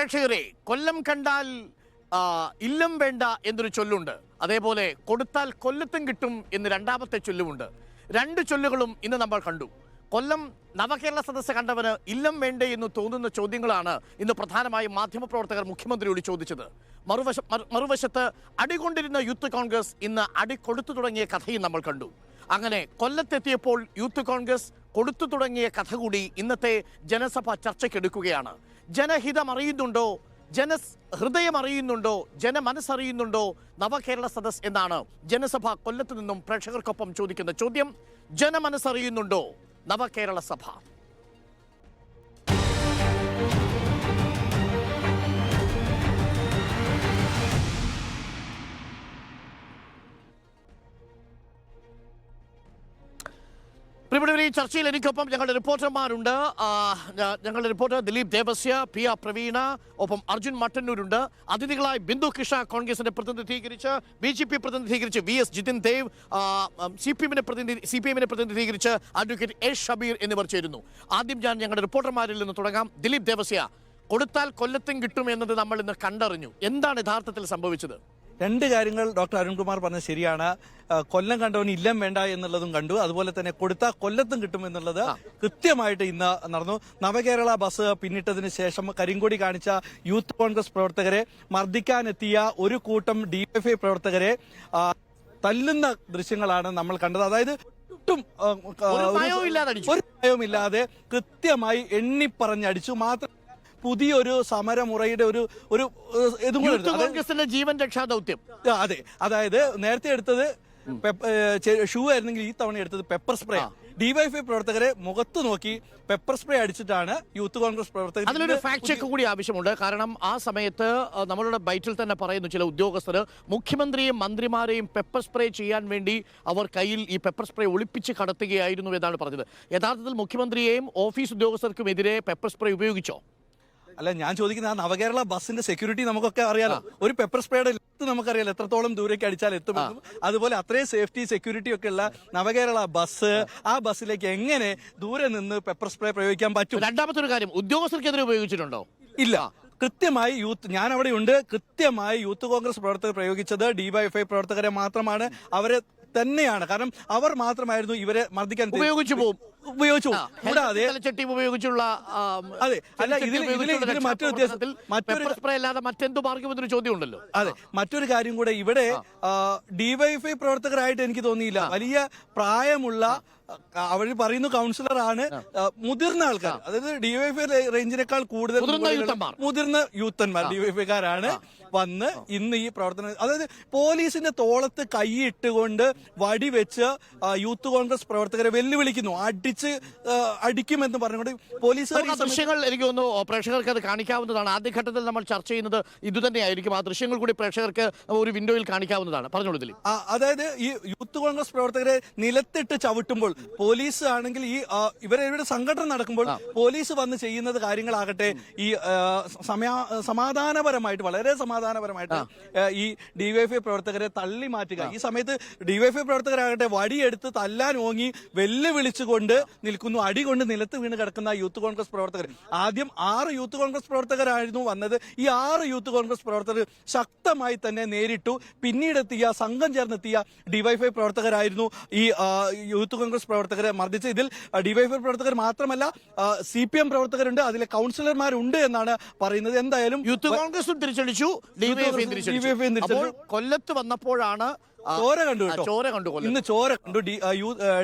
പ്രേക്ഷകരെ, കൊല്ലം കണ്ടാൽ ഇല്ലം വേണ്ട എന്നൊരു ചൊല്ലുണ്ട്. അതേപോലെ കൊടുത്താൽ കൊല്ലത്തും കിട്ടും എന്ന് രണ്ടാമത്തെ ചൊല്ലുമുണ്ട്. രണ്ട് ചൊല്ലുകളും ഇന്ന് നമ്മൾ കണ്ടു. കൊല്ലം നവകേരള സദസ്സ് കണ്ടവന് ഇല്ലം വേണ്ടേ എന്ന് തോന്നുന്ന ചോദ്യങ്ങളാണ് ഇന്ന് പ്രധാനമായും മാധ്യമപ്രവർത്തകർ മുഖ്യമന്ത്രിയോട് ചോദിച്ചത്. മറുവശത്ത് അടികൊണ്ടിരുന്ന യൂത്ത് കോൺഗ്രസ് ഇന്ന് അടി കൊടുത്തു തുടങ്ങിയ കഥയും നമ്മൾ കണ്ടു. അങ്ങനെ കൊല്ലത്തെത്തിയപ്പോൾ യൂത്ത് കോൺഗ്രസ് കൊടുത്തു തുടങ്ങിയ കഥ കൂടി ഇന്നത്തെ ജനസഭ ചർച്ചയ്ക്കെടുക്കുകയാണ്. ജനഹിതം അറിയുന്നുണ്ടോ, ജനഹൃദയം അറിയുന്നുണ്ടോ, ജനമനസ്സറിയുന്നുണ്ടോ നവകേരള സദസ് എന്നാണ് ജനസഭ കൊല്ലത്ത് നിന്നും പ്രേക്ഷകർക്കൊപ്പം ചോദിക്കുന്ന ചോദ്യം. ജനമനസ്സറിയുന്നുണ്ടോ നവകേരള സഭ? പ്രിയപ്പെട്ടവരെ, ഈ ചർച്ചയിൽ എനിക്കൊപ്പം ഞങ്ങളുടെ റിപ്പോർട്ടർമാരുണ്ട്. ഞങ്ങളുടെ reporter Dileep Devasya, P R Praveena, ഒപ്പം അർജുൻ മട്ടന്നൂരുണ്ട്. അതിഥികളായി ബിന്ദു കൃഷ്ണ കോൺഗ്രസിനെ പ്രതിനിധീകരിച്ച്, BJP പ്രതിനിധീകരിച്ച് VS ജിതിൻ ദേവ്, CPM പ്രതിനിധീകരിച്ച് അഡ്വക്കേറ്റ് എ ഷബീർ എന്നിവർ ചേരുന്നു. ആദ്യം ഞാൻ ഞങ്ങളുടെ റിപ്പോർട്ടർമാരിൽ നിന്ന് തുടങ്ങാം. ദിലീപ് ദേവസ്യ, കൊടുത്താൽ കൊല്ലത്തും കിട്ടും എന്നത് നമ്മൾ ഇന്ന് കണ്ടറിഞ്ഞു. എന്താണ് യഥാർത്ഥത്തിൽ സംഭവിച്ചത്? രണ്ട് കാര്യങ്ങൾ ഡോക്ടർ അരുൺകുമാർ പറഞ്ഞത് ശരിയാണ്. കൊല്ലം കണ്ടവന് ഇല്ലം വേണ്ട എന്നുള്ളതും കണ്ടു. അതുപോലെ തന്നെ കൊടുത്താൽ കൊല്ലത്തും കിട്ടും എന്നുള്ളത് കൃത്യമായിട്ട് ഇന്ന് നടന്നു. നവകേരള ബസ് പിന്നിട്ടതിന് ശേഷം കരിങ്കൊടി കാണിച്ച യൂത്ത് കോൺഗ്രസ് പ്രവർത്തകരെ മർദ്ദിക്കാനെത്തിയ ഒരു കൂട്ടം DYFI പ്രവർത്തകരെ തല്ലുന്ന ദൃശ്യങ്ങളാണ് നമ്മൾ കണ്ടത്. അതായത് ഒട്ടും ഒരു ഭയവുമില്ലാതെ കൃത്യമായി എണ്ണിപ്പറഞ്ഞടിച്ചു. മാത്രം പുതിയൊരു സമരമുറയുടെ ഒരു ജീവൻ രക്ഷാ ദൗത്യം. അതെ, അതായത് നേരത്തെ എടുത്തത് ഷൂ ആയിരുന്നെങ്കിൽ ഈ തവണ എടുത്തത് പെപ്പർ സ്പ്രേ. DYFI പ്രവർത്തകരെ മുഖത്ത് നോക്കി പെപ്പർ സ്പ്രേ അടിച്ചിട്ടാണ് യൂത്ത് കോൺഗ്രസ് പ്രവർത്തകർ. അതിലൊരു ഫാക്ട് ചെക്ക് കൂടി ആവശ്യമുണ്ട്. കാരണം ആ സമയത്ത് നമ്മളുടെ ബൈറ്റിൽ തന്നെ പറയുന്നു, ചില ഉദ്യോഗസ്ഥർ മുഖ്യമന്ത്രിയെയും മന്ത്രിമാരെയും പെപ്പർ സ്പ്രേ ചെയ്യാൻ വേണ്ടി അവർ കയ്യിൽ ഈ പെപ്പർ സ്പ്രേ ഒളിപ്പിച്ച് കടത്തുകയായിരുന്നു എന്നാണ് പറഞ്ഞത്. യഥാർത്ഥത്തിൽ മുഖ്യമന്ത്രിയെയും ഓഫീസ് ഉദ്യോഗസ്ഥർക്കുമെതിരെ പെപ്പർ സ്പ്രേ ഉപയോഗിച്ചോ? അല്ല, ഞാൻ ചോദിക്കുന്ന ആ നവകേരള ബസിന്റെ സെക്യൂരിറ്റി നമുക്കൊക്കെ അറിയാലോ. ഒരു പെപ്പർ സ്പ്രേയുടെ നമുക്കറിയാലോ എത്രത്തോളം ദൂരേക്ക് അടിച്ചാൽ എത്തുമെന്നും. അതുപോലെ അത്രയും സേഫ്റ്റി സെക്യൂരിറ്റി ഒക്കെ ഉള്ള നവകേരള ബസ്, ആ ബസ്സിലേക്ക് എങ്ങനെ ദൂരെ നിന്ന് പെപ്പർ സ്പ്രേ പ്രയോഗിക്കാൻ പറ്റും? രണ്ടാമത്തെ ഒരു കാര്യം, ഉദ്യോഗസ്ഥർക്കെതിരെ ഉപയോഗിച്ചിട്ടുണ്ടോ? ഇല്ല. കൃത്യമായി ഞാൻ അവിടെ ഉണ്ട്. കൃത്യമായി യൂത്ത് കോൺഗ്രസ് പ്രവർത്തകർ പ്രയോഗിച്ചത് DYFI പ്രവർത്തകരെ മാത്രമാണ്. അവരെ തന്നെയാണ്. കാരണം അവർ മാത്രമായിരുന്നു ഇവരെ മർദ്ദിക്കാൻ ഉപയോഗിച്ചു. കൂടാതെ ഉപയോഗിച്ചുള്ള അതെ, അല്ല, ഇതിൽ മറ്റൊരു വ്യത്യാസത്തിൽ മറ്റെന്തു മാർഗമെന്നൊരു ചോദ്യം ഉണ്ടല്ലോ. അതെ, മറ്റൊരു കാര്യം കൂടെ ഇവിടെ DYFI പ്രവർത്തകരായിട്ട് എനിക്ക് തോന്നിയില്ല. വലിയ പ്രായമുള്ള, അവർ പറയുന്നു കൗൺസിലറാണ്, മുതിർന്ന ആൾക്കാർ, അതായത് DYFI റേഞ്ചിനേക്കാൾ കൂടുതൽ മുതിർന്ന യൂത്തന്മാർ DYFIക്കാരാണ് വന്ന് ഇന്ന് ഈ പ്രവർത്തനം, അതായത് പോലീസിന്റെ തോളത്ത് കൈയിട്ടുകൊണ്ട് വടിവെച്ച് യൂത്ത് കോൺഗ്രസ് പ്രവർത്തകരെ വെല്ലുവിളിക്കുന്നു. അടിക്കുമെന്ന് പറഞ്ഞുകൊണ്ട് പോലീസ് ദൃശ്യങ്ങൾ എനിക്ക് തോന്നുന്നു പ്രേക്ഷകർക്ക് അത് കാണിക്കാവുന്നതാണ്. ആദ്യഘട്ടത്തിൽ നമ്മൾ ചർച്ച ചെയ്യുന്നത് ഇതുതന്നെയായിരിക്കും. ആ ദൃശ്യങ്ങൾ കൂടി പ്രേക്ഷകർക്ക് ഒരു വിൻഡോയിൽ കാണിക്കാവുന്നതാണ്. പറഞ്ഞോളൂ ഇതിൽ. അതായത് ഈ യൂത്ത് കോൺഗ്രസ് പ്രവർത്തകരെ നിലത്തിട്ട് ചവിട്ടുമ്പോൾ പോലീസ് ആണെങ്കിൽ ഈ ഇവരുടെ സംഘടന നടക്കുമ്പോൾ പോലീസ് വന്ന് ചെയ്യുന്നത് കാര്യങ്ങളാകട്ടെ ഈ സമാധാനപരമായിട്ട്, വളരെ സമാധാനപരമായിട്ട് ഈ DYFI പ്രവർത്തകരെ തള്ളി മാറ്റുക. ഈ സമയത്ത് DYFI പ്രവർത്തകരാകട്ടെ വടിയെടുത്ത് തല്ലാൻ ഓങ്ങി വെല്ലുവിളിച്ചുകൊണ്ട് നിൽക്കുന്നു. അടികൊണ്ട് നിലത്ത് വീണ് കിടക്കുന്ന യൂത്ത് കോൺഗ്രസ് പ്രവർത്തകർ. ആദ്യം 6 യൂത്ത് കോൺഗ്രസ് പ്രവർത്തകരായിരുന്നു വന്നത്. ഈ 6 യൂത്ത് കോൺഗ്രസ് പ്രവർത്തകർ ശക്തമായി തന്നെ നേരിട്ടു. പിന്നീടെത്തിയ സംഘം ചേർന്നെത്തിയ DYFI പ്രവർത്തകരായിരുന്നു ഈ യൂത്ത് കോൺഗ്രസ് പ്രവർത്തകരെ മർദ്ദിച്ച്. ഇതിൽ DYFI പ്രവർത്തകർ മാത്രമല്ല CPM പ്രവർത്തകരുണ്ട്, അതിലെ കൗൺസിലർമാരുണ്ട് എന്നാണ് പറയുന്നത്. എന്തായാലും യൂത്ത് കോൺഗ്രസും തിരിച്ചടിച്ചു, DYFI തിരിച്ചടിച്ചു. കൊല്ലത്ത് വന്നപ്പോഴാണ് ചോര കണ്ടു കേട്ടോ. ഇന്ന് ചോര കണ്ടു.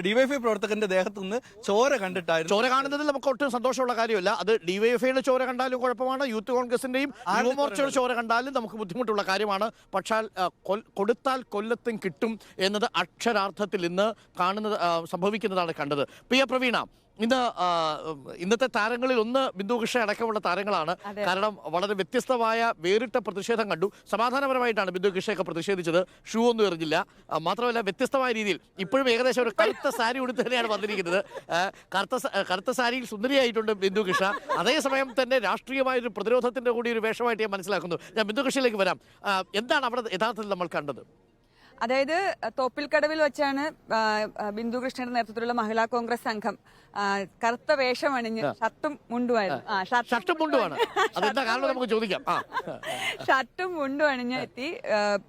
DYFI പ്രവർത്തകന്റെ ദേഹത്ത് നിന്ന് ചോര കണ്ടിട്ടായിരുന്നു. ചോര കാണുന്നതിൽ നമുക്ക് ഒട്ടും സന്തോഷമുള്ള കാര്യമല്ല. അത് DYFIയുടെ ചോര കണ്ടാലും കുഴപ്പമാണ്, യൂത്ത് കോൺഗ്രസിന്റെയും യുവമോർച്ചയുടെ ചോര കണ്ടാലും നമുക്ക് ബുദ്ധിമുട്ടുള്ള കാര്യമാണ്. പക്ഷേ കൊടുത്താൽ കൊല്ലത്തും കിട്ടും എന്നത് അക്ഷരാർത്ഥത്തിൽ ഇന്ന് കാണുന്നത്, സംഭവിക്കുന്നതാണ് കണ്ടത്. പ്രിയ പ്രവീണ, ഇന്നത്തെ താരങ്ങളിൽ ഒന്ന് ബിന്ദു കൃഷ്ണ അടക്കമുള്ള താരങ്ങളാണ്. കാരണം വളരെ വ്യത്യസ്തമായ വേറിട്ട പ്രതിഷേധം കണ്ടു. സമാധാനപരമായിട്ടാണ് ബിന്ദു കൃഷ്ണയൊക്കെ പ്രതിഷേധിച്ചത്. ഷൂ ഒന്നും എറിഞ്ഞില്ല. മാത്രമല്ല വ്യത്യസ്തമായ രീതിയിൽ ഇപ്പോഴും ഏകദേശം ഒരു കറുത്ത സാരി ഉടുത്ത് തന്നെയാണ് വന്നിരിക്കുന്നത്. കറുത്ത സാരിയിൽ സുന്ദരിയായിട്ടുണ്ട് ബിന്ദു കൃഷ്ണ. അതേസമയം തന്നെ രാഷ്ട്രീയമായ ഒരു പ്രതിരോധത്തിന്റെ കൂടി ഒരു വേഷമായിട്ട് ഞാൻ മനസ്സിലാക്കുന്നു. ഞാൻ ബിന്ദു കൃഷ്ണയിലേക്ക് വരാം. എന്താണ് അവിടെ യഥാർത്ഥത്തിൽ നമ്മൾ കണ്ടത്? അതായത് തോപ്പിൽക്കടവിൽ വെച്ചാണ് ബിന്ദു കൃഷ്ണയുടെ നേതൃത്വത്തിലുള്ള മഹിളാ കോൺഗ്രസ് സംഘം കറുത്ത വേഷം അണിഞ്ഞ് ഷർട്ടും മുണ്ടുമായിരുന്നു. ഷർട്ടും മുണ്ടുമാണ്. അതെന്താ കാരണം നമുക്ക് ചോദിക്കാം. ഷർട്ടും മുണ്ടും അണിഞ്ഞ് എത്തി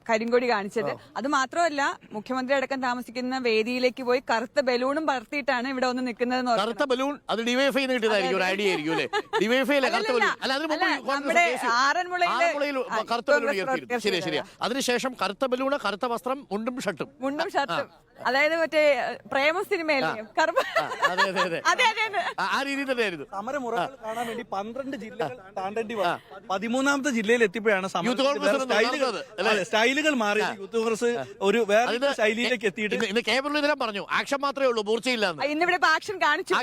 കരിങ്കൊടി കാണിച്ചത്. അത് മാത്രമല്ല, മുഖ്യമന്ത്രി അടക്കം താമസിക്കുന്ന വേദിയിലേക്ക് പോയി കറുത്ത ബലൂണും പറത്തിയിട്ടാണ് ഇവിടെ ഒന്ന് നിൽക്കുന്നത്. കറുത്ത ബലൂൺ അത് ഡിവൈഎഫ്ഐ കിട്ടിയതായിരിക്കും, ഒരു ഐഡിയ ആയിരിക്കും അല്ലേ? ഡിവൈഎഫ്ഐയിലെ കറുത്ത ബലൂൺ അല്ല, അതിന് മുമ്പ് നമ്മുടെ ആറന്മുളയിൽ കറുത്ത ബലൂൺ ഉയർത്തിയിരുന്നു. ശരിയാ. അതിനുശേഷം കറുത്ത ബലൂണ്, കറുത്ത വസ്ത്രം, മുണ്ടും ഷർട്ടും. അതായത് മറ്റേ പ്രേമ സിനിമയിലെ ആ രീതിയിൽ തന്നെയായിരുന്നു. സമരമുറകൾ കാണാൻ വേണ്ടി 12 ജില്ലകൾ താണ്ടേണ്ടി വന്നു. 13ാമത്തെ ജില്ലയിൽ എത്തിയപ്പോഴാണ് സ്റ്റൈലുകൾ മാറി. യൂത്ത് കോൺഗ്രസ് ഒരു വേറെ ശൈലിയിലേക്ക് എത്തിയിട്ട് ഇന്ന് കെ മുരളീധരൻ പറഞ്ഞു ആക്ഷൻ മാത്രമേ ഉള്ളൂ, മൂർച്ചയില്ലാന്ന്. ഇന്നിവിടെ ആക്ഷൻ കാണിച്ചു.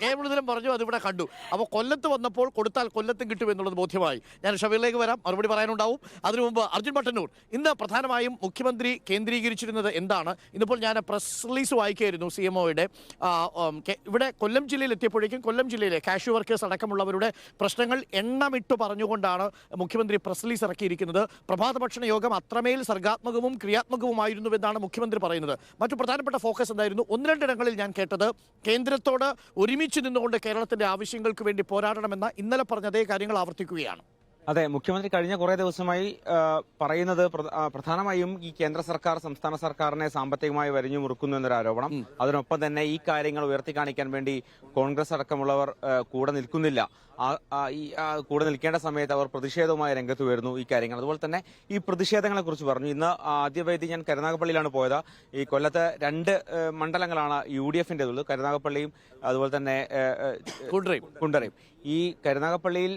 കെ മുരളീധരൻ പറഞ്ഞു, അതിവിടെ കണ്ടു. അപ്പൊ കൊല്ലത്ത് വന്നപ്പോൾ കൊടുത്താൽ കൊല്ലത്തും കിട്ടും എന്നുള്ളത് ബോധ്യമായി. ഞാൻ ഷബീറിലേക്ക് വരാം, മറുപടി പറയാനുണ്ടാവും. അതിനു മുമ്പ് അർജുൻ മട്ടന്നൂർ, ഇന്ന് പ്രധാനമായും മുഖ്യമന്ത്രി കേന്ദ്രീകരിച്ചിരുന്നത് എന്താണ്? ഇന്നിപ്പോൾ ഞാൻ പ്രസ് റിലീസ് വായിക്കുകയായിരുന്നു CMOയുടെ. ഇവിടെ കൊല്ലം ജില്ലയിൽ എത്തിയപ്പോഴേക്കും കൊല്ലം ജില്ലയിലെ കാഷ്യൂ വർക്കേഴ്സ് അടക്കമുള്ളവരുടെ പ്രശ്നങ്ങൾ എണ്ണമിട്ട് പറഞ്ഞുകൊണ്ടാണ് മുഖ്യമന്ത്രി പ്രസ് റിലീസ് ഇറക്കിയിരിക്കുന്നത്. പ്രഭാത ഭക്ഷണ യോഗം അത്രമേൽ സർഗാത്മകവും ക്രിയാത്മകവുമായിരുന്നുവെന്നാണ് മുഖ്യമന്ത്രി പറയുന്നത്. മറ്റു പ്രധാനപ്പെട്ട ഫോക്കസ് എന്തായിരുന്നു? 1-2 ഇടങ്ങളിൽ ഞാൻ കേട്ടത് കേന്ദ്രത്തോട് ഒരുമിച്ച് നിന്നുകൊണ്ട് കേരളത്തിന്റെ ആവശ്യങ്ങൾക്ക് വേണ്ടി പോരാടണമെന്ന ഇന്നലെ പറഞ്ഞ അതേ കാര്യങ്ങൾ ആവർത്തിക്കുകയാണ്. അതെ, മുഖ്യമന്ത്രി കഴിഞ്ഞ കുറെ ദിവസമായി പറയുന്നത് പ്രധാനമായും ഈ കേന്ദ്ര സർക്കാർ സംസ്ഥാന സർക്കാരിനെ സാമ്പത്തികമായി വരിഞ്ഞു മുറുക്കുന്നു എന്നൊരു ആരോപണം. അതിനൊപ്പം തന്നെ ഈ കാര്യങ്ങൾ ഉയർത്തി കാണിക്കാൻ വേണ്ടി കോൺഗ്രസ് അടക്കമുള്ളവർ കൂടെ നിൽക്കുന്നില്ല. കൂടെ നിൽക്കേണ്ട സമയത്ത് അവർ പ്രതിഷേധവുമായി രംഗത്ത് വരുന്നു ഈ കാര്യങ്ങൾ. അതുപോലെ തന്നെ ഈ പ്രതിഷേധങ്ങളെ കുറിച്ച് പറഞ്ഞു. ഇന്ന് ആദ്യവൈദ്യ ഞാൻ കരുനാഗപ്പള്ളിയിലാണ് പോയത്. ഈ കൊല്ലത്ത് 2 മണ്ഡലങ്ങളാണ് UDF-ന്റേതുള്ളത്, കരുനാഗപ്പള്ളിയും അതുപോലെ തന്നെ കുണ്ടറയും. ഈ കരുനാഗപ്പള്ളിയിൽ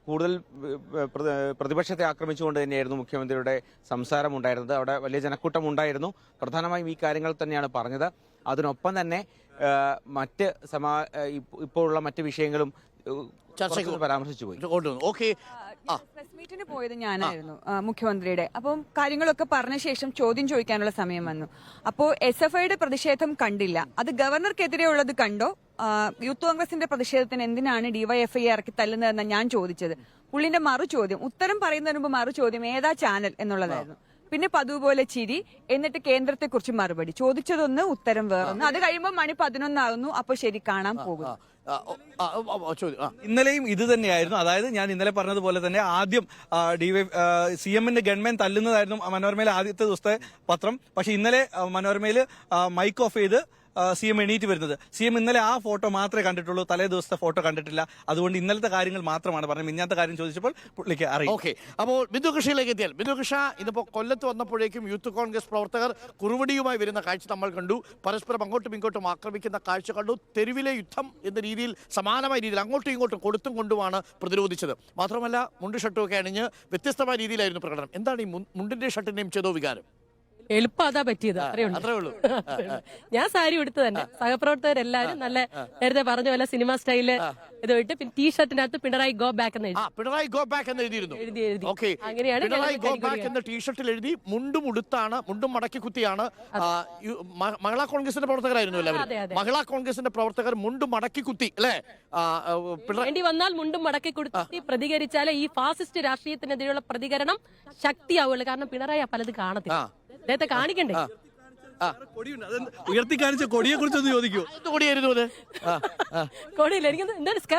കൂടുതൽ പ്രതിപക്ഷത്തെ ആക്രമിച്ചുകൊണ്ട് തന്നെയായിരുന്നു മുഖ്യമന്ത്രിയുടെ സംസാരം ഉണ്ടായിരുന്നത്. അവിടെ വലിയ ജനക്കൂട്ടം ഉണ്ടായിരുന്നു. പ്രധാനമായും ഈ കാര്യങ്ങൾ തന്നെയാണ് പറഞ്ഞത്. അതിനൊപ്പം തന്നെ ഇപ്പോഴുള്ള മറ്റ് വിഷയങ്ങളും ചർച്ചയ്ക്ക് പരാമർശിച്ചു പോയി. പ്രസ് മീറ്റിന് പോയത് ഞാനായിരുന്നു മുഖ്യമന്ത്രിയുടെ. അപ്പം കാര്യങ്ങളൊക്കെ പറഞ്ഞ ശേഷം ചോദ്യം ചോദിക്കാനുള്ള സമയം വന്നു. അപ്പോൾ SFIയുടെ പ്രതിഷേധം കണ്ടില്ല. അത് ഗവർണർക്കെതിരെ ഉള്ളത് കണ്ടോ? യൂത്ത് കോൺഗ്രസിന്റെ പ്രതിഷേധത്തിന് എന്തിനാണ് DYFI ഇറക്കി തല്ലുന്നതെന്നാണ് ഞാൻ ചോദിച്ചത്. പുള്ളിന്റെ ചോദ്യം, ഉത്തരം പറയുന്നതിന് മുമ്പ് ചോദ്യം ഏതാ ചാനൽ എന്നുള്ളതായിരുന്നു. പിന്നെ പതുപോലെ ചിരി, എന്നിട്ട് കേന്ദ്രത്തെക്കുറിച്ച് മറുപടി. ചോദിച്ചതൊന്ന്, ഉത്തരം വേറൊന്ന്. അത് കഴിയുമ്പോൾ മണി 11 ആകുന്നു. അപ്പൊ ശരി, കാണാൻ പോകുന്നു. ഇന്നലെയും ഇത് തന്നെയായിരുന്നു. അതായത് ഞാൻ ഇന്നലെ പറഞ്ഞതുപോലെ തന്നെ ആദ്യം CM-ന്റെ ഗവൺമെന്റ് തല്ലുന്നതായിരുന്നു മനോരമയിലെ ആദ്യത്തെ ദിവസത്തെ പത്രം. പക്ഷെ ഇന്നലെ മനോരമയിൽ മൈക്ക് ഓഫ് ചെയ്ത് CM എണീറ്റ് വരുന്നത്. CM ഇന്നലെ ആ ഫോട്ടോ മാത്രമേ കണ്ടിട്ടുള്ളൂ, തലേ ദിവസത്തെ ഫോട്ടോ കണ്ടിട്ടില്ല. അതുകൊണ്ട് ഇന്നലത്തെ കാര്യങ്ങൾ മാത്രമാണ് പറഞ്ഞത്. ഇന്നത്തെ കാര്യം ചോദിച്ചപ്പോൾ പുള്ളിക്ക് അറിയാം. ഓക്കെ, അപ്പോൾ ബിന്ദു കൃഷിയിലേക്ക് എത്തിയാൽ, ബിന്ദു കൃഷ ഇന്നിപ്പോൾ കൊല്ലത്ത് വന്നപ്പോഴേക്കും യൂത്ത് കോൺഗ്രസ് പ്രവർത്തകർ കുറുവടിയുമായി വരുന്ന കാഴ്ച നമ്മൾ കണ്ടു. പരസ്പരം അങ്ങോട്ടും ഇങ്ങോട്ടും ആക്രമിക്കുന്ന കാഴ്ച കണ്ടു. തെരുവിലെ യുദ്ധം എന്ന രീതിയിൽ, സമാനമായ രീതിയിൽ അങ്ങോട്ടും ഇങ്ങോട്ടും കൊടുത്തും കൊണ്ടുമാണ് പ്രതിരോധിച്ചത്. മാത്രമല്ല മുണ്ട് ഷർട്ടും ഒക്കെ അണിഞ്ഞ് വ്യത്യസ്തമായ രീതിയിലായിരുന്നു പ്രകടനം. എന്താണ് ഈ മുണ്ടിന്റെ ഷർട്ടിന്റെയും ചേതോ വികാരം? എളുപ്പം അതാ പറ്റിയത്, അത്രേ ഉള്ളൂ. ഞാൻ സാരി എടുത്തു തന്നെ. സഹപ്രവർത്തകരെല്ലാരും നല്ല നേരത്തെ പറഞ്ഞ പോലെ സിനിമ സ്റ്റൈല് ഇത് ഇട്ട്, പിന്നെ ടീഷർട്ടിനകത്ത് പിണറായി ഗോ ബാക്ക് എന്ന് എഴുതി. പിണറായി ഗോ ബാക്ക് എന്ന് എഴുതിയിരുന്നു. അങ്ങനെയാണ് പിണറായി ഗോ ബാക്ക് എന്ന ടീഷർട്ടിൽ എഴുതി. മുണ്ടും ഉടുത്താണ്, മുണ്ടും മടക്കി കുത്തിയാണ്. മഹിളാ കോൺഗ്രസിന്റെ പ്രവർത്തകരായിരുന്നു എല്ലാവരും. മഹിളാ കോൺഗ്രസിന്റെ പ്രവർത്തകർ മുണ്ടും മടക്കി കുത്തി അല്ലെ, വേണ്ടി വന്നാൽ മുണ്ടും മടക്കി കുത്തി പ്രതികരിച്ചാലേ ഈ ഫാസിസ്റ്റ് രാഷ്ട്രീയത്തിനെതിരെയുള്ള പ്രതികരണം ശക്തിയാവുള്ളൂ. കാരണം പിണറായി പലത് കാണത്തില്ല, അദ്ദേഹത്തെ കാണിക്കണ്ടേ. ഉയർത്തി കാണിച്ച കൊടിയെ കുറിച്ചൊന്ന് ചോദിക്കൂ. കൊടിയായിരുന്നു അത്? കൊടിയില്ല, എനിക്ക് എന്താണ്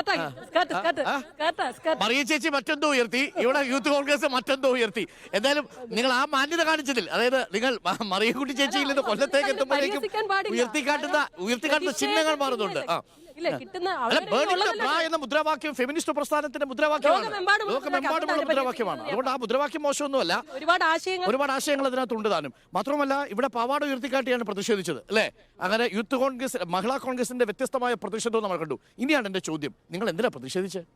മറിയ ചേച്ചി മറ്റെന്തോ ഉയർത്തി, ഇവിടെ യൂത്ത് കോൺഗ്രസ് മറ്റെന്തോ ഉയർത്തി. എന്തായാലും നിങ്ങൾ ആ മാന്യത കാണിച്ചതിൽ, അതായത് നിങ്ങൾ മറിയക്കുട്ടി ചേച്ചിയിൽ നിന്ന് കൊല്ലത്തേക്ക് എത്തുമ്പോഴേക്കും ഉയർത്തിക്കാട്ടുന്ന ചിഹ്നങ്ങൾ മാറുന്നുണ്ട്. എന്ന മുദ്രാവാക്യം ഫെമിനിസ്റ്റ് പ്രസ്ഥാനത്തിന്റെ മുദ്രാവാക്യമാണ്, ലോകമെമ്പാടുമുള്ള മുദ്രാവാക്യമാണ്. അതുകൊണ്ട് ആ മുദ്രാവാക്യം മോശമൊന്നുമല്ല, ഒരുപാട് ആശയങ്ങൾ അതിനകത്തുണ്ട് താനും. മാത്രമല്ല ഇവിടെ പാവാട ഉയർത്തിക്കാട്ടിയാണ് പ്രതിഷേധിച്ചത് അല്ലെ. അങ്ങനെ യൂത്ത് കോൺഗ്രസ്, മഹിളാ കോൺഗ്രസിന്റെ വ്യത്യസ്തമായ പ്രതിഷേധവും നമ്മൾ കണ്ടു. ഇനിയാണ് എന്റെ ചോദ്യം, നിങ്ങൾ എന്തിനാ പ്രതിഷേധിച്ചത്?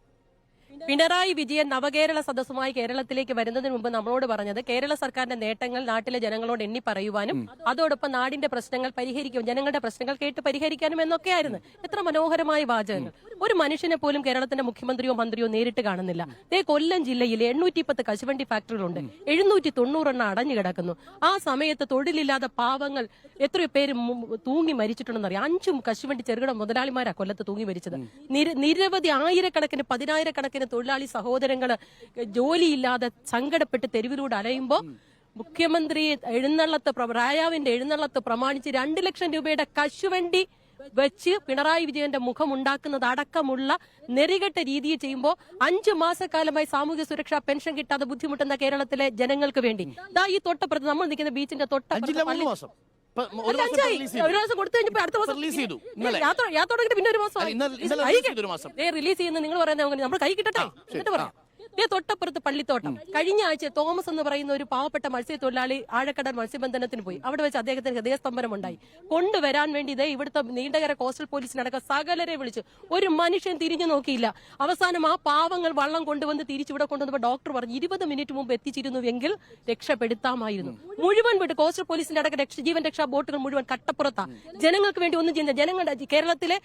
പിണറായി വിജയൻ നവകേരള സദസ്സുമായി കേരളത്തിലേക്ക് വരുന്നതിന് മുമ്പ് നമ്മളോട് പറഞ്ഞത് കേരള സർക്കാരിന്റെ നേട്ടങ്ങൾ നാട്ടിലെ ജനങ്ങളോട് എണ്ണി പറയുവാനും അതോടൊപ്പം നാടിന്റെ പ്രശ്നങ്ങൾ പരിഹരിക്കും, ജനങ്ങളുടെ പ്രശ്നങ്ങൾ കേട്ട് പരിഹരിക്കാനും എന്നൊക്കെയായിരുന്നു. എത്ര മനോഹരമായ വാചകങ്ങൾ. ഒരു മനുഷ്യനെ പോലും കേരളത്തിന്റെ മുഖ്യമന്ത്രിയോ മന്ത്രിയോ നേരിട്ട് കാണുന്നില്ല. കൊല്ലം ജില്ലയിൽ 810 കശുവണ്ടി ഫാക്ടറികളുണ്ട്, 790 അടഞ്ഞു കിടക്കുന്നു. ആ സമയത്ത് തൊഴിലില്ലാതെ പാവങ്ങൾ എത്രയോ പേര് തൂങ്ങി മരിച്ചിട്ടുണ്ടെന്നറിയാം. 5 കശുവണ്ടി ചെറുകിട മുതലാളിമാരാ കൊല്ലത്ത് തൂങ്ങി മരിച്ചത്. നിരവധി ആയിരക്കണക്കിന് 10,000-കണക്കിന് തൊഴിലാളി സഹോദരങ്ങള് ജോലിയില്ലാതെ സങ്കടപ്പെട്ട് തെരുവിലൂടെ അലയുമ്പോ മുഖ്യമന്ത്രി രാജാവിന്റെ എഴുന്നള്ളത്ത് പ്രമാണിച്ച് 2 ലക്ഷം രൂപയുടെ കശുവണ്ടി വെച്ച് പിണറായി വിജയന്റെ മുഖമുണ്ടാക്കുന്നത് അടക്കമുള്ള നെറികെട്ട രീതിയിൽ ചെയ്യുമ്പോൾ 5 മാസക്കാലമായി സാമൂഹ്യ സുരക്ഷാ പെൻഷൻ കിട്ടാതെ ബുദ്ധിമുട്ടുന്ന കേരളത്തിലെ ജനങ്ങൾക്ക് വേണ്ടി ഈ തൊട്ടപ്പുറത്ത് നമ്മൾ നിൽക്കുന്ന ബീച്ചിന്റെ അഞ്ചില്ല 3 മാസം ഒരു ദിവസം കൊടുത്തു കഴിഞ്ഞപ്പോ അടുത്ത ദിവസം റിലീസ് ചെയ്തു. യാത്ര തുടങ്ങിയിട്ട് പിന്നെ ഒരു മാസം റിലീസ് ചെയ്യുന്ന നിങ്ങൾ പറയുന്നത് നമ്മൾ കൈ കിട്ടട്ടെ എന്നിട്ട് പറയാം. തൊട്ടപ്പുറത്ത് പള്ളിത്തോട്ടം കഴിഞ്ഞ ആഴ്ച തോമസ് എന്ന് പറയുന്ന ഒരു പാവപ്പെട്ട മത്സ്യത്തൊഴിലാളി ആഴക്കടൽ മത്സ്യബന്ധനത്തിന് പോയി. അവിടെ വെച്ച് അദ്ദേഹത്തിന് ഹൃദയസ്തംഭനം ഉണ്ടായി. കൊണ്ടുവരാൻ വേണ്ടി ഇവിടുത്തെ നീണ്ടകര കോസ്റ്റൽ പോലീസിനടക്കം സകലരെ വിളിച്ചു. ഒരു മനുഷ്യൻ തിരിഞ്ഞു നോക്കിയില്ല. അവസാനം ആ പാവങ്ങൾ വള്ളം കൊണ്ടുവന്ന് തിരിച്ചിവിടെ കൊണ്ടുവന്നപ്പോൾ ഡോക്ടർ പറഞ്ഞു 20 മിനിറ്റ് മുമ്പ് എത്തിച്ചിരുന്നുവെങ്കിൽ രക്ഷപ്പെടുത്താമായിരുന്നു. മുഴുവൻ വിട്ട് കോസ്റ്റൽ പോലീസിന്റെ അടക്കം ജീവൻ രക്ഷാ ബോട്ടുകൾ മുഴുവൻ കട്ടപ്പുറത്താ. ജനങ്ങൾക്ക് വേണ്ടി ഒന്നും ചെയ്യുന്നത് ജനങ്ങളുടെ കേരളത്തിലെ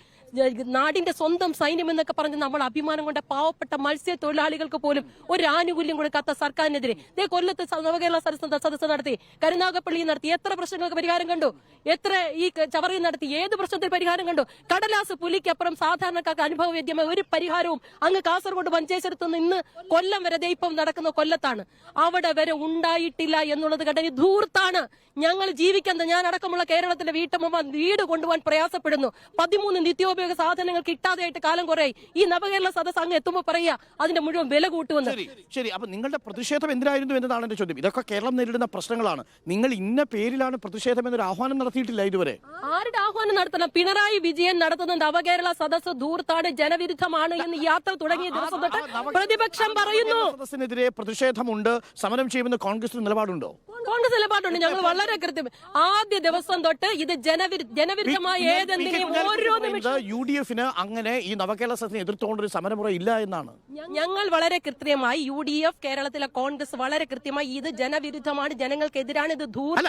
നാടിന്റെ സ്വന്തം സൈന്യം എന്നൊക്കെ പറഞ്ഞ് നമ്മൾ അഭിമാനം കൊണ്ട പാവപ്പെട്ട മത്സ്യത്തൊഴിലാളികൾക്ക് പോലും ഒരു ആനുകൂല്യം കൊടുക്കാത്ത സർക്കാരിനെതിരെ കൊല്ലത്ത് നവകേരള സദസ്സ് നടത്തി, കരുനാഗപ്പള്ളി നടത്തി, എത്ര പ്രശ്നങ്ങൾക്ക് പരിഹാരം കണ്ടു? എത്ര ഈ ചവറയിൽ നടത്തി, ഏത് പ്രശ്നത്തിന് പരിഹാരം കണ്ടു? കടലാസ് പുലിക്കപ്പുറം സാധാരണക്കാർക്ക് അനുഭവവേദ്യമായ ഒരു പരിഹാരവും അങ്ങ് കാസർഗോഡ് മഞ്ചേശ്വരത്ത് നിന്ന് ഇന്ന് കൊല്ലം വരെ ഇപ്പം നടക്കുന്ന കൊല്ലത്താണ്. അവിടെ വരെ ഉണ്ടായിട്ടില്ല എന്നുള്ളത് കണ്ടു ധൂർത്താണ്. ഞങ്ങൾ ജീവിക്കുന്നത് ഞാൻ അടക്കമുള്ള കേരളത്തിലെ വീട്ടമ്മ വീട് കൊണ്ടുപോകാൻ പ്രയാസപ്പെടുന്നു. 13 നിത്യോപയോഗ സാധനങ്ങൾ കിട്ടാതെയായിട്ട് കാലം കുറയായി. ഈ നവകേരള സദസ്സ് അങ്ങ് എത്തുമ്പോൾ പറയുക അതിന്റെ മുഴുവൻ വില കൂട്ടുമെന്ന്. ശരി, അപ്പൊ നിങ്ങളുടെ പ്രതിഷേധം എന്തിനായിരുന്നു എന്നതാണ് എന്റെ ചോദ്യം. ഇതൊക്കെ കേരളം നേരിടുന്ന പ്രശ്നങ്ങളാണ്. നിങ്ങൾ ഇന്ന പേരിലാണ് പ്രതിഷേധം എന്നൊരു ആഹ്വാനം നടത്തിയിട്ടില്ല ഇതുവരെ. ആരുടെ ആഹ്വാനം നടത്തണം? പിണറായി വിജയൻ നടത്തുന്ന നവകേരള സദസ്സ് ധൂർത്താണ്, ജനവിരുദ്ധമാണ് എന്ന് യാത്ര തുടങ്ങിയ ദിവസം തൊട്ട് പ്രതിപക്ഷം പറയുന്നു. സദസ്സിനെതിരെ പ്രതിഷേധമുണ്ട്, സമരം ചെയ്യുമെന്ന് കോൺഗ്രസ് നിലപാടുണ്ടോ? കോൺഗ്രസ് നിലപാടുണ്ട്. ഞങ്ങൾ വളരെ കൃത്യം ആദ്യ ദിവസം തൊട്ട് ഇത് ജനവിരുദ്ധമായ ഏതെങ്കിലും ഓരോ നിമിഷം UDF അങ്ങനെ ഈ നവകേരള സദസ്സിനെ എതിർത്തുകൊണ്ടൊരു സമരമുറ ഇല്ല എന്നാണ് ഞങ്ങൾ വളരെ കൃത്യമായി UDF കേരളത്തിലെ കോൺഗ്രസ് വളരെ കൃത്യമായി ഇത് ജനവിരുദ്ധമാണ്, ജനങ്ങൾക്കെതിരാണ്, ഇത്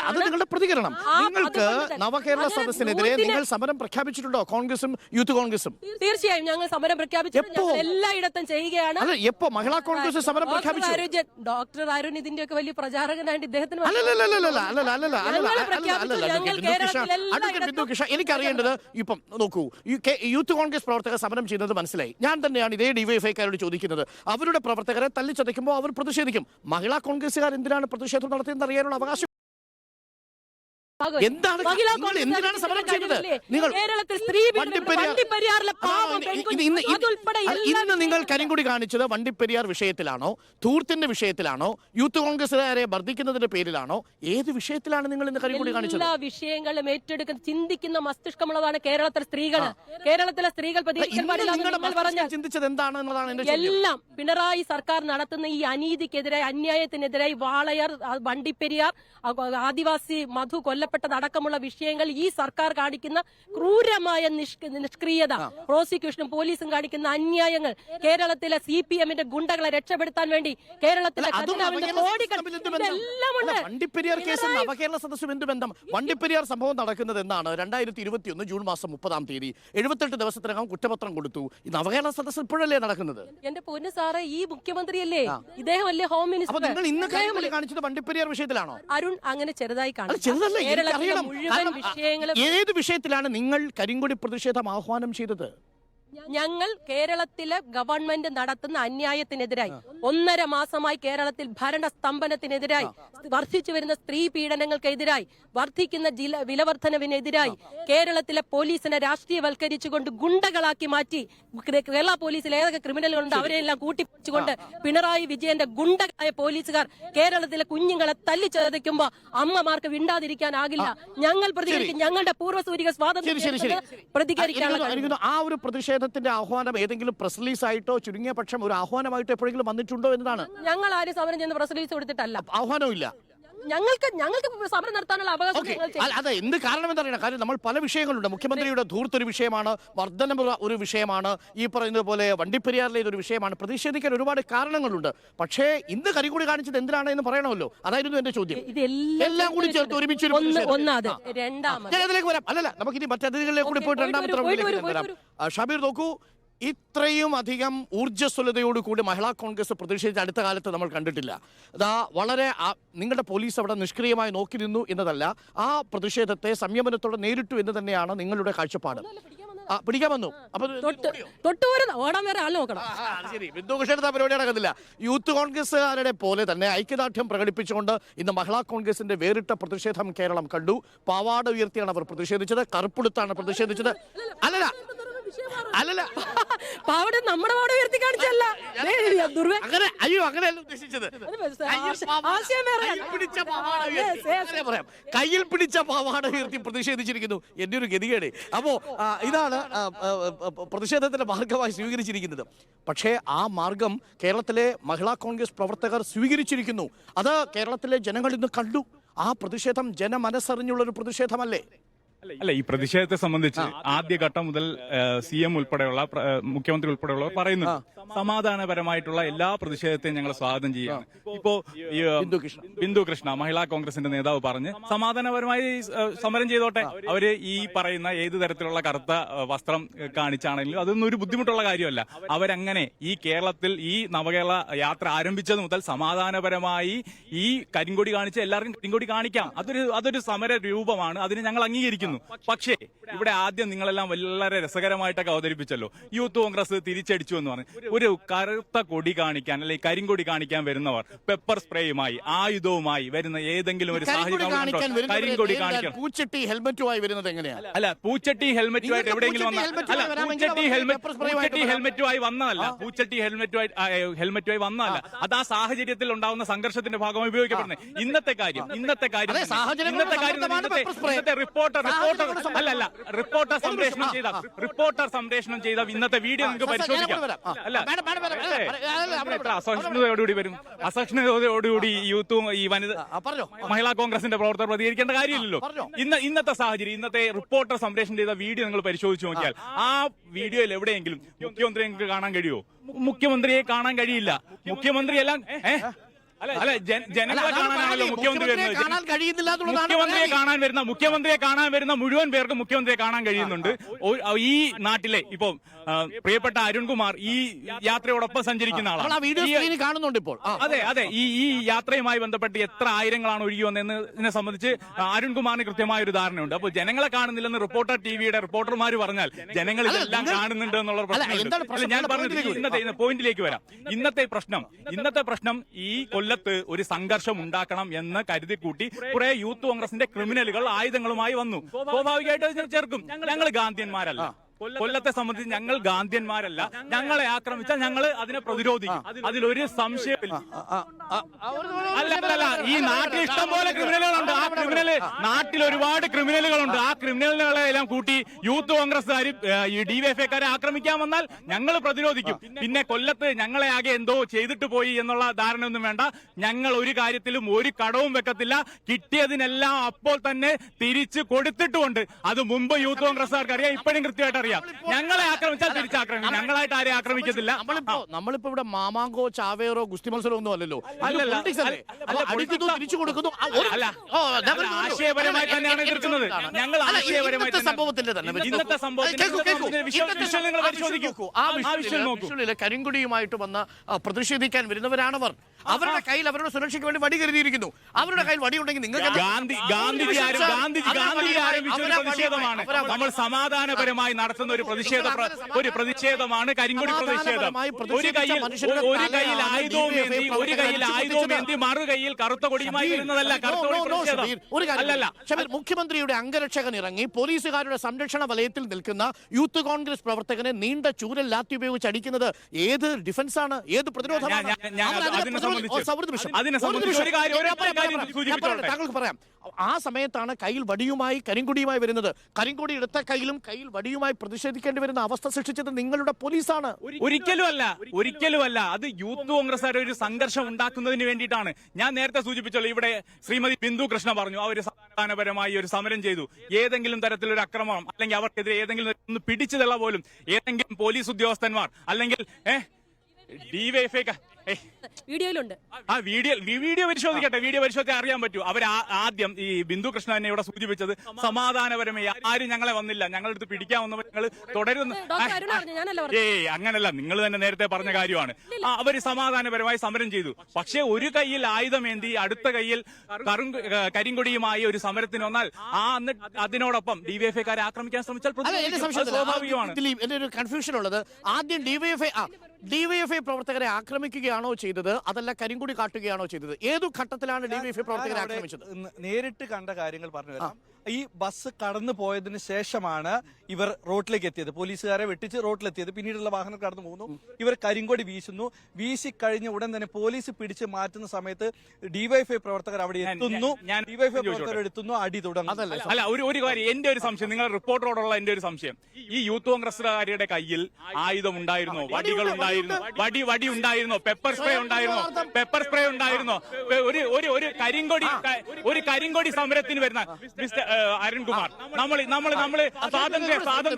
അത് നിങ്ങളുടെ പ്രതികരണം. നിങ്ങൾക്ക് നവകേരള സദസ്സിനെതിരെ നിങ്ങൾ സമരം പ്രഖ്യാപിച്ചിട്ടുണ്ടോ കോൺഗ്രസും യൂത്ത് കോൺഗ്രസും? തീർച്ചയായും ഞങ്ങൾ സമരം പ്രഖ്യാപിച്ചിട്ടുണ്ട്, എല്ലായിടത്തും ചെയ്യുകയാണ്. എപ്പോ മഹിളാ കോൺഗ്രസ് സമരം പ്രഖ്യാപിച്ചു? ഡോക്ടർ അരുൺ ഇതിന്റെ ഒക്കെ വലിയ പ്രചാരകനായിട്ട് ഇദ്ദേഹത്തിന് എനിക്കറിയേണ്ടത് ഇപ്പം നോക്കൂ, യൂത്ത് കോൺഗ്രസ് പ്രവർത്തകർ സമരം ചെയ്യുന്നത് മനസ്സിലായി. ഞാൻ തന്നെയാണ് ഇതേ ഡിവൈഎഫ്ഐക്കാരോട് ചോദിക്കുന്നത്. അവരുടെ പ്രവർത്തകരെ തല്ലിച്ചതയ്ക്കുമ്പോൾ അവർ പ്രതിഷേധിക്കും. മഹിളാ കോൺഗ്രസുകാർ എന്തിനാണ് പ്രതിഷേധം നടത്തിയെന്ന് അറിയാനുള്ള അവകാശം എന്താണ്? എന്തിനാണ് സമരം ചെയ്തത്? നിങ്ങൾ ഇന്ന് നിങ്ങൾ കരിങ്കൊടി കാണിച്ചത് വണ്ടിപ്പെരിയാർ വിഷയത്തിലാണോ, ധൂർത്തിന്റെ വിഷയത്തിലാണോ, യൂത്ത് കോൺഗ്രസുകാരെ വർദ്ധിക്കുന്നതിന്റെ പേരിലാണോ? ഏത് വിഷയത്തിലാണ് നിങ്ങൾ ഇന്ന് കരിങ്കൊടി കാണിച്ചത്? എല്ലാ വിഷയങ്ങളും ഏറ്റെടുക്കുന്ന ചിന്തിക്കുന്ന മസ്തിഷ്കമുള്ളതാണ് കേരളത്തിലെ സ്ത്രീകൾ. കേരളത്തിലെ സ്ത്രീകൾ ചിന്തിച്ചത് എന്താണ് എന്നതാണ് എന്റെ ചോദ്യം. എല്ലാം പിണറായി സർക്കാർ നടത്തുന്ന ഈ അനീതിക്കെതിരായി, അന്യായത്തിനെതിരായി വാളയാർ, വണ്ടിപ്പെരിയാർ, ആദിവാസി മധു കൊല്ലപ്പെട്ടതടക്കമുള്ള വിഷയങ്ങൾ ഈ സർക്കാർ കാണിക്കുന്ന ക്രൂരമായ നിഷ്ക്രിയത, പ്രോസിക്യൂഷനും പോലീസും കാണിക്കുന്ന അന്യായങ്ങൾ, കേരളത്തിലെ CPM-ന്റെ ഗുണ്ടകളെ രക്ഷപ്പെടുത്താൻ വേണ്ടി കേരളത്തിലെ വണ്ടിപ്പെരിയാർ കേസും നവകേരള സദസ്സും എന്ത് ബന്ധം? വണ്ടിപ്പെരിയാർ സംഭവം നടക്കുന്നത് എന്നാണ് 2021 ജൂൺ മാസം 30-ാം തീയതി. 78 ദിവസത്തിനകം കുറ്റപത്രം കൊടുത്തു. ഈ നവകേരള സദസ്സ് ഇപ്പോഴല്ലേ നടക്കുന്നത്? എന്റെ പൊന്നു സാറേ, ഈ മുഖ്യമന്ത്രിയല്ലേ, ഇദ്ദേഹം അല്ലേ ഹോം മിനിസ്റ്റർ? നിങ്ങൾ ഇന്ന് കരിങ്കൊടി കാണിച്ചത് വണ്ടിപ്പെരിയാർ വിഷയത്തിലാണോ? അരുൺ അങ്ങനെ ചെറുതായി കാണും. ഏത് വിഷയത്തിലാണ് നിങ്ങൾ കരിങ്കൊടി പ്രതിഷേധം ആഹ്വാനം ചെയ്തത്? ഞങ്ങൾ കേരളത്തിലെ ഗവൺമെന്റ് നടത്തുന്ന അന്യായത്തിനെതിരായി, 1.5 മാസമായി കേരളത്തിൽ ഭരണ സ്തംഭനത്തിനെതിരായി, വർദ്ധിച്ചു വരുന്ന സ്ത്രീ പീഡനങ്ങൾക്കെതിരായി, വർദ്ധിക്കുന്ന വിലവർദ്ധനവിനെതിരായി, കേരളത്തിലെ പോലീസിനെ രാഷ്ട്രീയവൽക്കരിച്ചുകൊണ്ട് ഗുണ്ടകളാക്കി മാറ്റി, കേരള പോലീസിൽ ഏതൊക്കെ ക്രിമിനലുകളുണ്ട് അവരെല്ലാം കൂട്ടിപ്പിച്ചുകൊണ്ട് പിണറായി വിജയന്റെ ഗുണ്ടകളായ പോലീസുകാർ കേരളത്തിലെ കുഞ്ഞുങ്ങളെ തല്ലിച്ചതയ്ക്കുമ്പോ അമ്മമാർക്ക് വിണ്ടാതിരിക്കാനാകില്ല. ഞങ്ങൾ പ്രതികരിക്കും. ഞങ്ങളുടെ പൂർവ്വസൂരിക സ്വാതന്ത്ര്യം പ്രതികരിക്കാനുള്ള ആ ഒരു പ്രതിഷേധത്തിന്റെ ആഹ്വാനം ഏതെങ്കിലും പ്രസ് റിലീസ് ആയിട്ടോ ചുരുങ്ങിയ പക്ഷം ഒരു ആഹ്വാനമായിട്ടോ എപ്പോഴെങ്കിലും വന്നിട്ടുണ്ടോ എന്നതാണ്. ഞങ്ങൾ ആരും സമരം ചെയ്യുന്ന പ്രസ് റിലീസ് കൊടുത്തിട്ടല്ല. ആഹ്വാനമില്ല. ഞങ്ങൾക്ക് സമരം നടത്താനുള്ള അവകാശം. അതെ, എന്ത് കാരണം എന്നറിയണം. കാര്യം നമ്മൾ പല വിഷയങ്ങളുണ്ട്. മുഖ്യമന്ത്രിയുടെ ധൂർത്തൊരു വിഷയമാണ്, വർധനമുള്ള ഒരു വിഷയമാണ്, ഈ പറയുന്നത് പോലെ വണ്ടിപ്പെരിയാറിലെ ഇതൊരു വിഷയമാണ്. പ്രതിഷേധിക്കാൻ ഒരുപാട് കാരണങ്ങളുണ്ട്. പക്ഷേ ഇന്ന് കരിങ്കൊടി കാണിച്ചത് എന്തിനാണ് എന്ന് പറയണമല്ലോ. അതായിരുന്നു എന്റെ ചോദ്യം. എല്ലാം കൂടി ചേർത്ത് ഒരുമിച്ച് വരാം. അല്ലല്ല, നമുക്ക് ഇനി മറ്റതിഥികളിലേക്ക് കൂടി പോയിട്ട് രണ്ടാമത്തെ വരാം. ഷബീർ നോക്കൂ, ഇത്രയും അധികം ഊർജ്ജസ്വലതയോടുകൂടി മഹിളാ കോൺഗ്രസ് പ്രതിഷേധിച്ച അടുത്ത കാലത്ത് നമ്മൾ കണ്ടിട്ടില്ല. അതാ വളരെ നിങ്ങളുടെ പോലീസ് അവിടെ നിഷ്ക്രിയമായി നോക്കി നിന്നു എന്നതല്ല, ആ പ്രതിഷേധത്തെ സംയമനത്തോടെ നേരിട്ടു എന്ന് തന്നെയാണ് നിങ്ങളുടെ കാഴ്ചപ്പാട്. പിടിക്കാൻ വന്നു. അപ്പൊ തൊട്ടുപോരുന്ന ഓടാൻ വരെ ആൾ നോക്കണം. അത് ശരി, ബിന്ദുകൃഷ്ണന്റെ പരിപാടി നടക്കുന്നില്ല. യൂത്ത് കോൺഗ്രസ്സുകാരുടെ പോലെ തന്നെ ഐക്യദാർഢ്യം പ്രകടിപ്പിച്ചുകൊണ്ട് ഇന്ന് മഹിളാ കോൺഗ്രസിന്റെ വേറിട്ട പ്രതിഷേധം കേരളം കണ്ടു. പാവാട ഉയർത്തിയാണ് അവർ പ്രതിഷേധിച്ചത്, കറുപ്പെടുത്താണ് പ്രതിഷേധിച്ചത്. അല്ലല്ല പാവട നമ്മുടെ പാവട ഉയർത്തി കാണിച്ചല്ല. അങ്ങനെ അങ്ങനെയല്ല ഉദ്ദേശിച്ചത്. കയ്യിൽ പിടിച്ച പാവാട ഉയർത്തി പ്രതിഷേധിച്ചിരിക്കുന്നു. എന്റെ ഒരു ഗതികേട്. അപ്പോ ഇതാണ് പ്രതിഷേധത്തിന്റെ മാർഗമായി സ്വീകരിച്ചിരിക്കുന്നത്. പക്ഷേ ആ മാർഗം കേരളത്തിലെ മഹിളാ കോൺഗ്രസ് പ്രവർത്തകർ സ്വീകരിച്ചിരിക്കുന്നു. അത് കേരളത്തിലെ ജനങ്ങൾ ഇന്ന് കണ്ടു. ആ പ്രതിഷേധം ജനമനസ്സറിഞ്ഞുള്ളൊരു പ്രതിഷേധമല്ലേ? അല്ല, ഈ പ്രതിഷേധത്തെ സംബന്ധിച്ച് ആദ്യഘട്ടം മുതൽ CM ഉൾപ്പെടെയുള്ള മുഖ്യമന്ത്രി ഉൾപ്പെടെയുള്ളവർ പറയുന്നു സമാധാനപരമായിട്ടുള്ള എല്ലാ പ്രതിഷേധത്തെയും ഞങ്ങൾ സ്വാഗതം ചെയ്യുകയാണ്. ഇപ്പോ ബിന്ദു കൃഷ്ണ മഹിളാ കോൺഗ്രസിന്റെ നേതാവ് പറഞ്ഞ് സമാധാനപരമായി സമരം ചെയ്തോട്ടെ, അവര് ഈ പറയുന്ന ഏത് തരത്തിലുള്ള കറുത്ത വസ്ത്രം കാണിച്ചാണെങ്കിലും അതൊന്നും ഒരു ബുദ്ധിമുട്ടുള്ള കാര്യമല്ല. അവരങ്ങനെ ഈ കേരളത്തിൽ ഈ നവകേരള യാത്ര ആരംഭിച്ചത് മുതൽ സമാധാനപരമായി ഈ കരിങ്കൊടി കാണിച്ച് എല്ലാവർക്കും കരിങ്കൊടി കാണിക്കാം. അതൊരു സമര രൂപമാണ്, അതിന് ഞങ്ങൾ അംഗീകരിക്കുന്നു. പക്ഷേ ഇവിടെ ആദ്യം നിങ്ങളെല്ലാം വളരെ രസകരമായിട്ടൊക്കെ അവതരിപ്പിച്ചല്ലോ, യൂത്ത് കോൺഗ്രസ് തിരിച്ചടിച്ചു എന്ന് പറഞ്ഞു. ഒരു കറുത്ത കൊടി കാണിക്കാൻ അല്ലെങ്കിൽ കരിങ്കൊടി കാണിക്കാൻ വരുന്നവർ പെപ്പർ സ്പ്രേയുമായി ആയുധവുമായി വരുന്ന ഏതെങ്കിലും ഒരു സാഹചര്യം കരിങ്കൊടി കാണിക്കാൻ പൂച്ചട്ടി ഹെൽമെറ്റുമായി വരുന്നത് എങ്ങനെയാണ്? അല്ല, പൂച്ചട്ടി ഹെൽമെറ്റുമായിട്ട് എവിടെയെങ്കിലും ഹെൽമെറ്റുമായി വന്നതല്ല, പൂച്ചട്ടി ഹെൽമെറ്റുമായി വന്നതല്ല. അത് ആ സാഹചര്യത്തിൽ ഉണ്ടാവുന്ന സംഘർഷത്തിന്റെ ഭാഗമായി ഉപയോഗിക്കപ്പെടുന്നത്. ഇന്നത്തെ കാര്യം റിപ്പോർട്ടർ സംപ്രേഷണം ചെയ്ത ഇന്നത്തെ വീഡിയോ നിങ്ങൾക്ക് പരിശോധിക്കാം. അല്ല, അസഹിഷ്ണുതയോടുകൂടി വരും. അസഹിഷ്ണുതയോടുകൂടി യൂത്തും ഈ മഹിളാ കോൺഗ്രസിന്റെ പ്രവർത്തകർ പ്രതികരിക്കേണ്ട കാര്യമില്ലല്ലോ. ഇന്നത്തെ സാഹചര്യം, ഇന്നത്തെ റിപ്പോർട്ടർ സംപ്രേഷണം ചെയ്ത വീഡിയോ നിങ്ങൾ പരിശോധിച്ചു നോക്കിയാൽ ആ വീഡിയോയിൽ എവിടെയെങ്കിലും മുഖ്യമന്ത്രിയെ നിങ്ങൾക്ക് കാണാൻ കഴിയുമോ? മുഖ്യമന്ത്രിയെ കാണാൻ കഴിയില്ല. മുഖ്യമന്ത്രി എല്ലാം അല്ല, ജനങ്ങളെ കാണാനാണല്ലോ മുഖ്യമന്ത്രി വരുന്നത്. മുഖ്യമന്ത്രിയെ കാണാൻ വരുന്ന മുഴുവൻ പേർക്കും മുഖ്യമന്ത്രിയെ കാണാൻ കഴിയുന്നുണ്ട്. ഈ നാട്ടിലെ ഇപ്പൊ പ്രിയപ്പെട്ട അരുൺകുമാർ ഈ യാത്രയോടൊപ്പം സഞ്ചരിക്കുന്ന ആളാണ്. കാണുന്നുണ്ട് ഇപ്പോൾ. അതെ, ഈ യാത്രയുമായി ബന്ധപ്പെട്ട് എത്ര ആയിരങ്ങളാണ് ഒഴുകി വന്നതിനെ സംബന്ധിച്ച് അരുൺകുമാറിന് കൃത്യമായ ഒരു ധാരണയുണ്ട്. അപ്പോൾ ജനങ്ങളെ കാണുന്നില്ലെന്ന് റിപ്പോർട്ടർ ടിവിയുടെ റിപ്പോർട്ടർമാർ പറഞ്ഞാൽ ജനങ്ങൾ ഇതെല്ലാം കാണുന്നുണ്ട് എന്നുള്ള പ്രശ്നം. ഞാൻ പറഞ്ഞത് ഇന്നത്തെ പോയിന്റിലേക്ക് വരാം. ഇന്നത്തെ പ്രശ്നം ഈ കൊല്ലത്ത് ഒരു സംഘർഷം ഉണ്ടാക്കണം എന്ന് കരുതി കൂട്ടി കുറെ യൂത്ത് കോൺഗ്രസിന്റെ ക്രിമിനലുകൾ ആയുധങ്ങളുമായി വന്നു. സ്വാഭാവികമായിട്ട് ചേർക്കും. ഞങ്ങൾ ഗാന്ധിയന്മാരല്ല. കൊല്ലത്തെ സംബന്ധിച്ച് ഞങ്ങൾ ഗാന്ധിയന്മാരല്ല. ഞങ്ങളെ ആക്രമിച്ചാൽ ഞങ്ങൾ അതിനെ പ്രതിരോധിക്കും. അതിലൊരു സംശയമില്ല. അല്ല, ഈ നാട്ടിൽ ഇഷ്ടംപോലെ ക്രിമിനലുകളുണ്ട്. നാട്ടിൽ ഒരുപാട് ക്രിമിനലുകളുണ്ട്. ആ ക്രിമിനലുകളെ എല്ലാം കൂട്ടി യൂത്ത് കോൺഗ്രസ്സുകാർ ഈ ഡിവൈഎഫ്ഐക്കാരെ ആക്രമിക്കാൻ വന്നാൽ ഞങ്ങൾ പ്രതിരോധിക്കും. പിന്നെ കൊല്ലത്ത് ഞങ്ങളെ ആകെ എന്തോ ചെയ്തിട്ട് പോയി എന്നുള്ള ധാരണയൊന്നും വേണ്ട. ഞങ്ങൾ ഒരു കാര്യത്തിലും ഒരു കടവും വെക്കത്തില്ല. കിട്ടിയതിനെല്ലാം അപ്പോൾ തന്നെ തിരിച്ചു കൊടുത്തിട്ടുമുണ്ട്. അത് മുമ്പ് യൂത്ത് കോൺഗ്രസ്സുകാർക്ക് അറിയാം, ഇപ്പോഴും കൃത്യമായിട്ട് അറിയാം. ഞങ്ങളെ ആക്രമിച്ചാൽ തിരിച്ചാക്രമിക്കും. ഞങ്ങളായിട്ട് ആരെയും ആക്രമിക്കത്തില്ല. നമ്മളിപ്പോ ഇവിടെ മാമാങ്കോ ചാവേറോ ഗുസ്തി മത്സരം ഒന്നും അല്ലല്ലോ. തിരിച്ചു കൊടുക്കുന്നു. ആശയപരമായി തന്നെയാണ് എതിർക്കുന്നത്. ഞങ്ങൾ ആശയപരമായി സംഭവത്തിന്റെ തന്നെ ഇന്നത്തെ സംഭവത്തിൽ കരിങ്കൊടിയുമായിട്ട് വന്ന് പ്രതിഷേധിക്കാൻ വരുന്നവരാണവർ. അവരുടെ കയ്യിൽ അവരുടെ സുരക്ഷയ്ക്ക് വേണ്ടി വടി കരുതിയിരിക്കുന്നു. അവരുടെ കയ്യിൽ വടി ഉണ്ടെങ്കിൽ നിങ്ങൾക്ക് ഗാന്ധിജി ആരംഭിച്ച ഒരു പ്രതിഷേധമാണ്. നമ്മൾ സമാധാനപരമായി നടത്തുന്ന ഒരു പ്രതിഷേധമാണ് കരിങ്കൊടി പ്രതിഷേധം. ഒരു കയ്യിൽ ആയുധവും ഏന്തി മറുകൈയിൽ കറുത്ത കൊടിയുമായി വരുന്നതല്ല. മുഖ്യമന്ത്രിയുടെ അംഗരക്ഷകൻ ഇറങ്ങി പോലീസുകാരുടെ സംരക്ഷണ വലയത്തിൽ നിൽക്കുന്ന യൂത്ത് കോൺഗ്രസ് പ്രവർത്തകനെ നീണ്ട ചൂരൽ ലാത്തി ഉപയോഗിച്ച് അടിക്കുന്നത് ഏത് ഡിഫൻസാണ്? ഏത് പ്രതിരോധമാണ്? താങ്കൾക്ക് പറയാം. ആ സമയത്താണ് കയ്യിൽ വടിയുമായി കരിങ്കൊടിയുമായി വരുന്നത്. കരിങ്കൊടി എടുത്ത കയ്യിലും കയ്യിൽ വടിയുമായി പ്രതിഷേധിക്കേണ്ടി വരുന്ന അവസ്ഥ സൃഷ്ടിച്ചത് നിങ്ങളുടെ പോലീസാണ്. ഒരിക്കലുമല്ല. അത് യൂത്ത് കോൺഗ്രസ് ഒരു സംഘർഷം ഉണ്ടാക്കുന്നതിന് വേണ്ടിയിട്ടാണ്. ഞാൻ നേരത്തെ സൂചിപ്പിച്ചല്ലോ, ഇവിടെ ശ്രീമതി ബിന്ദു കൃഷ്ണ പറഞ്ഞു അവർ സമാധാനപരമായി ഒരു സമരം ചെയ്തു. ഏതെങ്കിലും തരത്തിലൊരു അക്രമം അല്ലെങ്കിൽ അവർക്കെതിരെ ഏതെങ്കിലും ഒന്ന് പിടിച്ചു തള്ള പോലും ഏതെങ്കിലും പോലീസ് ഉദ്യോഗസ്ഥന്മാർ അല്ലെങ്കിൽ ഡിവൈഎഫ്ഐ വീഡിയോയിലുണ്ട്. ആ വീഡിയോ പരിശോധിക്കട്ടെ. വീഡിയോ പരിശോധിച്ച് അറിയാൻ പറ്റൂ. അവർ ആദ്യം ഈ ബിന്ദു കൃഷ്ണ എന്നെ ഇവിടെ സൂചിപ്പിച്ചത് സമാധാനപരമായി ആരും ഞങ്ങളെ വന്നില്ല, ഞങ്ങളുടെ അടുത്ത് പിടിക്കാൻ വന്നവർ ഞങ്ങൾ തുടരുന്നു. അങ്ങനല്ല, നിങ്ങൾ തന്നെ നേരത്തെ പറഞ്ഞ കാര്യമാണ്. അവര് സമാധാനപരമായി സമരം ചെയ്തു. പക്ഷേ ഒരു കയ്യിൽ ആയുധമേന്തി അടുത്ത കയ്യിൽ കരിങ്കൊടിയുമായി ഒരു സമരത്തിന് വന്നാൽ അതിനോടൊപ്പം ഡിവൈഎഫ്ഐക്കാരെ ആക്രമിക്കാൻ ശ്രമിച്ചാൽ സ്വാഭാവികമാണ്. എന്റെ ഒരു കൺഫ്യൂഷൻ ഉള്ളത്, ആദ്യം ഡിവൈഎഫ്ഐ പ്രവർത്തകരെ ആക്രമിക്കുകയാണോ ചെയ്തത്, അതല്ല കരിങ്കൊടി കാട്ടുകയാണോ ചെയ്തത്? ഏതു ഘട്ടത്തിലാണ് ഡിവൈഎഫ്ഐ പ്രവർത്തകരെ ആക്രമിച്ചത്? നേരിട്ട് കണ്ട കാര്യങ്ങൾ പറഞ്ഞു വരാം. ഈ ബസ് കടന്നു പോയതിന് ശേഷമാണ് ഇവർ റോഡിലേക്ക് എത്തിയത്, പോലീസുകാരെ വെട്ടിച്ച് റോഡിലെത്തിയത്. പിന്നീടുള്ള വാഹനം കടന്നു പോകുന്നു, ഇവർ കരിങ്കൊടി വീശുന്നു. വീശിക്കഴിഞ്ഞ ഉടൻ തന്നെ പോലീസ് പിടിച്ച് മാറ്റുന്ന സമയത്ത് ഡിവൈഎഫ്ഐ പ്രവർത്തകർ അവിടെ എത്തുന്നു. ഡിവൈഎഫ്ഐ പ്രവർത്തകർ എടുത്തുന്നു, അടി തുടങ്ങുന്നു. അല്ല, ഒരു കാര്യം, എന്റെ ഒരു സംശയം, നിങ്ങൾ റിപ്പോർട്ടറോടുള്ള എന്റെ ഒരു സംശയം, ഈ യൂത്ത് കോൺഗ്രസുകാരുടെ കയ്യിൽ ആയുധം ഉണ്ടായിരുന്നോ? വടികൾ ഉണ്ടായിരുന്നു? വടി ഉണ്ടായിരുന്നോ? പെപ്പർ സ്പ്രേ ഉണ്ടായിരുന്നോ? ഒരു കരിങ്കൊടി സമരത്തിന് വരുന്ന മിസ്റ്റർ അരുൺകുമാർ, നമ്മൾ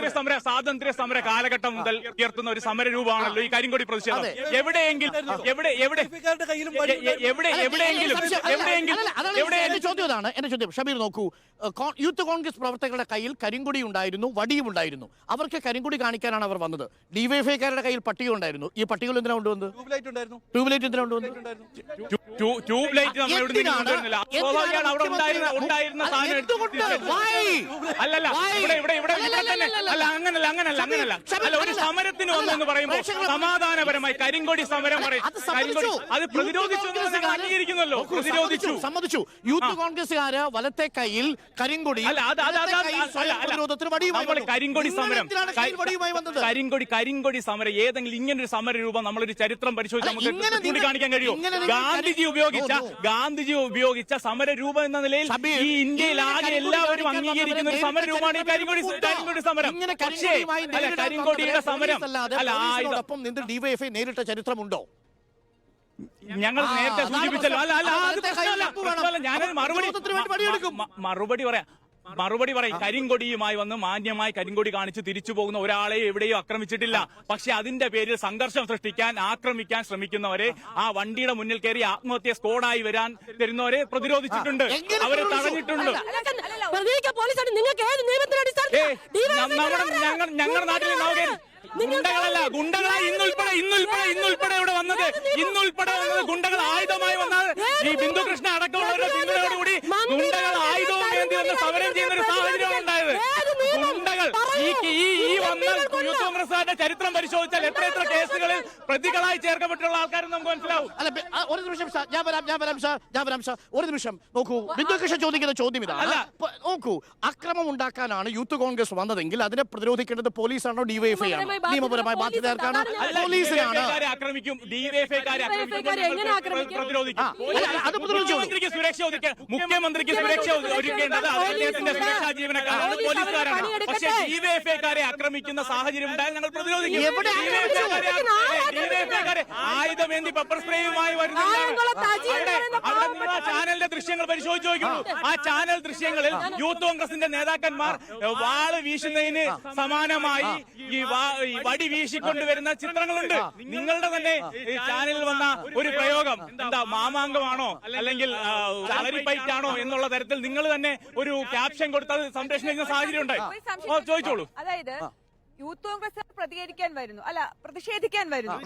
സ്വാതന്ത്ര്യ സമര കാലഘട്ടം മുതൽ ഉയർത്തുന്ന ഒരു സമര രൂപമാണല്ലോ ഈ കരിങ്കൊടി പ്രതിഷേധം. എവിടെയെങ്കിലും എന്റെ ചോദ്യം ഷബീർ നോക്കൂ, യൂത്ത് കോൺഗ്രസ് പ്രവർത്തകരുടെ കയ്യിൽ കരിങ്കൊടി ഉണ്ടായിരുന്നു, വടിയും ഉണ്ടായിരുന്നു. അവർക്ക് കരിങ്കൊടി കാണിക്കാനാണ് അവർ വന്നത്. ഡിവൈഎഫ്ഐക്കാരുടെ കയ്യിൽ പട്ടിക ഉണ്ടായിരുന്നു. ഈ പട്ടികൾ എന്തിനാ കൊണ്ടുവന്നത്? ട്യൂബ് ലൈറ്റ് എന്തിനാ കൊണ്ടുവന്നത്? ട്യൂബ് ലൈറ്റ് നമ്മൾ അവിടെ ഉണ്ടായിരുന്ന അങ്ങനല്ല. ഒരു സമരത്തിന് വന്നു എന്ന് പറയുമ്പോൾ സമാധാനപരമായി കരിങ്കൊടി സമരം അത് പ്രതിരോധിക്കുന്നല്ലോ. സമ്മതിച്ചു. യൂത്ത് കോൺഗ്രസുകാര് വലത്തെ കയ്യിൽ കരിങ്കൊടി, കരിങ്കൊടി സമരം ഏതെങ്കിലും ഇങ്ങനൊരു സമര രൂപം നമ്മളൊരു ചരിത്രം പരിശോധിച്ച് നമുക്ക് ചൂണ്ടിക്കാണിക്കാൻ കഴിയുമോ? ഗാന്ധിജി ഉപയോഗിച്ച സമര രൂപം എന്ന നിലയിൽ ഈ ഇന്ത്യയിൽ ആകെ എല്ലാവരും അംഗീകരിക്കുന്ന ഒരു സമര രൂപമാണ് ഈ കരിങ്കൊടി സമരം. കരിങ്കൊടിയുടെ സമരം ആയുധം നിന്ന് ഡിവൈഎഫ്ഐ നേരിട്ട ചരിത്രമുണ്ടോ? ഞങ്ങൾ നേരത്തെ സൂചിപ്പിച്ചല്ലോ. ഞാനത് മറുപടി പറയാം. കരിങ്കൊടിയുമായി വന്ന് മാന്യമായി കരിങ്കൊടി കാണിച്ച് തിരിച്ചു പോകുന്ന ഒരാളെ എവിടെയും ആക്രമിച്ചിട്ടില്ല. പക്ഷെ അതിന്റെ പേരിൽ സംഘർഷം സൃഷ്ടിക്കാൻ, ആക്രമിക്കാൻ ശ്രമിക്കുന്നവരെ, ആ വണ്ടിയുടെ മുന്നിൽ കയറി ആത്മഹത്യ സ്കോഡായി വരാൻ തരുന്നവരെ പ്രതിരോധിച്ചിട്ടുണ്ട്, അവരെ തടഞ്ഞിട്ടുണ്ട്. ഞങ്ങളുടെ നാട്ടിലെ ഗുണ്ടകളായി ഇന്നുൾപ്പെടെ ഇവിടെ വന്നത് ഗുണ്ടകൾ ആയുധമായി വന്നത് ഈ ബിന്ദു കൃഷ്ണ അടക്കമുള്ളവരുടെ പിന്തുണയോടുകൂടി ഗുണ്ടകൾ ആയുധവും വേണ്ടി വന്ന് സമരം ചെയ്യുന്ന ഒരു സാഹചര്യമാണ് ഉണ്ടായത്. ഗുണ്ടകൾ ഈ വന്ന യൂത്ത് കോൺഗ്രസുകാരുടെ ചരിത്രം പരിശോധിച്ചാൽ എത്ര കേസുകളിൽ പ്രതികളായി ചേർക്കപ്പെട്ടുള്ള ആൾക്കാരും നമുക്ക് മനസ്സിലാവും. അല്ല, ഒരു നിമിഷം ഞാൻ വരാം സാർ. ഒരു നിമിഷം നോക്കൂ, ബിന്ദു കൃഷ്ണ ചോദിക്കുന്ന ചോദ്യം ഇതാണ്. നോക്കൂ, അക്രമം ഉണ്ടാക്കാനാണ് യൂത്ത് കോൺഗ്രസ് വന്നതെങ്കിൽ അതിനെ പ്രതിരോധിക്കേണ്ടത് പോലീസാണോ ഡിവൈഎഫ്ഐ ആണോ? നിയമപരമായ ബാധ്യതക്കാണ് പോലീസിനാണ്. ആക്രമിക്കും, ഡിവൈഎഫ്ഐക്കാരെ മുഖ്യമന്ത്രിക്ക് സുരക്ഷ ഒരുക്കേണ്ടത് അദ്ദേഹത്തിന്റെ സുരക്ഷാ ജീവനക്കാരാണ്, പോലീസുകാരാണ്. പക്ഷേ ഡിവൈഎഫ്ഐക്കാരെ ആക്രമിക്കുന്ന സാഹചര്യം ഉണ്ടായാൽ ഞങ്ങൾ പ്രതിരോധിക്കും. ഡിവൈഎഫ്ഐക്കാരെ ആയുധമേന്തി പെപ്പർ സ്പ്രേയുമായി അവിടെ ചാനലിന്റെ ദൃശ്യങ്ങൾ പരിശോധിച്ച് നോക്കുന്നു. ആ ചാനൽ ദൃശ്യങ്ങളിൽ യൂത്ത് കോൺഗ്രസിന്റെ നേതാക്കന്മാർ വാള് വീശുന്നതിന് സമാനമായി ഈ വടി വീശിക്കൊണ്ടുവരുന്ന ചിത്രങ്ങളുണ്ട്. നിങ്ങളുടെ തന്നെ ചാനലിൽ വന്ന ഒരു പ്രയോഗം എന്താ, മാമാങ്കമാണോ അല്ലെങ്കിൽ കളരിപ്പയറ്റാണോ എന്നുള്ള തരത്തിൽ നിങ്ങൾ തന്നെ ഒരു ക്യാപ്ഷൻ കൊടുത്തത് സംപ്രേഷണം ചെയ്യുന്ന സാഹചര്യം ഉണ്ടായി. ചോദിച്ചോളൂ. അതായത് യൂത്ത് കോൺഗ്രസ് പ്രതികരിക്കാൻ വരുന്നു, അല്ല പ്രതിഷേധിക്കാൻ വരുന്നു.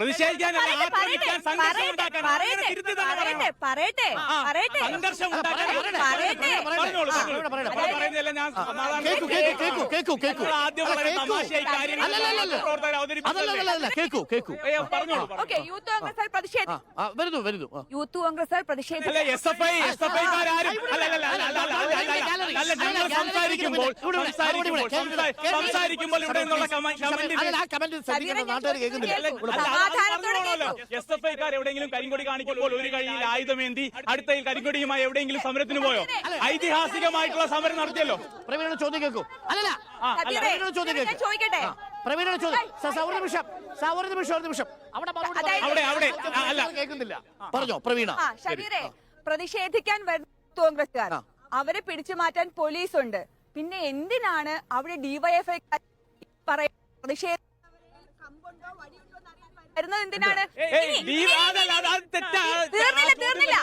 യൂത്ത് കോൺഗ്രസ് പ്രതിഷേധിക്കുമ്പോൾ ഇവിടെ നിന്നുള്ള എസ്എഫ്ഐക്കാർ എവിടെയെങ്കിലും കരിങ്കൊടി കാണിക്കുമ്പോൾ ഒരു കൈയിൽ ആയുധമേന്തി അടുത്ത കരിങ്കൊടിയുമായി എവിടെയെങ്കിലും സമരത്തിന് പോയോ? ഐതിഹാസികമായിട്ടുള്ള സമരം നടത്തിയല്ലോ. പ്രവീണ ചോദ്യം കേൾക്കൂ. അല്ലല്ല, ചോദിക്കട്ടെ. പ്രവീണ ചോദ്യം. ഒരു നിമിഷം അവിടെ കേൾക്കുന്നില്ല. പറഞ്ഞോ പ്രവീണ. പ്രതിഷേധിക്കാൻ വരുന്ന കോൺഗ്രസ്സുകാർ, അവരെ പിടിച്ചു മാറ്റാൻ പോലീസ് ഉണ്ട്. പിന്നെ എന്തിനാണ് അവിടെ ഡിവൈഎഫ്ഐ പ്രതിഷേധ വരുന്നത് എന്തിനാണ്? ഏയ്, അത് തെറ്റാ. തീർന്നില്ല.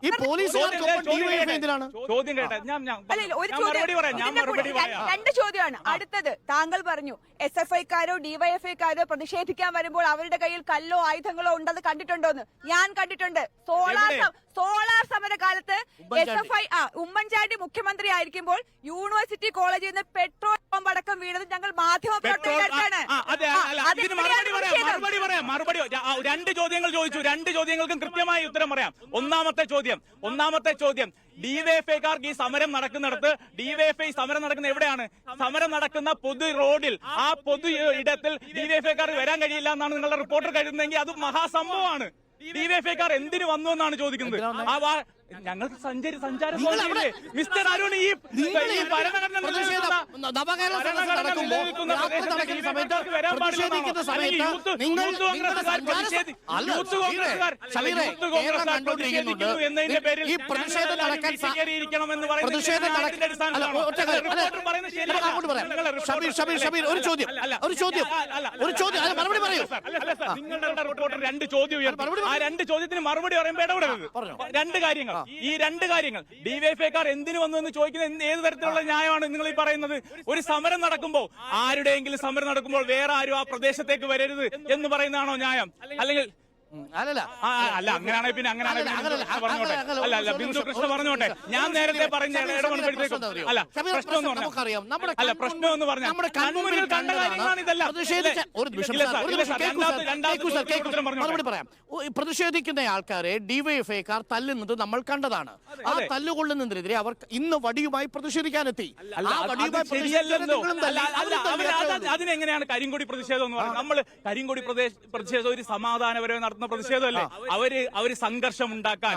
ഈ പോലീസുകാർക്കൊപ്പം ഡിവൈഎഫ്ഐ എന്തിനാണ്? ചോദ്യം കേട്ടെ, ഞാൻ അല്ലല്ല, ഒരു മറുപടി പറയാം. ഞാൻ ഇതിന്റെ മറുപടി കൂടെ പറയാം. രണ്ട് ചോദ്യമാണ്. അടുത്തത്, താങ്കൾ പറഞ്ഞു SFIക്കാരോ DYFIക്കാരോ പ്രതിഷേധിക്കാൻ വരുമ്പോൾ അവരുടെ കയ്യിൽ കല്ലോ ആയുധങ്ങളോ ഉണ്ടെന്ന് കണ്ടിട്ടുണ്ടോന്ന്. ഞാൻ കണ്ടിട്ടുണ്ട്. സോളാർ സമരകാലത്ത് SFI ഉമ്മൻചാണ്ടി മുഖ്യമന്ത്രി ആയിരിക്കുമ്പോൾ യൂണിവേഴ്സിറ്റി കോളേജിൽ നിന്ന് പെട്രോൾ ബോംബ് അടക്കം വീണത് ഞങ്ങൾ മാധ്യമപ്രവർത്തകർക്കാണ്. മറുപടി രണ്ട് ചോദ്യങ്ങൾ ചോദിച്ചു. രണ്ട് ചോദ്യങ്ങൾക്കും കൃത്യമായി ഉത്തരം പറയാം. ഒന്നാമത്തെ ചോദ്യം ഡിവൈഎഫ്ഐക്കാർക്ക് ഈ സമരം നടക്കുന്നിടത്ത്, ഡിവൈഎഫ്ഐ സമരം നടക്കുന്ന എവിടെയാണ്? സമരം നടക്കുന്ന പൊതു റോഡിൽ, ആ പൊതു ഇടത്തിൽ ഡിവൈഎഫ്ഐക്കാർക്ക് വരാൻ കഴിയില്ല എന്നാണ് നിങ്ങളുടെ റിപ്പോർട്ടർ കരുതുന്നതെങ്കിൽ അത് മഹാസംഭവമാണ്. ഡിവൈഎഫ്ഐക്കാർ എന്തിനു വന്നു എന്നാണ് ചോദിക്കുന്നത്. ഞങ്ങൾക്ക് സഞ്ചാര സ്വാതന്ത്ര്യമില്ലേ? മിസ്റ്റർ അരുൺ, ഈ ഭരണഘടന എന്നതിന്റെ പേരിൽ നിങ്ങളുടെ റിപ്പോർട്ടർ രണ്ട് ചോദ്യം ഉയർത്തി. ആ രണ്ട് ചോദ്യത്തിന് മറുപടി പറയുമ്പോൾ ഇടപെടരുത്. രണ്ട് കാര്യങ്ങൾ ഡിവൈഎഫ്ഐക്കാർ എന്തിനു വന്നു എന്ന് ചോദിക്കുന്നത് ഏത് തരത്തിലുള്ള ന്യായമാണ് നിങ്ങൾ ഈ പറയുന്നത്? ഒരു സമരം നടക്കുമ്പോൾ, ആരുടെയെങ്കിലും സമരം നടക്കുമ്പോൾ വേറെ ആരും ആ പ്രദേശത്തേക്ക് വരരുത് എന്ന് പറയുന്നതാണോ ന്യായം? അല്ലെങ്കിൽ അല്ല, അങ്ങനെയാണെങ്കിൽ പിന്നെ പറഞ്ഞോട്ടെ. അല്ല, ബിന്ദു കൃഷ്ണ പറഞ്ഞോട്ടെ. ഞാൻ നേരത്തെ പറഞ്ഞ ഇടപെടുമ്പോഴത്തേക്കും അല്ല, പ്രശ്നം എന്ന് പറഞ്ഞാൽ കൺമുന്നിൽ കണ്ട കാര്യങ്ങളാണ് ഇതെല്ലാം. പ്രതിഷേധിക്കുന്ന ആൾക്കാരെ ഡിവൈഎഫ്ഐക്കാർ തല്ലുന്നത് നമ്മൾ കണ്ടതാണ്. ആ തല്ലുകൊള്ളുന്നതിനെതിരെ അവർ ഇന്ന് വടിയുമായി പ്രതിഷേധിക്കാനെത്തി. അതിനെങ്ങനെയാണ് കരിങ്കൊടി പ്രതിഷേധം എന്ന് പറയുന്നത്? നമ്മൾ കരിങ്കൊടി പ്രതിഷേധം ഒരു സമാധാനപരമായി നടത്തുന്ന പ്രതിഷേധമല്ലേ? അവര് സംഘർഷം ഉണ്ടാക്കാൻ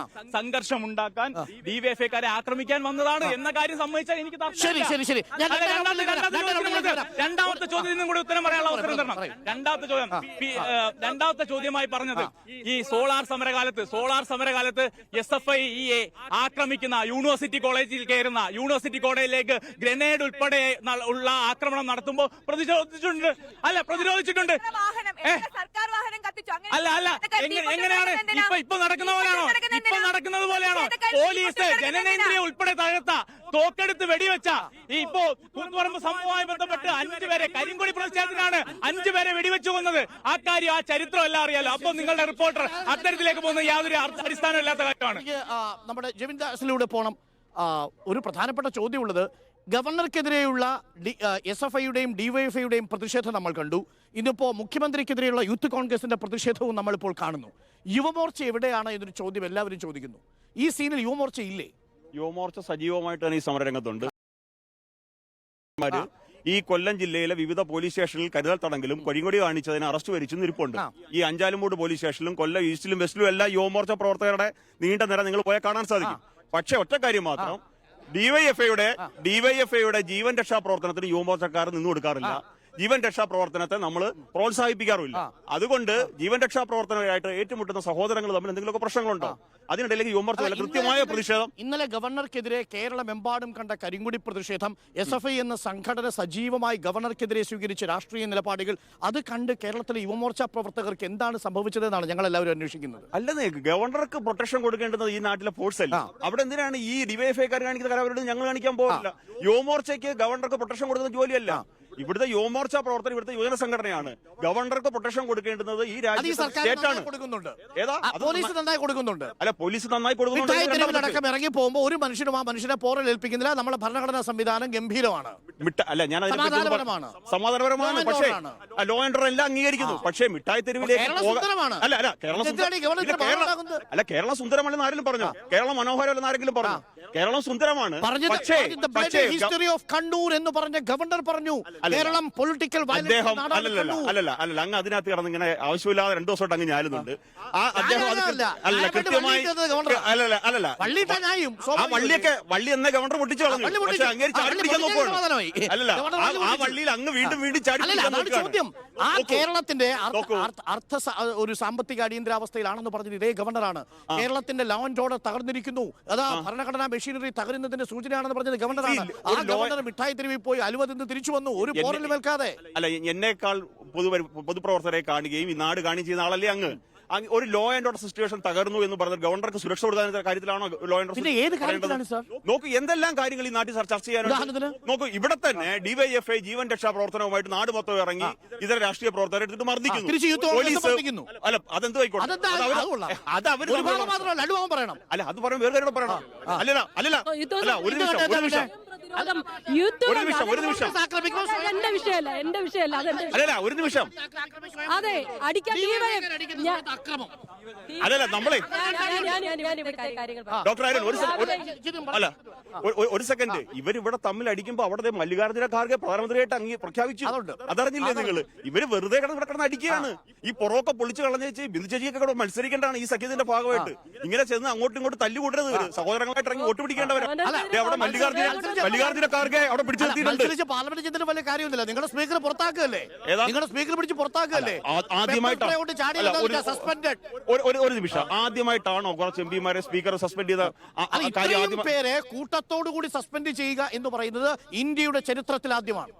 ഡിവൈഎഫ്ഐക്കാരെ ആക്രമിക്കാൻ വന്നതാണ് എന്ന കാര്യം സമ്മതിച്ചാൽ എനിക്ക് രണ്ടാമത്തെ ചോദ്യത്തിനും കൂടി ഉത്തരം പറയാനുള്ള അവസരം തരണം. രണ്ടാമത്തെ ചോദ്യമായി പറഞ്ഞത് ഈ സോളാർ സമരകാലത്ത് SFI ആക്രമിക്കുന്ന യൂണിവേഴ്സിറ്റി കോളേജിൽ കയറുന്ന, യൂണിവേഴ്സിറ്റി കോളേജിലേക്ക് ഗ്രനേഡ് ഉൾപ്പെടെ ഉള്ള ആക്രമണം നടത്തുമ്പോൾ പ്രതിരോധിച്ചിട്ടുണ്ട്. അല്ല, എങ്ങനെയാണ് ഇപ്പൊ നടക്കുന്നത് പോലെയാണോ? പോലീസ് ജനനേന്ദ്രിയ ഉൾപ്പെടെ തകർത്ത, തോക്കെടുത്ത് വെടിവെച്ച, ഇപ്പോ കൂത്തുപറമ്പ് സംഭവവുമായി ബന്ധപ്പെട്ട് 5 പേരെ കരിങ്കൊടി പ്രതിഷേധത്തിനാണ് 5 പേരെ വെടിവെച്ചു കൊന്നത്. ആ കാര്യം, ആ ചരിത്രം എല്ലാം അറിയാലോ. അപ്പൊ നിങ്ങളുടെ റിപ്പോർട്ടർ അത്തരത്തിലേക്ക് പോകുന്നത് യാതൊരു അടിസ്ഥാനമില്ലാത്ത കാര്യമാണ്. നമ്മുടെ ജെവിൻ ദാസിലൂടെ പോണം. ഒരു പ്രധാനപ്പെട്ട ചോദ്യമുള്ളത്, ഗവർണർക്കെതിരെയുള്ള SFIയുടെയും DYFIയുടെയും പ്രതിഷേധം നമ്മൾ കണ്ടു. ഇന്നിപ്പോ മുഖ്യമന്ത്രിക്കെതിരെയുള്ള യൂത്ത് കോൺഗ്രസിന്റെ പ്രതിഷേധവും നമ്മളിപ്പോൾ കാണുന്നു. യുവമോർച്ച എവിടെയാണ് എന്നൊരു ചോദ്യം എല്ലാവരും ചോദിക്കുന്നു. ഈ സീനിൽ യുവമോർച്ച ഇല്ലേ? യുവമോർച്ച സജീവമായിട്ട് തന്നെ ഈ സമരരംഗത്തുണ്ട്. ഈ കൊല്ലം ജില്ലയിലെ വിവിധ പോലീസ് സ്റ്റേഷനിൽ കരുതൽ തടങ്കലും കൊടികൊടി കാണിച്ചതിന് അറസ്റ്റ് വരിച്ചു ഇരിപ്പുണ്ട്. ഈ അഞ്ചാലുമൂട് പോലീസ് സ്റ്റേഷനിലും കൊല്ലം ഈസ്റ്റിലും വെസ്റ്റിലും എല്ലാം യുവമോർച്ച പ്രവർത്തകരുടെ നീണ്ട നിര നിങ്ങൾ പോയാൽ കാണാൻ സാധിക്കും. പക്ഷെ ഒറ്റ കാര്യം മാത്രം, ഡിവൈഎഫ്ഐയുടെ ജീവൻ രക്ഷാ പ്രവർത്തനത്തിന് യുവമോർച്ചക്കാർ നിന്നു കൊടുക്കാറില്ല. ജീവൻ രക്ഷാ പ്രവർത്തനത്തെ നമ്മൾ പ്രോത്സാഹിപ്പിക്കാറുമില്ല. അതുകൊണ്ട് ജീവൻ രക്ഷാ പ്രവർത്തനമായിട്ട് ഏറ്റുമുട്ടുന്ന സഹോദരങ്ങൾ തമ്മിൽ എന്തെങ്കിലുമൊക്കെ പ്രശ്നങ്ങളുണ്ടോ? അതിനിടയിലേക്ക് യുവമോർച്ച കൃത്യമായ പ്രതിഷേധം. ഇന്നലെ ഗവർണർക്കെതിരെ കേരളമെമ്പാടും കണ്ട കരിങ്കൊടി പ്രതിഷേധം, SFI എന്ന സംഘടന സജീവമായി ഗവർണർക്കെതിരെ സ്വീകരിച്ച രാഷ്ട്രീയ നിലപാടുകൾ, അത് കണ്ട് കേരളത്തിലെ യുവമോർച്ച പ്രവർത്തകർക്ക് എന്താണ് സംഭവിച്ചതെന്നാണ് ഞങ്ങൾ എല്ലാവരും അന്വേഷിക്കുന്നത്. അല്ലെന്നേ, ഗവർണർക്ക് പ്രൊട്ടക്ഷൻ കൊടുക്കേണ്ടത് ഈ നാട്ടിലെ ഫോഴ്സ് അല്ല. അവിടെ എന്തിനാണ് ഈ ഡിവൈഎഫ്ഐക്കാർ കാണിക്കുന്ന കലാപരിപാടി ഞങ്ങൾ കാണിക്കാൻ പോകില്ല. യുവമോർച്ചയ്ക്ക് ഗവർണർക്ക് പ്രൊട്ടക്ഷൻ കൊടുക്കുന്ന ജോലിയല്ല. ഇവിടുത്തെ യുവമോർച്ച പ്രവർത്തകർ ഇവിടുത്തെ യുവജന സംഘടനയാണ്. ഗവർണർക്ക് പ്രൊട്ടക്ഷൻ കൊടുക്കേണ്ടത് ഈ രാജ്യത്തെ സ്റ്റേറ്റാണ്. പോലീസ് നന്നായി കൊടുക്കുന്നുണ്ട്. അല്ല, പോലീസ് നന്നായി കൊടുക്കുന്നുണ്ട്. ഇറങ്ങി പോകുമ്പോൾ ഒരു മനുഷ്യനും ആ മനുഷ്യനെ പോറലേൽപ്പിക്കുന്നില്ല. നമ്മുടെ ഭരണഘടനാ സംവിധാനം ഗംഭീരമാണ്. അല്ല, ഞാൻ സമാധാനപരമാണ്. പക്ഷേ ലോ ആൻഡ് ഓർഡർ എല്ലാം അംഗീകരിക്കുന്നു. പക്ഷേ മിഠായി തെരുവിലേക്ക് കേരളം സുന്ദരമല്ലെന്ന് ആരെങ്കിലും പറഞ്ഞു? കേരളം മനോഹരമല്ലെന്ന് ആരെങ്കിലും പറഞ്ഞു? കേരളം സുന്ദരമാണ്. ഹിസ്റ്ററി ഓഫ് കണ്ണൂർ എന്ന് പറഞ്ഞ ഗവർണർ പറഞ്ഞു കേരളം പൊളിറ്റിക്കൽ അദ്ദേഹം അല്ലല്ല അങ്ങ് അതിനകത്ത് കിടന്ന് ഇങ്ങനെ ആവശ്യമില്ലാതെ 2 ദിവസമായിട്ട് അങ്ങ് ഞാനുന്നുണ്ട്. ആ അദ്ദേഹം അല്ല കൃത്യമായി അല്ലല്ല ആ വള്ളി എന്ന ഗവർണർ പൊട്ടിച്ചു കളഞ്ഞു. പക്ഷെ അങ്ങേര് ചാടി പിടിക്കാൻ നോക്കുവാണ്. അല്ലല്ല, ആ വള്ളിയിൽ അങ്ങ് വീണ്ടും ചാടി ചോദ്യം. ആ കേരളത്തിന്റെ ഒരു സാമ്പത്തിക അടിയന്തരാവസ്ഥയിലാണെന്ന് പറഞ്ഞത് ഇതേ ഗവർണറാണ്. കേരളത്തിന്റെ ലോ ആൻഡ് ഓർഡർ തകർന്നിരിക്കുന്നു, അതാ ഭരണഘടനാ മെഷീനറി തകരുന്നതിന്റെ സൂചനയാണെന്ന് പറഞ്ഞത് ഗവർണറാണ്. ആ ഗവർണർ മിഠായി തെരുവിൽ പോയി അലുവ തിന്ന് തിരിച്ചു വന്നു, ഒരു പോറൽ നിൽക്കാതെ. അല്ല, എന്നേക്കാൾ പൊതുപ്രവർത്തകരെ കാണുകയും ഈ നാട് കാണുകയും ചെയ്യുന്ന ആളല്ലേ അങ്ങ് ഒരു ലോ ആൻഡ് ഓർഡർ സിറ്റുവേഷൻ തകർന്നു എന്ന് പറഞ്ഞ ഗവർണർക്ക് സുരക്ഷ കൊടുക്കുന്ന കാര്യത്തിലാണോ ലോ ആൻഡ് പിന്നെ ഏത് കാര്യത്തിലാണ് സാർ? നോക്കൂ എന്തെല്ലാം കാര്യങ്ങൾ ഈ നാട്ടിൽ ചർച്ച ചെയ്യാനുണ്ട്. നോക്കൂ ഇവിടെ തന്നെ ഡിവൈഎഫ്ഐ ജീവൻ രക്ഷാ പ്രവർത്തനവുമായിട്ട് നാട് മൊത്തം ഇറങ്ങി ഇതര രാഷ്ട്രീയ പ്രവർത്തകരെ എടുത്തിട്ട് മർദ്ദിക്കുന്നു. അല്ല അതെന്ത് ആയിക്കോട്ടെ, അത് അവർ പറയണം. അല്ല അത് പറയാൻ വേറെ കാര്യം പറയണം. അല്ലല്ല ഒരു നിമിഷം എന്റെ വിഷയമല്ല അല്ലല്ല ഒരു നിമിഷം അതെ അടിക്കാൻ അതല്ല നമ്മളെ ഡോക്ടർ ആര്യൻ അല്ല ഒരു സെക്കൻഡ് ഇവരിവിടെ തമ്മിൽ അടിക്കുമ്പോ അവിടെ മല്ലികാർജ്ജുന ഖാർഗെ പ്രധാനമന്ത്രിയായിട്ട് പ്രഖ്യാപിച്ചു. അതറിഞ്ഞില്ലേ നിങ്ങൾ? ഇവര് വെറുതെ കിടന്ന് അടിക്കുകയാണ്. ഈ പൊറോക്കെ പൊളിച്ചു കളഞ്ഞേച്ച് ബിന്ദു ചേച്ചിയൊക്കെ കൂടെ മത്സരിക്കേണ്ടതാണ് ഈ സഖ്യത്തിന്റെ ഭാഗമായിട്ട്. ഇങ്ങനെ ചെന്ന് അങ്ങോട്ടും ഇങ്ങോട്ടും തല്ലുകൂടരുത്. സഹോദരങ്ങളായിട്ട് ഇറങ്ങി വോട്ട് പിടിക്കേണ്ടവരാണ്. അവിടെ മല്ലികാർജ്ജുന ഖാർഗെ അവിടെ പിടിച്ചു നിർത്തിയിട്ടുണ്ട്. പാർലമെന്റ് ചെന്നിട്ട് വലിയ കാര്യമൊന്നുമില്ല. നിങ്ങളുടെ സ്പീക്കർ പുറത്താക്കുകയല്ലേ? നിങ്ങളുടെ സ്പീക്കർ പിടിച്ച് പുറത്താക്കുകയല്ലേ? ഒരു നിമിഷം, ആദ്യമായിട്ടാണോ കുറച്ച് എം പിമാരെ സ്പീക്കർ സസ്പെൻഡ് ചെയ്ത പേരെ കൂട്ടത്തോടുകൂടി സസ്പെൻഡ് ചെയ്യുക എന്ന് പറയുന്നത് ഇന്ത്യയുടെ ചരിത്രത്തിൽ ആദ്യമാണ്.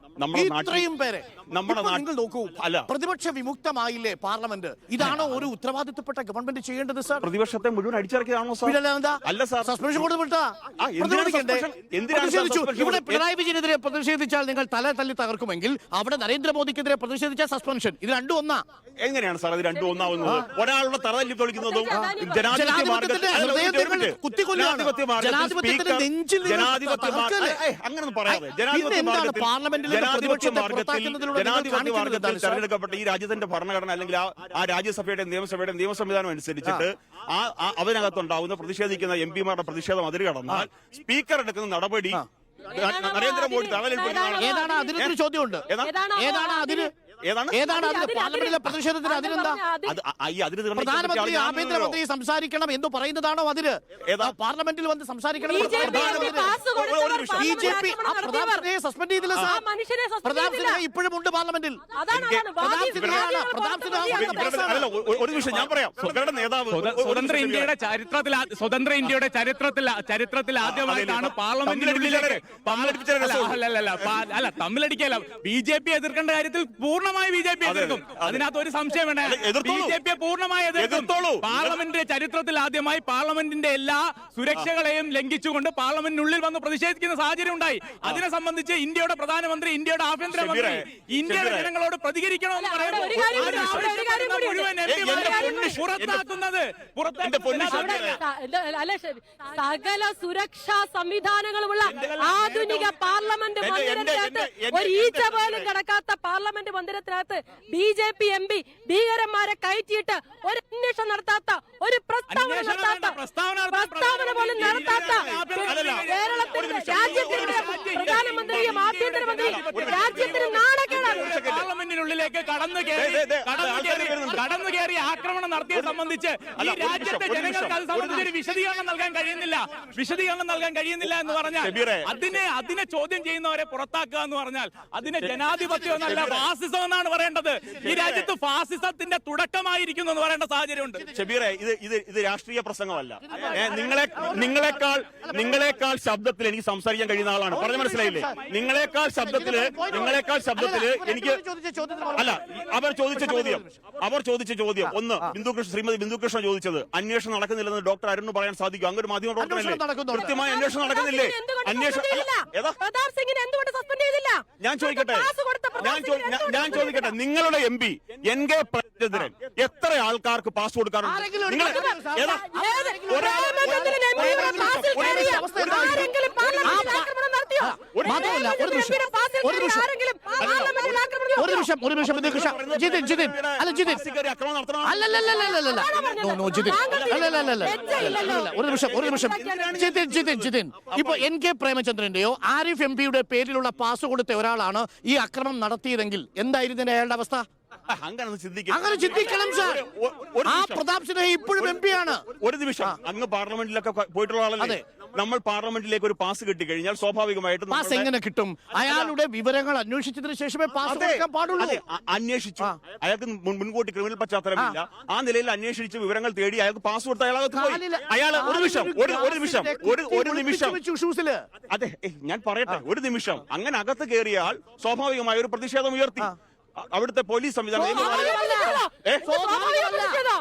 ഇത്രയും പേരെ നമ്മുടെ നാട്ടിൽ നോക്കൂ. പ്രതിപക്ഷ വിമുക്തമായില്ലേ പാർലമെന്റ്? ഇതാണോ ഒരു ഉത്തരവാദിത്തപ്പെട്ട ഗവൺമെന്റ് ചെയ്യേണ്ടത് സാർ? പ്രതിപക്ഷത്തെ മുഴുവൻ അടിച്ചിറക്കിയതാണോ സാർ? അല്ല സാർ, സസ്പെൻഷൻ കൊടുത്തിട്ടാ ഇവിടെ പിണറായി വിജയനെതിരെ പ്രതിഷേധിച്ചാൽ നിങ്ങൾ തല തല്ലി തകർക്കുമെങ്കിൽ അവിടെ നരേന്ദ്രമോദിക്കെതിരെ പ്രതിഷേധിച്ചാൽ സസ്പെൻഷൻ. ഇത് രണ്ടും ഒന്നാ? എങ്ങനെയാണ് സാർ ഇത് രണ്ടും ഒന്നാവുന്നത്? ഒരാളുടെ തല തല്ലി തൊളിക്കുന്നതും അങ്ങനൊന്നും പറയാതെ തെരഞ്ഞെടുക്കപ്പെട്ട ഈ രാജ്യത്തിന്റെ ഭരണഘടന അല്ലെങ്കിൽ ആ രാജ്യസഭയുടെ നിയമ സംവിധാനം അനുസരിച്ചിട്ട് അതിനകത്തുണ്ടാവുന്ന പ്രതിഷേധിക്കുന്ന എം പിമാരുടെ പ്രതിഷേധം അതിര് കടന്നാൽ സ്പീക്കർ എടുക്കുന്ന നടപടി നരേന്ദ്രമോദി ഏതാണ് അതിനൊരു ചോദ്യമുണ്ട്. ഏതാണ് അതിന്? ഏതാണ് പാർലമെന്റിലെ പ്രതിഷേധത്തിന് അതിനെന്താ? പ്രധാനമന്ത്രി ആഭ്യന്തരമന്ത്രി സംസാരിക്കണം എന്ന് പറയുന്നതാണോ അതിന്? പാർലമെന്റിൽ വന്ന് സംസാരിക്കണം. ബിജെപി പ്രധാനമന്ത്രിയെ സസ്പെൻഡ് ചെയ്തില്ല സാർ. പ്രധാനമന്ത്രി ഇപ്പോഴും ഉണ്ട് പാർലമെന്റിൽ. ഒരു നിമിഷം ഞാൻ പറയാം. സ്വതന്ത്ര ഇന്ത്യയുടെ ചരിത്രത്തിൽ ആദ്യമായിട്ടാണ് പാർലമെന്റിനുള്ളിലേക്ക് തമ്മിലടിക്കല്ല ബിജെപി എതിർക്കേണ്ട കാര്യത്തിൽ പൂർണ്ണമായി ബിജെപി എതിർക്കും. അതിനകത്ത് ഒരു സംശയം വേണ്ട. ബിജെപിയെ പൂർണ്ണമായി എതിർക്കും. പാർലമെന്റിന്റെ ചരിത്രത്തിൽ ആദ്യമായി പാർലമെന്റിന്റെ എല്ലാ സുരക്ഷകളെയും ലംഘിച്ചുകൊണ്ട് പാർലമെന്റിനുള്ളിൽ വന്ന് പ്രതിഷേധിക്കുന്ന സാഹചര്യം ഉണ്ടായി. അതിനെ സംബന്ധിച്ച് ഇന്ത്യയുടെ പ്രധാനമന്ത്രി, ഇന്ത്യയുടെ ആഭ്യന്തരമന്ത്രി ഇന്ത്യയുടെ ജനങ്ങളോട് പ്രതികരിക്കണമെന്ന് പറയുന്നത് മുഴുവൻ പുറത്താക്കുന്നത് സകല സുരക്ഷാ സംവിധാനങ്ങളുമുള്ള ആധുനിക പാർലമെന്റ് മന്ദിരത്തിനകത്ത് ഒരു ഈച്ച പോലും കിടക്കാത്ത പാർലമെന്റ് മന്ദിരത്തിനകത്ത് ബിജെപി എം പി ഭീകരന്മാരെ കയറ്റിയിട്ട് ഒരു അന്വേഷണം നടത്താത്ത, ഒരു പ്രസ്താവന പോലും നടത്താത്ത കേരളത്തിന്റെ രാജ്യത്തിന്റെ പ്രധാനമന്ത്രിയും ആഭ്യന്തരമന്ത്രിയും രാജ്യത്തിന് നാണക്കേടാണ്. പാർലമെന്റിനുള്ളിലേക്ക് കടന്നു കയറി ആക്രമണം നടത്തിയത് സംബന്ധിച്ച് ഈ രാജ്യത്തെ ജനങ്ങൾക്ക് അത് സംബന്ധിച്ച് ഒരു വിശദീകരണം നൽകാൻ കഴിയുന്നില്ല എന്ന് പറഞ്ഞാൽ അതിനെ ചോദ്യം ചെയ്യുന്നവരെ പുറത്താക്കുക എന്ന് പറഞ്ഞാൽ അതിനെ ജനാധിപത്യം എന്നല്ല ഫാസിസം എന്നാണ് പറയേണ്ടത്. ഈ രാജ്യത്ത് ഫാസിസത്തിന്റെ തുടക്കമായിരിക്കുന്നു എന്ന് പറയേണ്ട സാഹചര്യമുണ്ട്. ഷബീറെ, ഇത് രാഷ്ട്രീയ പ്രസംഗമല്ല. നിങ്ങളെക്കാൾ ശബ്ദത്തിൽ എനിക്ക് സംസാരിക്കാൻ കഴിയുന്ന ആളാണ്. പറഞ്ഞു മനസ്സിലായില്ലേ? നിങ്ങളെക്കാൾ ശബ്ദത്തില് എനിക്ക് അല്ല അവർ ചോദിച്ച ചോദ്യം ഒന്ന് ശ്രീമതി ബിന്ദുകൃഷ്ണ ചോദിച്ചത് അന്വേഷണം നടക്കുന്നില്ലെന്ന് ഡോക്ടർ അരുണ് പറയാൻ സാധിക്കും? അങ്ങനെ ഒരു മാധ്യമ പ്രവർത്തനല്ലേ? കൃത്യമായ അന്വേഷണം നടക്കുന്നില്ലേ? ഞാൻ ചോദിക്കട്ടെ നിങ്ങളുടെ എം പി NK പ്രേമചന്ദ്രൻ എത്ര ആൾക്കാർക്ക് പാസ് കൊടുക്കാറുണ്ട്? ഇപ്പൊ NK പ്രേമചന്ദ്രന്റെയോ ആരിഫ് എം പിയുടെ പേരിലുള്ള പാസ് കൊടുത്ത ഒരാളാണ് ഈ അക്രമം നടത്തിയതെങ്കിൽ എന്തായിരുന്നു അയാളുടെ അവസ്ഥ? അങ്ങനെ ചിന്തിക്കണം സാർ. ആ പ്രതാപ് സിൻഹ ഇപ്പോഴും എം പി ആണ്. ഒരു നിമിഷം, അങ്ങ് പാർലമെന്റിലൊക്കെ പോയിട്ടുള്ള ആളല്ലേ? നമ്മൾ പാർലമെന്റിലേക്ക് ഒരു പാസ് കിട്ടിക്കഴിഞ്ഞാൽ സ്വാഭാവികമായിട്ടും പാസ് എങ്ങനെ കിട്ടും? അയാളുടെ വിവരങ്ങൾ അന്വേഷിച്ചതിന് ശേഷമേ പാസ് കൊടുക്കാൻ പാടുള്ളൂ. അന്വേഷിച്ചു, അയാൾക്ക് മുൻകൂട്ടി ക്രിമിനൽ പശ്ചാത്തലമില്ല. ആ നിലയിൽ അന്വേഷിച്ച് വിവരങ്ങൾ തേടി അയാൾക്ക് പാസ് കൊടുത്ത അയാൾ ഒരു നിമിഷം അതെ ഞാൻ പറയട്ടെ, ഒരു നിമിഷം അങ്ങനെ അകത്ത് കയറിയാൽ സ്വാഭാവികമായ ഒരു പ്രതിഷേധം ഉയർത്തി. അവിടുത്തെ പോലീസ് സംവിധാനം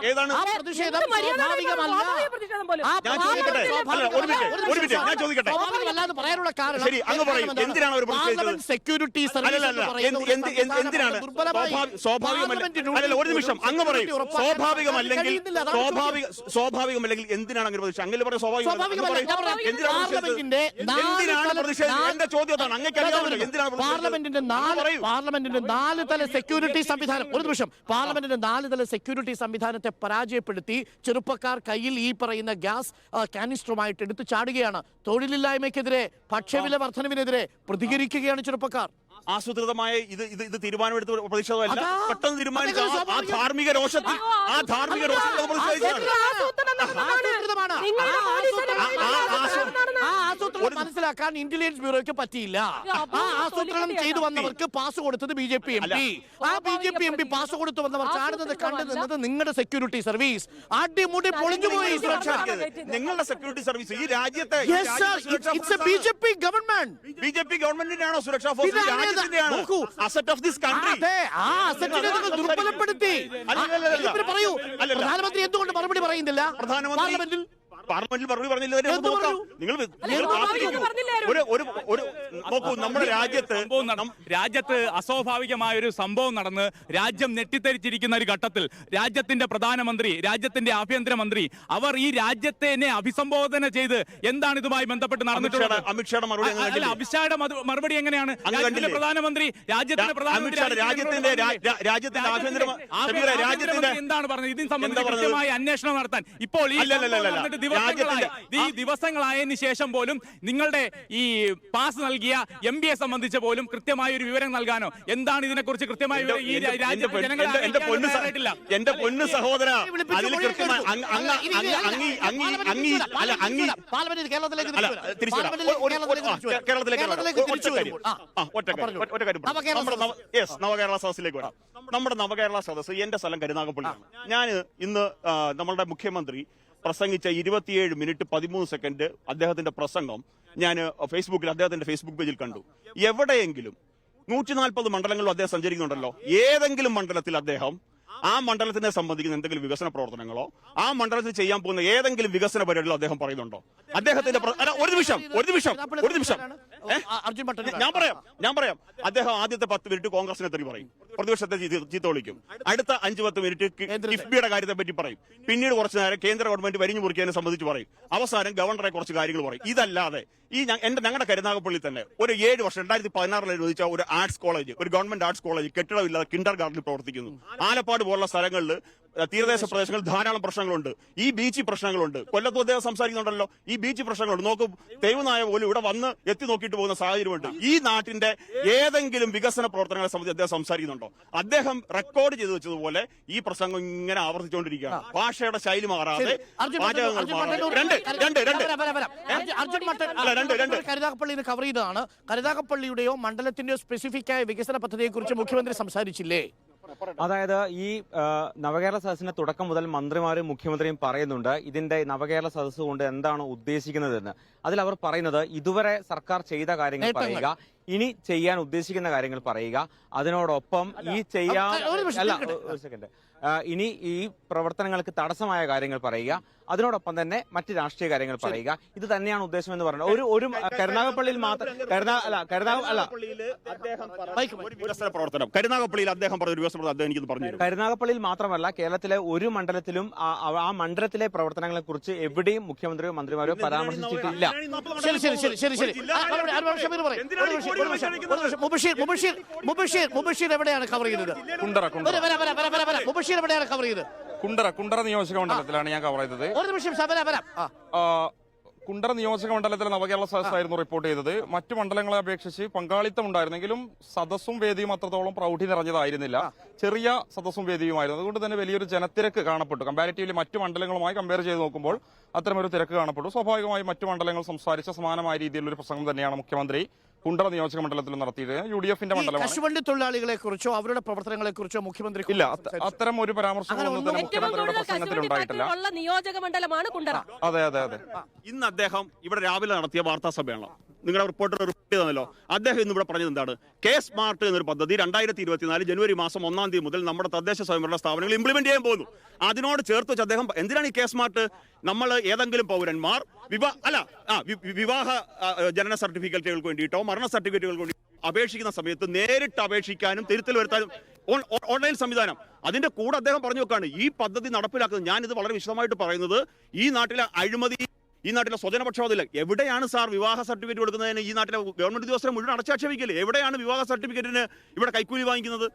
ഏതാണ്? ആ പ്രതിഷേധം സ്വാഭാവികമല്ല. ഞാൻ ചോദിക്കട്ടെ, അല്ല, ഒരു മിനിറ്റ് ഞാൻ ചോദിക്കട്ടെ. സ്വാഭാവികമല്ലാന്ന് പറയാനുള്ള കാരണം ശരി, അങ്ങ് പറയും. എന്തിനാണ് അവർ പ്രതിഷേധിച്ചത്? സെക്യൂരിറ്റി അല്ലല്ല, എന്തിനാണ് സ്വാഭാവികമല്ല? അല്ലല്ല, ഒരു നിമിഷം അങ്ങ് പറയും. സ്വാഭാവികമല്ലെങ്കിൽ എന്തിനാണ് അങ്ങനെ പ്രതിഷേധം? അങ്ങനെ പറഞ്ഞ സ്വാഭാവികമല്ല. എന്തിനാണ് പ്രതിഷേധം? എന്റെ ചോദ്യം അതാണ്. അങ്ങേക്കറിയാമല്ലോ എന്തിനാണ് പാർലമെന്റിന്റെ 4 തല സെക്യൂരിറ്റി സംവിധാനം. ഒരു നിമിഷം. പാർലമെന്റിന്റെ 4 തല സെക്യൂരിറ്റി സംവിധാനത്തെ പരാജയപ്പെടുത്തി ചെറുപ്പക്കാർ കയ്യിൽ ഈ പറയുന്ന ഗ്യാസ് കാനിസ്റ്ററുമായിട്ട് എടുത്തു ചാടുകയാണ്. തൊഴിലില്ലായ്മയ്ക്കെതിരെ, ഭക്ഷ്യവില വർധനവിനെതിരെ പ്രതികരിക്കുകയാണ് ചെറുപ്പക്കാർ. ആസൂത്രിതമായ ഇത് തീരുമാനമെടുത്ത പ്രതിഷേധമല്ല. പെട്ടെന്ന് തീരുമാനിച്ച ആ ധാർമ്മിക രോഷത്തിൽ ആസൂത്രണം മനസ്സിലാക്കാൻ ഇന്റലിജൻസ് ബ്യൂറോയ്ക്ക് പറ്റിയില്ല. ആ ആസൂത്രണം ചെയ്തു വന്നവർക്ക് പാസ് കൊടുത്തത് BJP MP. ആ BJP MP പാസ് കൊടുത്തു വന്നവർ ചാടുന്നത് കണ്ടു നിന്നത് നിങ്ങളുടെ സെക്യൂരിറ്റി സർവീസ്. അടിമുടി പൊളിഞ്ഞുപോയി സുരക്ഷ. നിങ്ങളുടെ സെക്യൂരിറ്റി സർവീസ് ഈ രാജ്യത്തെ BJP ഗവൺമെന്റിനാണോ സുരക്ഷാ force? Asset of this country. ദുർബലപ്പെടുത്തി. പറയൂ, പ്രധാനമന്ത്രി എന്തുകൊണ്ട് മറുപടി പറയുന്നില്ല? പാർലമെന്റിൽ മറുപടി പറഞ്ഞില്ല. നിങ്ങൾ നോക്കൂ, നമ്മുടെ രാജ്യത്ത് അസ്വാഭാവികമായ ഒരു സംഭവം നടന്ന് രാജ്യം നെട്ടിത്തെരിച്ചിരിക്കുന്ന ഒരു ഘട്ടത്തിൽ രാജ്യത്തിന്റെ പ്രധാനമന്ത്രി, രാജ്യത്തിന്റെ ആഭ്യന്തരമന്ത്രി അവർ ഈ രാജ്യത്തെ അഭിസംബോധന ചെയ്ത് എന്താണ് ഇതുമായി ബന്ധപ്പെട്ട് നടന്നിട്ടുള്ളത്? അമിത്ഷായുടെ മറുപടി എങ്ങനെയാണ്? രാജ്യത്തിന്റെ പ്രധാനമന്ത്രി എന്താണ് പറഞ്ഞത്? ഇതിന് സംബന്ധിച്ച് കൃത്യമായ അന്വേഷണം നടത്താൻ ഇപ്പോൾ ഈ ദിവസങ്ങളായതിനു ശേഷം പോലും നിങ്ങളുടെ ഈ പാസ് നൽകിയ MBയെ സംബന്ധിച്ച് പോലും കൃത്യമായ ഒരു വിവരം നൽകാനോ എന്താണ് ഇതിനെക്കുറിച്ച് കൃത്യമായ എന്റെ പൊന്നു സഹോദര, നവകേരള സദസ്സിലേക്ക് വരാം. നമ്മുടെ നവകേരള സദസ്സ് എന്റെ സ്ഥലം കരുനാഗപ്പള്ളിയാണ്. ഞാൻ ഇന്ന് നമ്മളുടെ മുഖ്യമന്ത്രി പ്രസംഗിച്ച 27 മിനിറ്റ് 13 സെക്കൻഡ് അദ്ദേഹത്തിന്റെ പ്രസംഗം ഞാൻ അദ്ദേഹത്തിന്റെ ഫേസ്ബുക്ക് പേജിൽ കണ്ടു. എവിടെയെങ്കിലും 140 മണ്ഡലങ്ങളിലും അദ്ദേഹം സഞ്ചരിക്കുന്നുണ്ടല്ലോ. ഏതെങ്കിലും മണ്ഡലത്തിൽ അദ്ദേഹം ആ മണ്ഡലത്തിനെ സംബന്ധിക്കുന്ന എന്തെങ്കിലും വികസന പ്രവർത്തനങ്ങളോ ആ മണ്ഡലത്തിൽ ചെയ്യാൻ പോകുന്ന ഏതെങ്കിലും വികസന പരിപാടികളോ അദ്ദേഹം പറയുന്നുണ്ടോ? അദ്ദേഹത്തിന്റെ ഒരു നിമിഷം ഞാൻ പറയാം. അദ്ദേഹം ആദ്യത്തെ 10 മിനിറ്റ് കോൺഗ്രസിനെ തെറി പറയും, പ്രതിപക്ഷത്തെ ചീത്ത വിളിക്കും. അടുത്ത 5-10 മിനിറ്റ് കിഫ്ബിയുടെ കാര്യത്തെ പറ്റി പറയും. പിന്നീട് കുറച്ചു നേരം കേന്ദ്ര ഗവൺമെന്റ് വരിഞ്ഞു മുറിക്കാനെ സംബന്ധിച്ച് പറയും. അവസാനം ഗവർണറെ കുറച്ച് കാര്യങ്ങൾ പറയും. ഇതല്ലാതെ ഞങ്ങളുടെ കരുനാഗപ്പള്ളി തന്നെ ഒരു 7 വർഷം 2016 അനുവദിച്ച ഒരു ആർട്സ് കോളേജ്, ഒരു ഗവൺമെന്റ് ആർട്സ് കോളേജ് കെട്ടിടമില്ലാതെ കിൻഡർ ഗാർഡനിൽ പ്രവർത്തിക്കുന്നു. ആലപ്പാട് പോലുള്ള സ്ഥലങ്ങളിൽ തീരദേശ പ്രദേശങ്ങളിൽ ധാരാളം പ്രശ്നങ്ങളുണ്ട്. ഈ ബീച്ച് പ്രശ്നങ്ങളുണ്ട്. കൊല്ലത്ത് അദ്ദേഹം സംസാരിക്കുന്നുണ്ടല്ലോ. ഈ ബീച്ച് പ്രശ്നങ്ങളുണ്ട്. നോക്കും, തെരുവുനായ പോലും ഇവിടെ വന്ന് എത്തി നോക്കിയിട്ട് പോകുന്ന സാഹചര്യമുണ്ട്. ഈ നാട്ടിന്റെ ഏതെങ്കിലും വികസന പ്രവർത്തനങ്ങളെ സംബന്ധിച്ച് അദ്ദേഹം സംസാരിക്കുന്നുണ്ടോ? അദ്ദേഹം റെക്കോർഡ് ചെയ്തു വെച്ചതുപോലെ ഈ പ്രസംഗം ഇങ്ങനെ ആവർത്തിച്ചുകൊണ്ടിരിക്കുകയാണ്. ഭാഷയുടെ ശൈലി മാറാതെ കരുനാഗപ്പള്ളിയിൽ കവർ ചെയ്തതാണ്. കരുനാഗപ്പള്ളിയുടെയോ മണ്ഡലത്തിന്റെയോ സ്പെസിഫിക് ആയ വികസന പദ്ധതിയെക്കുറിച്ച് മുഖ്യമന്ത്രി സംസാരിച്ചില്ലേ? അതായത് ഈ നവകേരള സദസ്സിന്റെ തുടക്കം മുതൽ മന്ത്രിമാരും മുഖ്യമന്ത്രിയും പറയുന്നുണ്ട് ഇതിന്റെ നവകേരള സദസ്സ് കൊണ്ട് എന്താണ് ഉദ്ദേശിക്കുന്നതെന്ന്. അതിൽ അവർ പറയുന്നത് ഇതുവരെ സർക്കാർ ചെയ്ത കാര്യങ്ങൾ പറയുക, ഇനി ചെയ്യാൻ ഉദ്ദേശിക്കുന്ന കാര്യങ്ങൾ പറയുക, അതിനോടൊപ്പം ഇനി ഈ പ്രവർത്തനങ്ങൾക്ക് തടസ്സമായ കാര്യങ്ങൾ പറയുക, അതിനോടൊപ്പം തന്നെ മറ്റ് രാഷ്ട്രീയ കാര്യങ്ങൾ പറയുക. ഇത് തന്നെയാണ് ഉദ്ദേശം എന്ന് പറയുന്നത്. ഒരു കരുനാഗപ്പള്ളിയിൽ മാത്രം കരുനാഗപ്പള്ളിയിൽ മാത്രമല്ല കേരളത്തിലെ ഒരു മണ്ഡലത്തിലും ആ മണ്ഡലത്തിലെ പ്രവർത്തനങ്ങളെ കുറിച്ച് എവിടെയും മുഖ്യമന്ത്രിയോ മന്ത്രിമാരോ പരാമർശിച്ചിട്ടില്ല. മുബഷീർ എവിടെയാണ് കവർ ചെയ്തത്? മുബഷീർ എവിടെയാണ് കവർ ചെയ്തത്? കുണ്ടറ നിയോജക മണ്ഡലത്തിലാണ് ഞാൻ കവർ ചെയ്തത്. ഒരു നിമിഷം കുണ്ടറ നിയോജക മണ്ഡലത്തിലെ നവകേരള സദസ്സായിരുന്നു റിപ്പോർട്ട് ചെയ്തത്. മറ്റു മണ്ഡലങ്ങളെ അപേക്ഷിച്ച് പങ്കാളിത്തം ഉണ്ടായിരുന്നെങ്കിലും സദസ്സും വേദിയും അത്രത്തോളം പ്രൗഢി നിറഞ്ഞതായിരുന്നില്ല. ചെറിയ സദസ്സും വേദിയുമായിരുന്നു. അതുകൊണ്ട് തന്നെ വലിയൊരു ജനത്തിരക്ക് കാണപ്പെട്ടു. കമ്പാരിറ്റീവ്ലി മറ്റു മണ്ഡലങ്ങളുമായി കമ്പയർ ചെയ്ത് നോക്കുമ്പോൾ അത്തരമൊരു തിരക്ക് കാണപ്പെട്ടു. സ്വാഭാവികമായി മറ്റു മണ്ഡലങ്ങൾ സംസാരിച്ച സമാനമായ രീതിയിലുള്ള ഒരു പ്രസംഗം തന്നെയാണ് മുഖ്യമന്ത്രി കുണ്ടറ നിയോജക മണ്ഡലത്തിൽ നടത്തിയത്. UDFന്റെ മണ്ഡലമാണ്. കശുവണ്ടി തൊഴിലാളികളെ കുറിച്ചോ അവരുടെ പ്രവർത്തനങ്ങളെ കുറിച്ചോ മുഖ്യമന്ത്രി ഇല്ല, അത്തരം ഒരു പരാമർശമൊന്നും തന്നെ മുഖ്യമന്ത്രിയുടെ പ്രസംഗത്തിൽ ഉണ്ടായിട്ടില്ല. നിയോജക മണ്ഡലമാണ് കുണ്ടറ. അതെ. ഇന്ന് അദ്ദേഹം ഇവിടെ രാവിലെ നടത്തിയ വാർത്താ സമ്മേളനം നിങ്ങളുടെ റിപ്പോർട്ടർ റിപ്പോർട്ട് ചെയ്തല്ലോ, അദ്ദേഹം ഇന്ന് ഇവിടെ പറഞ്ഞത് എന്താണ്? കെ സ്മാർട്ട് എന്നൊരു പദ്ധതി 2024 ജനുവരി മാസം 1-ം തീയതി മുതൽ നമ്മുടെ തദ്ദേശ സ്വയംഭരണ സ്ഥാപനങ്ങൾ ഇംപ്ലിമെന്റ് ചെയ്യാൻ പോകുന്നു. അതിനോട് ചേർത്ത് വെച്ച് അദ്ദേഹം എന്തിനാണ് ഈ കെ സ്മാർട്ട്? നമ്മൾ ഏതെങ്കിലും പൗരന്മാർ വിവാഹ ജനന സർട്ടിഫിക്കറ്റുകൾക്ക് വേണ്ടിയിട്ടോ മരണ സർട്ടിഫിക്കറ്റുകൾക്ക് വേണ്ടി അപേക്ഷിക്കുന്ന സമയത്ത് നേരിട്ട് അപേക്ഷിക്കാനും തിരുത്തൽ വരുത്താനും ഓൺലൈൻ സംവിധാനം. അതിന്റെ കൂടെ അദ്ദേഹം പറഞ്ഞു വെക്കാണ് ഈ പദ്ധതി നടപ്പിലാക്കുന്നത്. ഞാനിത് വളരെ വിശദമായിട്ട് പറയുന്നത് ഈ നാട്ടിലെ അഴിമതി, ഈ നാട്ടിലെ സ്വജനപക്ഷപാതമില്ല. എവിടെയാണ് സാർ വിവാഹ സർട്ടിഫിക്കറ്റ് കൊടുക്കുന്നതിന് ഈ നാട്ടിലെ ഗവൺമെന്റ് ഉദ്യോഗസ്ഥരെ മുഴുവൻ അടച്ചാക്ഷേപിക്കല്? എവിടെയാണ് വിവാഹ സർട്ടിഫിക്കറ്റിന് ഇവിടെ കൈക്കൂലി വാങ്ങിക്കുന്നത്?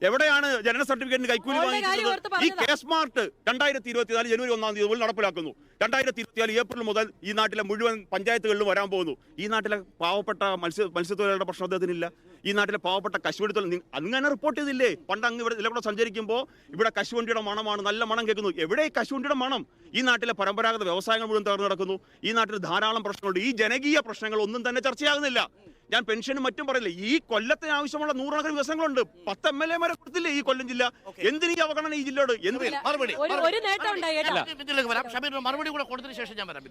എവിടെയാണ് ജനന സർട്ടിഫിക്കറ്റിന് കൈക്കൂലി വാങ്ങിക്കുന്നത്? ഈ കെ സ്മാർട്ട് 2024 ജനുവരി 1-ം തീയതി മുതൽ നടപ്പിലാക്കുന്നു. 2024 ഏപ്രിൽ മുതൽ ഈ നാട്ടിലെ മുഴുവൻ പഞ്ചായത്തുകളിലും വരാൻ പോകുന്നു. ഈ നാട്ടിലെ പാവപ്പെട്ട മത്സ്യത്തൊഴിലാളികളുടെ പ്രശ്നം അദ്ദേഹത്തിനില്ല. ഈ നാട്ടിലെ പാവപ്പെട്ട കശുവണ്ടി തൊഴിൽ അങ്ങനെ റിപ്പോർട്ട് ചെയ്തില്ലേ? പണ്ട് അങ്ങ് ഇവിടെ സഞ്ചരിക്കുമ്പോൾ ഇവിടെ കശുവണ്ടിയുടെ മണമാണ്, നല്ല മണം കേൾക്കുന്നു. എവിടെ ഈ കശുവണ്ടിയുടെ മണം? ഈ നാട്ടിലെ പരമ്പരാഗത വ്യവസായങ്ങൾ മുഴുവൻ തകർന്നു നടക്കുന്നു. ഈ നാട്ടിൽ ധാരാളം പ്രശ്നങ്ങളുണ്ട്. ഈ ജനകീയ പ്രശ്നങ്ങൾ ഒന്നും തന്നെ ചർച്ചയാകുന്നില്ല. ഞാൻ പെൻഷനും മറ്റും പറയില്ല. ഈ കൊല്ലത്തിന് ആവശ്യമുള്ള 100 വികസനങ്ങളുണ്ട്. 10 MLA കൊടുത്തില്ലേ ഈ കൊല്ലം ജില്ല? എന്തിനീ അവഗണന ഈ ജില്ലയോട്? മറുപടി കൂടെ കൊടുത്തതിന് ശേഷം ഞാൻ വരാം.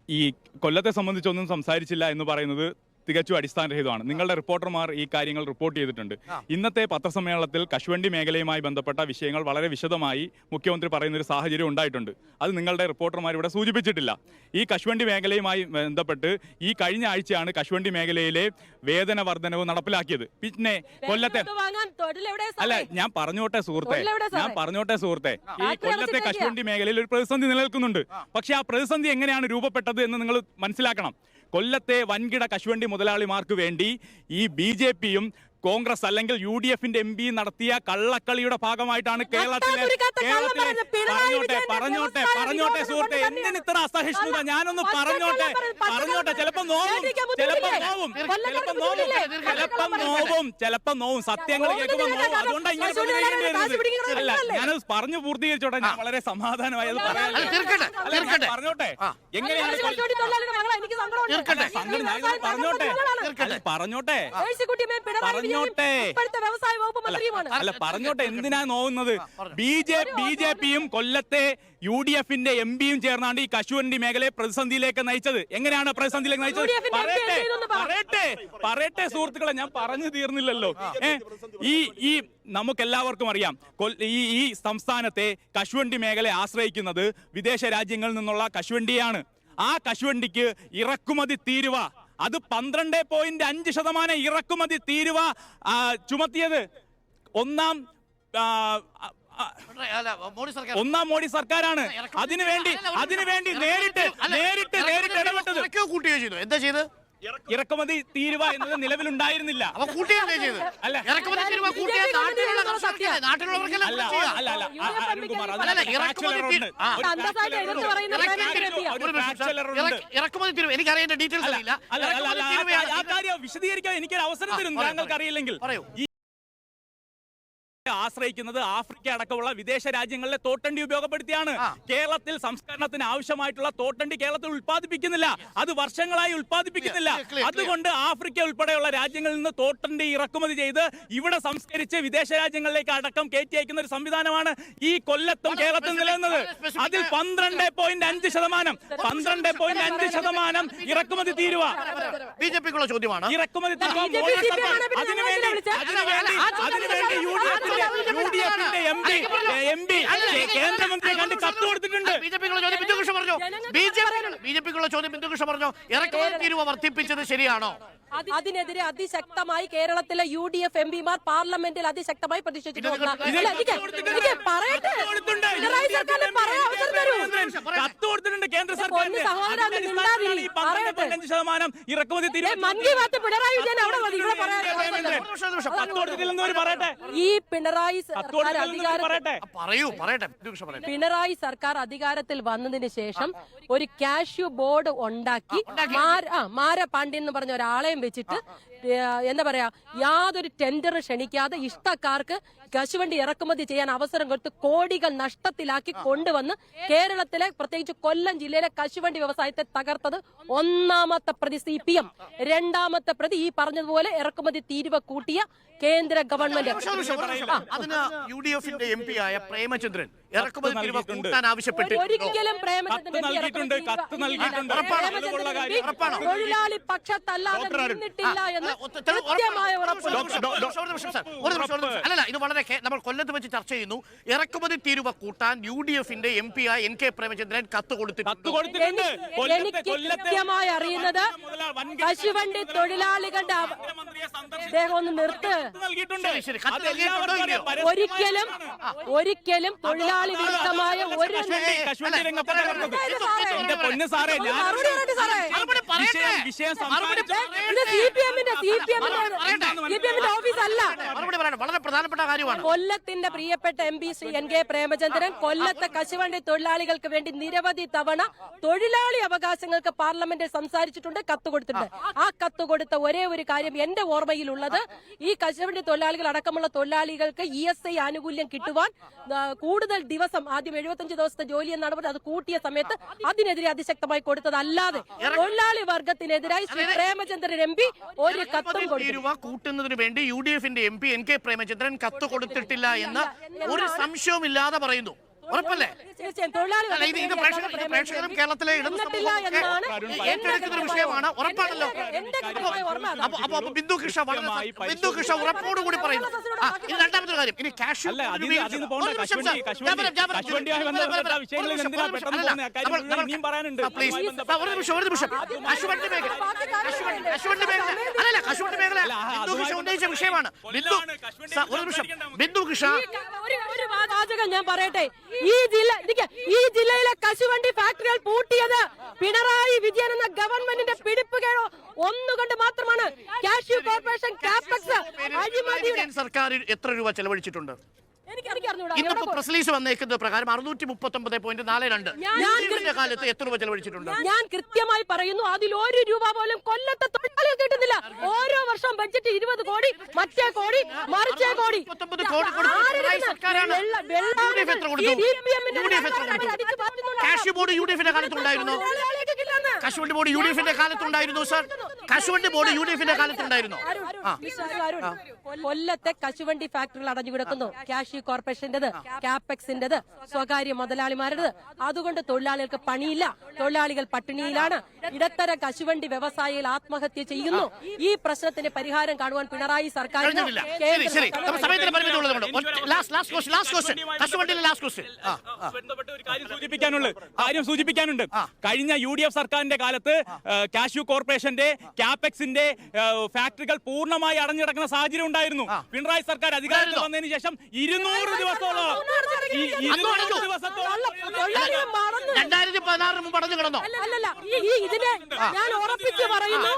ഈ കൊല്ലത്തെ സംബന്ധിച്ചൊന്നും സംസാരിച്ചില്ല എന്ന് പറയുന്നത് തികച്ചും അടിസ്ഥാനരഹിതമാണ്. നിങ്ങളുടെ റിപ്പോർട്ടർമാർ ഈ കാര്യങ്ങൾ റിപ്പോർട്ട് ചെയ്തിട്ടുണ്ട്. ഇന്നത്തെ പത്രസമ്മേളനത്തിൽ കശുവണ്ടി മേഖലയുമായി ബന്ധപ്പെട്ട വിഷയങ്ങൾ വളരെ വിശദമായി മുഖ്യമന്ത്രി പറയുന്ന ഒരു സാഹചര്യം ഉണ്ടായിട്ടുണ്ട്. അത് നിങ്ങളുടെ റിപ്പോർട്ടർമാർ ഇവിടെ സൂചിപ്പിച്ചിട്ടില്ല. ഈ കശുവണ്ടി മേഖലയുമായി ബന്ധപ്പെട്ട് ഈ കഴിഞ്ഞ ആഴ്ചയാണ് കശുവണ്ടി മേഖലയിലെ വേതന വർധനവ് നടപ്പിലാക്കിയത്. പിന്നെ കൊല്ലത്തെ ഞാൻ പറഞ്ഞോട്ടെ സുഹൃത്തെ, ഈ കൊല്ലത്തെ കശുവണ്ടി മേഖലയിൽ ഒരു പ്രതിസന്ധി നിലനിൽക്കുന്നുണ്ട്. പക്ഷെ ആ പ്രതിസന്ധി എങ്ങനെയാണ് രൂപപ്പെട്ടത് എന്ന് നിങ്ങൾ മനസ്സിലാക്കണം. കൊല്ലത്തെ വൻകിട കശുവണ്ടി മുതലാളിമാർക്ക് വേണ്ടി ഈ BJPയും കോൺഗ്രസ് അല്ലെങ്കിൽ UDFന്റെ MP നടത്തിയ കള്ളക്കളിയുടെ ഭാഗമായിട്ടാണ് കേരളത്തിലെ പറഞ്ഞോട്ടെ സുഹൃത്തെ, എന്തിന് ഇത്ര അസഹിഷ്ണുത? ഞാനൊന്ന് പറഞ്ഞോട്ടെ. ചിലപ്പം നോവും സത്യങ്ങൾ കേൾക്കുമ്പോൾ നോവും. അതുകൊണ്ടാണ് ഇങ്ങനെ അല്ല, ഞാനത് പറഞ്ഞു പൂർത്തീകരിച്ചോട്ടെ. ഞാൻ വളരെ സമാധാനമായി അത് പറഞ്ഞോട്ടെ. എങ്ങനെയാണ് പറഞ്ഞോട്ടെ എന്തിനാ നോവുന്നത്? BJPയും കൊല്ലത്തെ UDFന്റെ MPയും ചേർന്നാണ്ട് ഈ കശുവണ്ടി മേഖലയെ പ്രതിസന്ധിയിലേക്ക് നയിച്ചത്. എങ്ങനെയാണ് പ്രതിസന്ധിയിലേക്ക് നയിച്ചത്? പറയട്ടെ സുഹൃത്തുക്കളെ, ഞാൻ പറഞ്ഞു തീർന്നില്ലല്ലോ. ഈ നമുക്കെല്ലാവർക്കും അറിയാം, ഈ സംസ്ഥാനത്തെ കശുവണ്ടി മേഖലയെ ആശ്രയിക്കുന്നത് വിദേശ രാജ്യങ്ങളിൽ നിന്നുള്ള കശുവണ്ടിയാണ്. ആ കശുവണ്ടിക്ക് ഇറക്കുമതി തീരുവ അത് 12.5% ഇറക്കുമതി തീരുവ ചുമത്തിയത് ഒന്നാം മോഡി സർക്കാരാണ്. അതിനുവേണ്ടി നേരിട്ട് ഇടപെട്ടത്. എന്താ ചെയ്ത്? ഇറക്കുമതി തീരുവ എന്നത് നിലവിലുണ്ടായിരുന്നില്ല. എനിക്കറിയേണ്ട ഡീറ്റെയിൽസ് അറിയില്ല. ആ കാര്യം വിശദീകരിക്കാൻ എനിക്കൊരു അവസരം തരും താങ്കൾക്ക് അറിയില്ലെങ്കിൽ. ആശ്രയിക്കുന്നത് ആഫ്രിക്ക അടക്കമുള്ള വിദേശ രാജ്യങ്ങളിലെ തോട്ടണ്ടി ഉപയോഗപ്പെടുത്തിയാണ്. കേരളത്തിൽ സംസ്കരണത്തിന് ആവശ്യമായിട്ടുള്ള തോട്ടണ്ടി കേരളത്തിൽ ഉൽപ്പാദിപ്പിക്കുന്നില്ല. അത് വർഷങ്ങളായി ഉൽപ്പാദിപ്പിക്കുന്നില്ല. അതുകൊണ്ട് ആഫ്രിക്ക ഉൾപ്പെടെയുള്ള രാജ്യങ്ങളിൽ നിന്ന് തോട്ടണ്ടി ഇറക്കുമതി ചെയ്ത് ഇവിടെ സംസ്കരിച്ച് വിദേശ രാജ്യങ്ങളിലേക്ക് അടക്കം കയറ്റി അയക്കുന്ന ഒരു സംവിധാനമാണ് ഈ കൊല്ലത്തും കേരളത്തിൽ നിലനിന്നത്. അതിൽ 12.5% ഇറക്കുമതി തീരുവ BJPക്കുള്ള ചോദ്യമാണ്. ഇറക്കുമതി തീരുവ അതിനുവേണ്ടി UDFന്റെ MP കേന്ദ്രമന്ത്രിയെ കണ്ട് കത്ത് കൊടുത്തിട്ടുണ്ട്. BJPക്കുള്ള ചോദ്യം ബിന്ദുകൃഷ്ണ പറഞ്ഞു. ഇറക്കുമതി തീരുവ വർദ്ധിപ്പിച്ചത് ശരിയാണോ? അതിനെതിരെ അതിശക്തമായി കേരളത്തിലെ UDF MPമാർ പാർലമെന്റിൽ അതിശക്തമായി പ്രതിഷേധിച്ചു. കേന്ദ്ര സർക്കാർ ഇറക്കുമതി ഈ പിണറായി സർക്കാർ അധികാരത്തിൽ വന്നതിന് ശേഷം ഒരു കാഷ്യൂ ബോർഡ് ഉണ്ടാക്കി മാരപാണ്ഡ്യൻ എന്ന് പറഞ്ഞ ഒരാളെയും വെച്ചിട്ട് എന്താ പറയാ യാതൊരു ടെൻഡർ ക്ഷണിക്കാതെ ഇഷ്ടക്കാർക്ക് കശുവണ്ടി ഇറക്കുമതി ചെയ്യാൻ അവസരം കൊടുത്ത് കോടികൾ നഷ്ടത്തിലാക്കി കൊണ്ടുവന്ന് കേരളത്തിലെ പ്രത്യേകിച്ച് കൊല്ലം ജില്ലയിലെ കശുവണ്ടി വ്യവസായത്തെ തകർത്തത് ഒന്നാമത്തെ പ്രതി CPM, രണ്ടാമത്തെ പ്രതി ഈ പറഞ്ഞതുപോലെ ഇറക്കുമതി തീരുവ കൂട്ടിയ കേന്ദ്ര ഗവൺമെന്റ്. അതിന് UDF-ന്റെ MP ആയ പ്രേമചന്ദ്രൻ ഇറക്കുമതി തീരുവ കൂട്ടാൻ ആവശ്യപ്പെട്ടിട്ടുണ്ടോ? ഒരിക്കലും തൊഴിലാളി പക്ഷത്തല്ലാതെ നിന്നിട്ടില്ല എന്ന് കൃത്യമായ അല്ലല്ല, ഇത് വളരെ നമ്മൾ കൊല്ലത്ത് വെച്ച് ചർച്ച ചെയ്യുന്നു. ഇറക്കുമതി തീരുവ കൂട്ടാൻ UDF-ന്റെ MP ആയ NK പ്രേമചന്ദ്രൻ കത്ത് കൊടുത്തിട്ടുണ്ട്. എനിക്ക് കൃത്യമായി അറിയുന്നത് കശുവണ്ടി തൊഴിലാളികളുടെ അദ്ദേഹം ഒന്ന് നിർത്ത്. ഒരിക്കലും തൊഴിലാളി വിരുദ്ധമായ ഒരു ഓഫീസ് അല്ല. വളരെ പ്രധാനപ്പെട്ട കാര്യമാണ്. കൊല്ലത്തിന്റെ പ്രിയപ്പെട്ട MP ശ്രീ NK പ്രേമചന്ദ്രൻ കൊല്ലത്തെ കശുവണ്ടി തൊഴിലാളികൾക്ക് വേണ്ടി നിരവധി തവണ തൊഴിലാളി അവകാശങ്ങൾക്ക് പാർലമെന്റിൽ സംസാരിച്ചിട്ടുണ്ട്, കത്ത് കൊടുത്തിട്ടുണ്ട്. ആ കത്ത് കൊടുത്ത ഒരേ ഒരു കാര്യം എന്റെ ഓർമ്മയിലുള്ളത്, ഈ കശുവണ്ടി തൊഴിലാളികൾ അടക്കമുള്ള തൊഴിലാളികൾക്ക് ESI ആനുകൂല്യം കിട്ടുവാൻ കൂടുതൽ ദിവസം, ആദ്യം 75 ദിവസത്തെ ജോലി എന്നാണ് പറഞ്ഞത്, അത് കൂട്ടിയ സമയത്ത് അതിനെതിരെ അതിശക്തമായി കൊടുത്തതല്ലാതെ തൊഴിലാളി വർഗത്തിനെതിരായി ശ്രീ പ്രേമചന്ദ്രൻ MP ഒരു കത്തും കൊടുത്തു. കൂട്ടുന്നതിന് വേണ്ടി UDF-ന്റെ MP NK പ്രേമചന്ദ്രൻ കത്ത് കൊടുത്തിട്ടില്ല എന്ന് ഒരു സംശയവുമില്ലാതെ പറയുന്നു. ഉറപ്പല്ലേ? പ്രേക്ഷകരും കേരളത്തിലെ ഏറ്റെടുക്കുന്ന വിഷയമാണ്. ഉറപ്പാണല്ലോ. അപ്പൊ ബിന്ദു കൃഷ്ണ ഉറപ്പോടുകൂടി പറയുന്നു. ഇനി രണ്ടാമത്തെ കാര്യം, ഇനി കാഷ്യൂ കശുവണ്ടി മേഖല ബിന്ദു കൃഷ്ണ ഉന്നയിച്ച വിഷയമാണ്. ബിന്ദു കൃഷ്ണ ഒരു വാചകം ഞാൻ പറയട്ടെ. ഈ ജില്ലയിലെ കശുവണ്ടി ഫാക്ടറികൾ പൂട്ടിയത് പിണറായി വിജയൻ എന്ന ഗവൺമെന്റിന്റെ പിടിപ്പുകേടോ ഒന്നുകൊണ്ട് മാത്രമാണ്. കാഷ്യൂ കോർപ്പറേഷൻ കാപെക്സ് അഴിമതിയുടെ സർക്കാർ എത്ര രൂപ ചെലവഴിച്ചിട്ടുണ്ട്? ഇന്നിപ്പോ പ്രസ് റിലീസ് വന്നേക്കുന്നത് പ്രകാരം 630.42 കാലത്ത് എത്ര രൂപ ചെലവഴിച്ചിട്ടുണ്ട്? ഞാൻ കൃത്യമായി പറയുന്നു, അതിൽ 1 രൂപ പോലും കൊല്ലത്തെ തൊഴിലാളികൾ കിട്ടുന്നില്ല. ഓരോ വർഷം ബഡ്ജറ്റ് 20 കോടി, മറ്റേ കോടി, മറിച്ചേ കോടി. കാഷ്യൂ ബോർഡ് UDF-ന്റെ കാലത്തുണ്ടായിരുന്നു. കശുവണ്ടി ബോർഡ് UDF-ന്റെ കാലത്തുണ്ടായിരുന്നു സർ. കശുവണ്ടി ബോർഡ് UDF-ന്റെ കാലത്തുണ്ടായിരുന്നു. കൊല്ലത്തെ കശുവണ്ടി ഫാക്ടറികൾ അടഞ്ഞു കിടക്കുന്നു. കാഷ്യൂ കോർപ്പറേഷന്റേത്, കാപെക്സിന്റേത്, സ്വകാര്യ മുതലാളിമാരുടേത്. അതുകൊണ്ട് തൊഴിലാളികൾക്ക് പണിയില്ല, തൊഴിലാളികൾ പട്ടിണിയിലാണ്. ഇടത്തര കശുവണ്ടി വ്യവസായികൾ ആത്മഹത്യ ചെയ്യുന്നു. ഈ പ്രശ്നത്തിന് പരിഹാരം കാണുവാൻ പിണറായി സർക്കാർ സൂചിപ്പിക്കാനുണ്ട്. കഴിഞ്ഞ UDF സർക്കാരിന്റെ കാലത്ത് കാഷ്യൂ കോർപ്പറേഷന്റെ, കാപെക്സിന്റെ ഫാക്ടറികൾ പൂർണ്ണമായി അടഞ്ഞിടക്കുന്ന സാഹചര്യം ഉണ്ടായിരുന്നു. പിണറായി സർക്കാർ അധികാരത്തിൽ വന്നതിന് ശേഷം 200 ദിവസത്തോളം 2016 മുമ്പ് അടഞ്ഞു കിടന്നോ? ഇതിനെ ഞാൻ ഉറപ്പിച്ചു പറയുന്നു,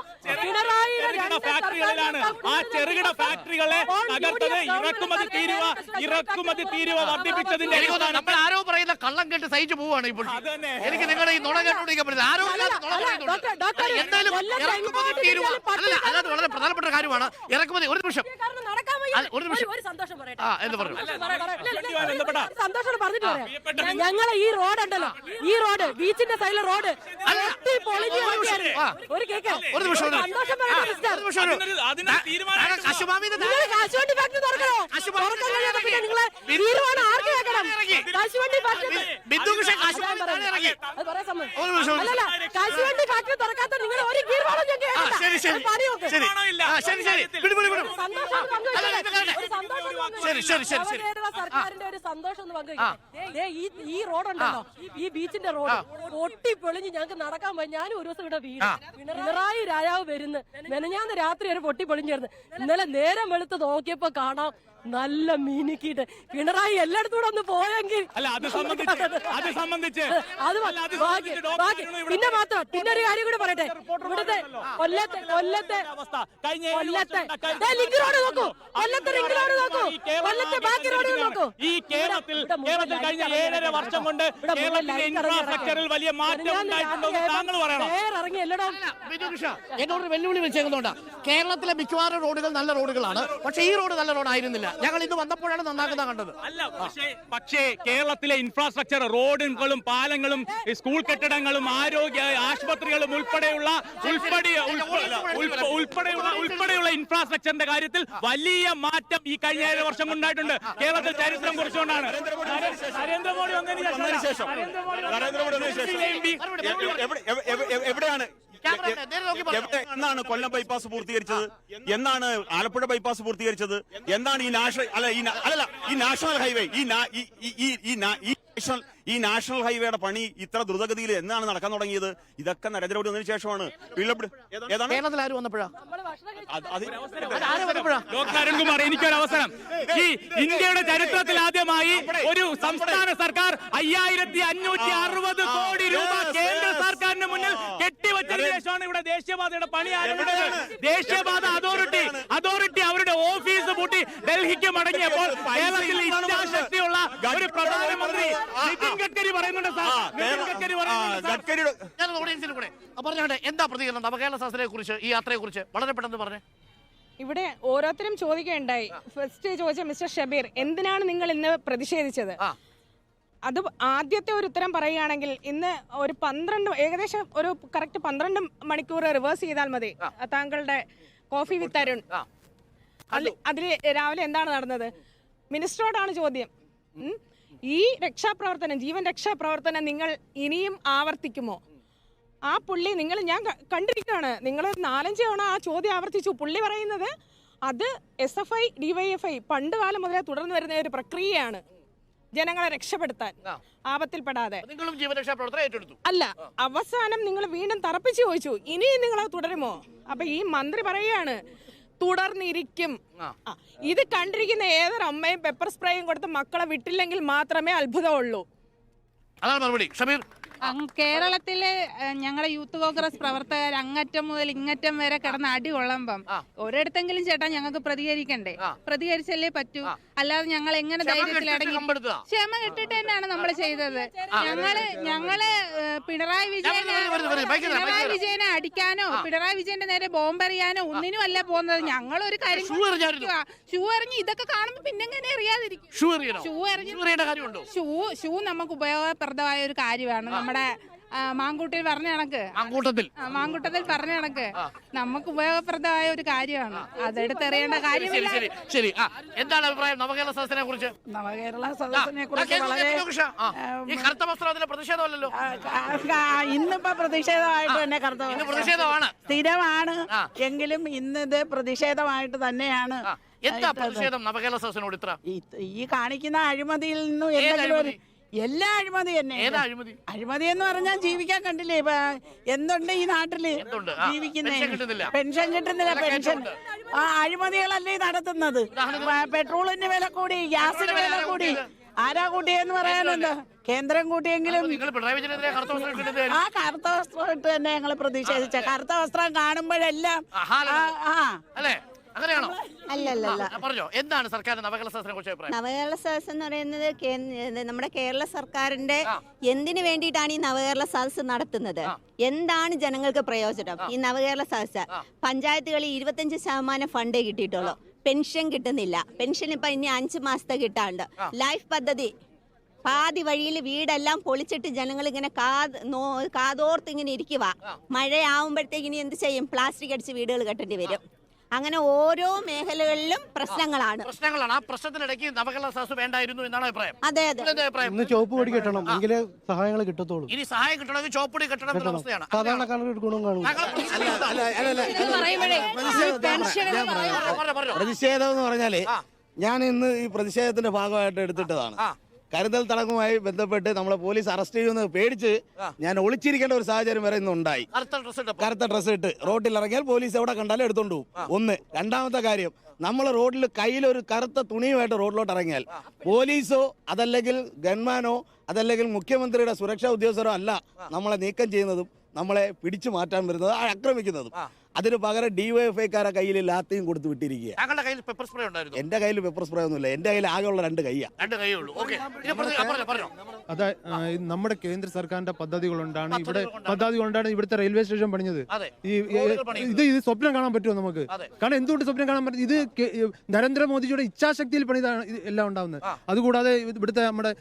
ഫാക്ടറികളിലാണ് ആ ചെറുകിട ഫാക്ടറികളെ തകർത്തത്. ഇറക്കുമതി തീരുവ വർദ്ധിപ്പിച്ചതിന്റെ നമ്മൾ ആരോ പറയുന്ന കള്ളം കേട്ട് സഹിച്ചു പോവാണ് ഇപ്പോൾ. എനിക്ക് നിങ്ങളുടെ ഈ നുണ കേട്ടോണ്ടിരിക്കാൻ പറ്റില്ല. ആരോ എന്തായാലും ഇറക്കുമതി തീരുവ അല്ലാതെ വളരെ പ്രധാനപ്പെട്ട കാര്യമാണ് ഇറക്കുമതി. ഒരു നിമിഷം എന്ന് പറഞ്ഞു. സന്തോഷം പറഞ്ഞിട്ട് പറയാം. ഞങ്ങളെ ഈ റോഡ് ഉണ്ടല്ലോ, ഈ റോഡ് ബീച്ചിന്റെ സൈഡിലെ റോഡ് ഒരു കേക്ക് കശുവണ്ടി ഫാക്ടറി തുറക്കണോ? തീരുമാനം ആർക്ക് കേൾക്കണം? കശുവണ്ടി ഫാക്ടറി അല്ലല്ല, കശുവണ്ടി ഫാക്ടറി തുറക്കാത്ത നിങ്ങൾ ഒരു തീരുമാനം ഞാൻ കേൾക്കണ്ട. സർക്കാരിന്റെ ഒരു സന്തോഷം ഒന്ന് പങ്കുവയ്ക്കട്ടെ. ഈ റോഡുണ്ടല്ലോ, ഈ ബീച്ചിന്റെ റോഡ് പൊട്ടിപ്പൊളിഞ്ഞ് ഞങ്ങൾക്ക് നടക്കാൻ പോയി. ഞാനും ഒരു ദിവസം ഇവിടെ വീട് പിണറായി രാജാവ് വരുന്നു. മെനഞ്ഞാന്ന് രാത്രി ഒരു പൊട്ടിപ്പൊളിഞ്ഞിരുന്നു. ഇന്നലെ നേരം വെളുത്ത് നോക്കിയപ്പോ കാണാം നല്ല മീനിക്കിട്ട്. പിണറായി എല്ലായിടത്തും കൂടെ ഒന്ന് പോയെങ്കിൽ പിന്നെ മാത്രം പിന്നെ ഒരു കാര്യം കൂടെ പറയട്ടെ. ഇവിടുത്തെ കൊല്ലത്തെ ലിങ്ക് റോഡ് നോക്കൂ, കൊല്ലത്തെ ലിങ്ക് റോഡ് നോക്കൂ, കൊല്ലത്തെ ബാക്കി റോഡ് നോക്കൂ. ഈ കേരളത്തിൽ കഴിഞ്ഞ 7.5 വർഷം കൊണ്ട് ഇൻഫ്രാസ്ട്രക്ചറിൽ വലിയ മാറ്റം ഉണ്ടായിട്ടുണ്ടെന്ന് താങ്കൾ പറയണം. ഇറങ്ങി എല്ലായിടം എന്നോട് വെല്ലുവിളി വെച്ചേക്കുന്നുണ്ട്. കേരളത്തിലെ മിക്കവാറും റോഡുകൾ നല്ല റോഡുകളാണ്, പക്ഷെ ഈ റോഡ് നല്ല റോഡായിരുന്നില്ല. ഞങ്ങൾ ഇന്ന് വന്നപ്പോഴാണ് നന്നാക്കുന്ന കണ്ടത്. അല്ല, പക്ഷേ കേരളത്തിലെ ഇൻഫ്രാസ്ട്രക്ചർ, റോഡുകളും പാലങ്ങളും സ്കൂൾ കെട്ടിടങ്ങളും ആരോഗ്യ ആശുപത്രികളും ഉൾപ്പെടെയുള്ള ഇൻഫ്രാസ്ട്രക്ചറിന്റെ കാര്യത്തിൽ വലിയ മാറ്റം ഈ കഴിഞ്ഞ 7 വർഷം കൊണ്ടായിട്ടുണ്ട്. കേരളത്തിൽ ചരിത്രം കുറിച്ചുകൊണ്ടാണ് നരേന്ദ്രമോദി വന്നതിന് ശേഷം എവിടെയാണ് എന്നാണ് കൊല്ലം ബൈപ്പാസ് പൂർത്തീകരിച്ചത്? എന്നാണ് ആലപ്പുഴ ബൈപ്പാസ് പൂർത്തീകരിച്ചത്? എന്നാണ് ഈ നാഷണൽ ഹൈവേ ഈ നാഷണൽ ഹൈവേയുടെ പണി ഇത്ര ദ്രുതഗതിയിൽ എന്നാണ് നടക്കാൻ തുടങ്ങിയത്? ഇതൊക്കെ നരേന്ദ്രമോദി വന്നതിന് ശേഷമാണ്. കേരളത്തിൽ ആര് വന്നപ്പോഴാ? അരുൺകുമാർ, എനിക്കൊരു അവസരം. ഈ ഇന്ത്യയുടെ ചരിത്രത്തിൽ ആദ്യമായി ഒരു സംസ്ഥാന സർക്കാർ 5560 കോടി രൂപ കേന്ദ്ര സർക്കാരിന് മുന്നിൽ കെട്ടിവച്ചതിന് ശേഷമാണ് ഇവിടെ ദേശീയപാതയുടെ പണി ആരംഭിച്ചത്. ദേശീയപാത അതോറിറ്റി അവരുടെ ഓഫീസ് പൂട്ടി ഡൽഹിക്ക് മടങ്ങിയപ്പോൾ കേരളത്തിൽ ഇച്ഛാശക്തിയുള്ള ഒരു പ്രധാനമന്ത്രി നിതിൻ ഗഡ്കരി പറയുന്നുണ്ട്. പറഞ്ഞാട്ടെ, എന്താ പ്രതികരണം നവകേരള സദസ്സിനെ കുറിച്ച്, ഈ യാത്രയെ കുറിച്ച് വളരെ പെട്ടെന്ന് പറഞ്ഞേ. ഇവിടെ ഓരോരുത്തരും ചോദിക്കുകയുണ്ടായി. ഫസ്റ്റ് ചോദിച്ച മിസ്റ്റർ ഷബീർ, എന്തിനാണ് നിങ്ങൾ ഇന്ന് പ്രതിഷേധിച്ചത്? അത് ആദ്യത്തെ ഒരു ഉത്തരം പറയുകയാണെങ്കിൽ, ഇന്ന് ഒരു ഏകദേശം ഒരു കറക്റ്റ് 12 മണിക്കൂർ റിവേഴ്സ് ചെയ്താൽ മതി താങ്കളുടെ കോഫി വിത്ത് അരുൺ. അതിൽ രാവിലെ എന്താണ് നടന്നത്? മിനിസ്റ്ററോടാണ് ചോദ്യം. ഈ രക്ഷാപ്രവർത്തനം, ജീവൻ രക്ഷാപ്രവർത്തനം നിങ്ങൾ ഇനിയും ആവർത്തിക്കുമോ? ആ പുള്ളി ഞാൻ കണ്ടിരിക്കുകയാണ്, നിങ്ങൾ 4-5 തവണ ആ ചോദ്യം ആവർത്തിച്ചു. പുള്ളി പറയുന്നത് അത് SFI DYFI പണ്ട് കാലം മുതലേ തുടർന്ന് വരുന്ന ഒരു പ്രക്രിയയാണ് ജനങ്ങളെ രക്ഷപ്പെടുത്താൻ, ആപത്തിൽപ്പെടാതെ. അല്ല, അവസാനം നിങ്ങൾ വീണ്ടും തറപ്പിച്ച് ചോദിച്ചു, ഇനിയും നിങ്ങൾ തുടരുമോ? അപ്പൊ ഈ മന്ത്രി പറയുകയാണ് തുടർന്നിരിക്കും. ഇത് കണ്ടിരിക്കുന്ന ഏതൊരു അമ്മയും പെപ്പർ സ്പ്രേയും കൊടുത്ത് മക്കളെ വിട്ടില്ലെങ്കിൽ മാത്രമേ അത്ഭുതമുള്ളൂ. അതാണ് മറുപടി. ഷബീർ, കേരളത്തിലെ ഞങ്ങളെ യൂത്ത് കോൺഗ്രസ് പ്രവർത്തകർ അങ്ങറ്റം മുതൽ ഇങ്ങറ്റം വരെ കിടന്ന് അടി കൊള്ളുമ്പം ഒരിടത്തെങ്കിലും ചേട്ടാ ഞങ്ങൾക്ക് പ്രതികരിക്കണ്ടേ? പ്രതികരിച്ചല്ലേ പറ്റൂ, അല്ലാതെ ഞങ്ങൾ എങ്ങനെ ധൈര്യത്തിൽ അടങ്ങി ക്ഷമ കെട്ടിട്ട് തന്നെയാണ് നമ്മൾ ചെയ്തത്. ഞങ്ങള് പിണറായി വിജയനെ അടിക്കാനോ പിണറായി വിജയന്റെ നേരെ ബോംബെറിയാനോ ഒന്നിനും അല്ല പോകുന്നത്. ഞങ്ങളൊരു കാര്യം ഷൂ എറിഞ്ഞ് ഇതൊക്കെ കാണുമ്പോ പിന്നെങ്ങനെ അറിയാതിരിക്കും? ഷൂ നമുക്ക് ഉപയോഗപ്രദമായ ഒരു കാര്യമാണ്. നമ്മുടെ മാങ്കൂട്ടിൽ പറഞ്ഞ കണക്ക് മാങ്കൂട്ടത്തിൽ പറഞ്ഞ കണക്ക് നമുക്ക് ഉപയോഗപ്രദമായ ഒരു കാര്യമാണ്. അതെടുത്തെറിയേണ്ട കാര്യമില്ല. ശരി, എന്താണ് അഭിപ്രായം നവകേരള സദസ്സിനെ കുറിച്ച്? നവകേരള സദസ്സിനെ കുറിച്ച് വളരെ കറുത്ത വസ്ത്രത്തിന്റെ പ്രതിഷേധമല്ലല്ലോ ഇന്നിപ്പോ പ്രതിഷേധമായിട്ട് തന്നെ പ്രതിഷേധമാണ്, സ്ഥിരമാണ്. എങ്കിലും ഇന്നിത് പ്രതിഷേധമായിട്ട് തന്നെയാണ്. എന്താ പ്രതിഷേധം നവകേരള സദസ്സിനോട് ഇത്ര? ഈ കാണിക്കുന്ന അഴിമതിയിൽ നിന്നും എന്തെങ്കിലും എല്ലാ അഴിമതി തന്നെ. അഴിമതി എന്ന് പറഞ്ഞാൽ ജീവിക്കാൻ കണ്ടില്ലേ എന്തുണ്ട് ഈ നാട്ടില് ജീവിക്കുന്നേ? പെൻഷൻ കിട്ടുന്നില്ല. പെൻഷൻ അഴിമതികളല്ലേ നടത്തുന്നത്. പെട്രോളിന് വില കൂടി, ഗ്യാസിന് വില കൂടി. ആരാ കൂട്ടിയെന്ന് പറയാനുണ്ട്? കേന്ദ്രം കൂട്ടിയെങ്കിലും ആ കറുത്ത വസ്ത്രം ഇട്ട് തന്നെ ഞങ്ങൾ പ്രതിഷേധിച്ച. കറുത്ത വസ്ത്രം കാണുമ്പോഴെല്ലാം അങ്ങനെയാണോ? അല്ലല്ല. പറഞ്ഞോ, എന്താണ് സർക്കാർ നവകേരള സദസ്സിനെ കുറിച്ച് അഭിപ്രായം? നവകേരള സദസ് എന്ന് പറയുന്നത് നമ്മുടെ കേരള സർക്കാരിന്റെ എന്തിനു വേണ്ടിയിട്ടാണ് ഈ നവകേരള സദസ് നടത്തുന്നത്? എന്താണ് ജനങ്ങൾക്ക് പ്രയോജനം ഈ നവകേരള സദസ്? പഞ്ചായത്തുകളിൽ 25% ഫണ്ടേ കിട്ടിയിട്ടുള്ളൂ. പെൻഷൻ കിട്ടുന്നില്ല. പെൻഷൻ ഇപ്പൊ ഇനി 5 മാസത്തെ കിട്ടാണ്ട്. ലൈഫ് പദ്ധതി പാതി വഴിയിൽ വീടെല്ലാം പൊളിച്ചിട്ട് ജനങ്ങൾ ഇങ്ങനെ കാതോർത്ത് ഇങ്ങനെ ഇരിക്കുക. മഴയാവുമ്പോഴത്തേക്ക് ഇനി എന്ത് ചെയ്യും? പ്ലാസ്റ്റിക് അടിച്ച് വീടുകൾ കെട്ടേണ്ടി വരും. അങ്ങനെ ഓരോ മേഖലകളിലും പ്രശ്നങ്ങളാണ്. ആ പ്രശ്നത്തിനിടയ്ക്ക് നവകേരള സദസ് വേണ്ടായിരുന്നു എന്നാണ് അഭിപ്രായം. അതെ. ഇന്ന് ചോപ്പ് പൊടി കെട്ടണം, എങ്കിലേ സഹായങ്ങൾ കിട്ടത്തുള്ളൂ. ഇനി സഹായം കിട്ടണമെങ്കിൽ ചോപ്പ് പൊടി കെട്ടണം എന്ന അവസ്ഥയാണ്. സാധാരണക്കാരുടെ ഗുണം കാണും. പ്രതിഷേധം എന്ന് പറഞ്ഞാല് ഞാൻ ഇന്ന് ഈ പ്രതിഷേധത്തിന്റെ ഭാഗമായിട്ട് എടുത്തിട്ടതാണ്. കരുതൽ തടങ്കലുമായി ബന്ധപ്പെട്ട് നമ്മളെ പോലീസ് അറസ്റ്റ് ചെയ്യുമെന്ന് പേടിച്ച് ഞാൻ ഒളിച്ചിരിക്കേണ്ട ഒരു സാഹചര്യം വരെ ഇന്നുണ്ടായി. കറുത്ത ഡ്രസ് ഇട്ട് റോഡിൽ ഇറങ്ങിയാൽ പോലീസ് എവിടെ കണ്ടാലും എടുത്തോണ്ട് പോകും. ഒന്ന്. രണ്ടാമത്തെ കാര്യം, നമ്മൾ റോഡിൽ കയ്യിലൊരു കറുത്ത തുണിയുമായിട്ട് റോഡിലോട്ട് ഇറങ്ങിയാൽ പോലീസോ അതല്ലെങ്കിൽ ഗൺമാനോ അതല്ലെങ്കിൽ മുഖ്യമന്ത്രിയുടെ സുരക്ഷാ ഉദ്യോഗസ്ഥരോ അല്ല നമ്മളെ നീക്കം ചെയ്യുന്നതും നമ്മളെ പിടിച്ചു മാറ്റാൻ വരുന്നത്, ആക്രമിക്കുന്നതും. അതിന് പകരം ഡിവൈഎഫ്ഐക്കാരെ കയ്യിൽ ലാത്തിയും കൊടുത്ത് വിട്ടിരിക്കുക. താങ്കളുടെ കയ്യിൽ പെപ്പർ സ്പ്രേ ഉണ്ടായിരുന്നു? എന്റെ കയ്യിൽ പെപ്പർ സ്പ്രേ ഒന്നുമില്ല. എന്റെ കയ്യിൽ ആകെയുള്ള 2 കൈയാ. 2 കൈയേ ഉള്ളൂ. ഓക്കെ, പറഞ്ഞോ. അതാ നമ്മുടെ കേന്ദ്ര സർക്കാരിന്റെ പദ്ധതികളുണ്ടാണ് ഇവിടുത്തെ റെയിൽവേ സ്റ്റേഷൻ പണിഞ്ഞത്. ഇത് സ്വപ്നം കാണാൻ പറ്റുമോ നമുക്ക്? കാരണം എന്തുകൊണ്ട് സ്വപ്നം കാണാൻ പറ്റും? ഇത് നരേന്ദ്രമോദിജിയുടെ ഇച്ഛാശക്തിയിൽ പണിതാണ് എല്ലാം ഉണ്ടാവുന്നത്. അതുകൂടാതെ ഇവിടുത്തെ നമ്മുടെ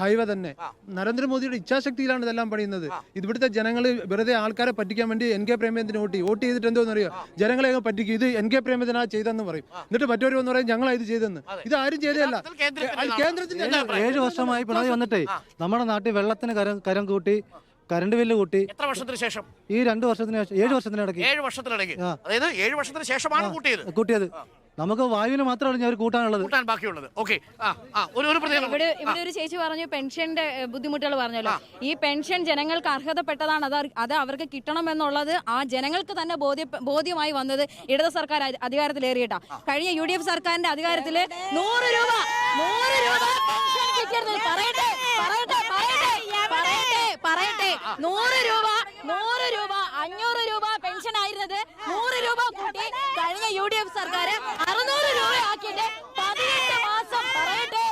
ഹൈവേ തന്നെ നരേന്ദ്രമോദിയുടെ ഇച്ഛാശക്തിയിലാണ് ഇതെല്ലാം പണിയുന്നത്. ഇവിടുത്തെ ജനങ്ങൾ വെറുതെ ആൾക്കാരെ പറ്റിക്കാൻ വേണ്ടി NK പ്രേമചന്ദ്രൻ വോട്ട് ചെയ്തിട്ട് എന്തോന്നറിയോ, ജനങ്ങളെ പറ്റിക്കും. ഇത് NK പ്രേമചന്ദ്രൻ ചെയ്തെന്ന് പറയും. എന്നിട്ട് മറ്റൊരു എന്ന് പറയും ഞങ്ങളാ ഇത് ചെയ്തെന്ന്. ഇത് ആരും ചെയ്തതല്ല, കേന്ദ്രത്തിന്റെ. 7 വർഷമായി പിണറായി വന്നിട്ടേ നമ്മുടെ നാട്ടിൽ വെള്ളത്തിന് കരം കൂട്ടി, കറണ്ട് ബില്ല് കൂട്ടി. എത്ര വർഷത്തിന് ശേഷം? ഈ 2 വർഷത്തിന് ശേഷം, 7 വർഷത്തിനിടയ്ക്ക്. 7 വർഷത്തിനിടയ്ക്ക്, അതായത് 7 വർഷത്തിന് ശേഷമാണ് കൂട്ടിയത്. നമുക്ക് വായുവിന് മാത്രമാണ് അവർ കൂട്ടാൻ ബാക്കിയുള്ളത്. ഓക്കെ, ഇവിടെ ഒരു ചേച്ചി പറഞ്ഞു പെൻഷന്റെ ബുദ്ധിമുട്ടുകൾ പറഞ്ഞല്ലോ. ഈ പെൻഷൻ ജനങ്ങൾക്ക് അർഹതപ്പെട്ടതാണ്, അത് അവർക്ക് കിട്ടണമെന്നുള്ളത് ആ ജനങ്ങൾക്ക് തന്നെ ബോധ്യമായി വന്നത് ഇടത് സർക്കാർ അധികാരത്തിലേറിയിട്ടാ. കഴിഞ്ഞ UDF സർക്കാരിന്റെ അധികാരത്തില് 100 രൂപ പെൻഷൻ കിട്ടിയിരുന്നത്. പറയട്ടെ 100 രൂപ 500 രൂപ പെൻഷൻ ആയിരുന്നത് 100 രൂപ കൂട്ടി കഴിഞ്ഞ UDF സർക്കാർ 600 രൂപയാക്കിയിട്ട് 18 മാസം. പറയട്ടെ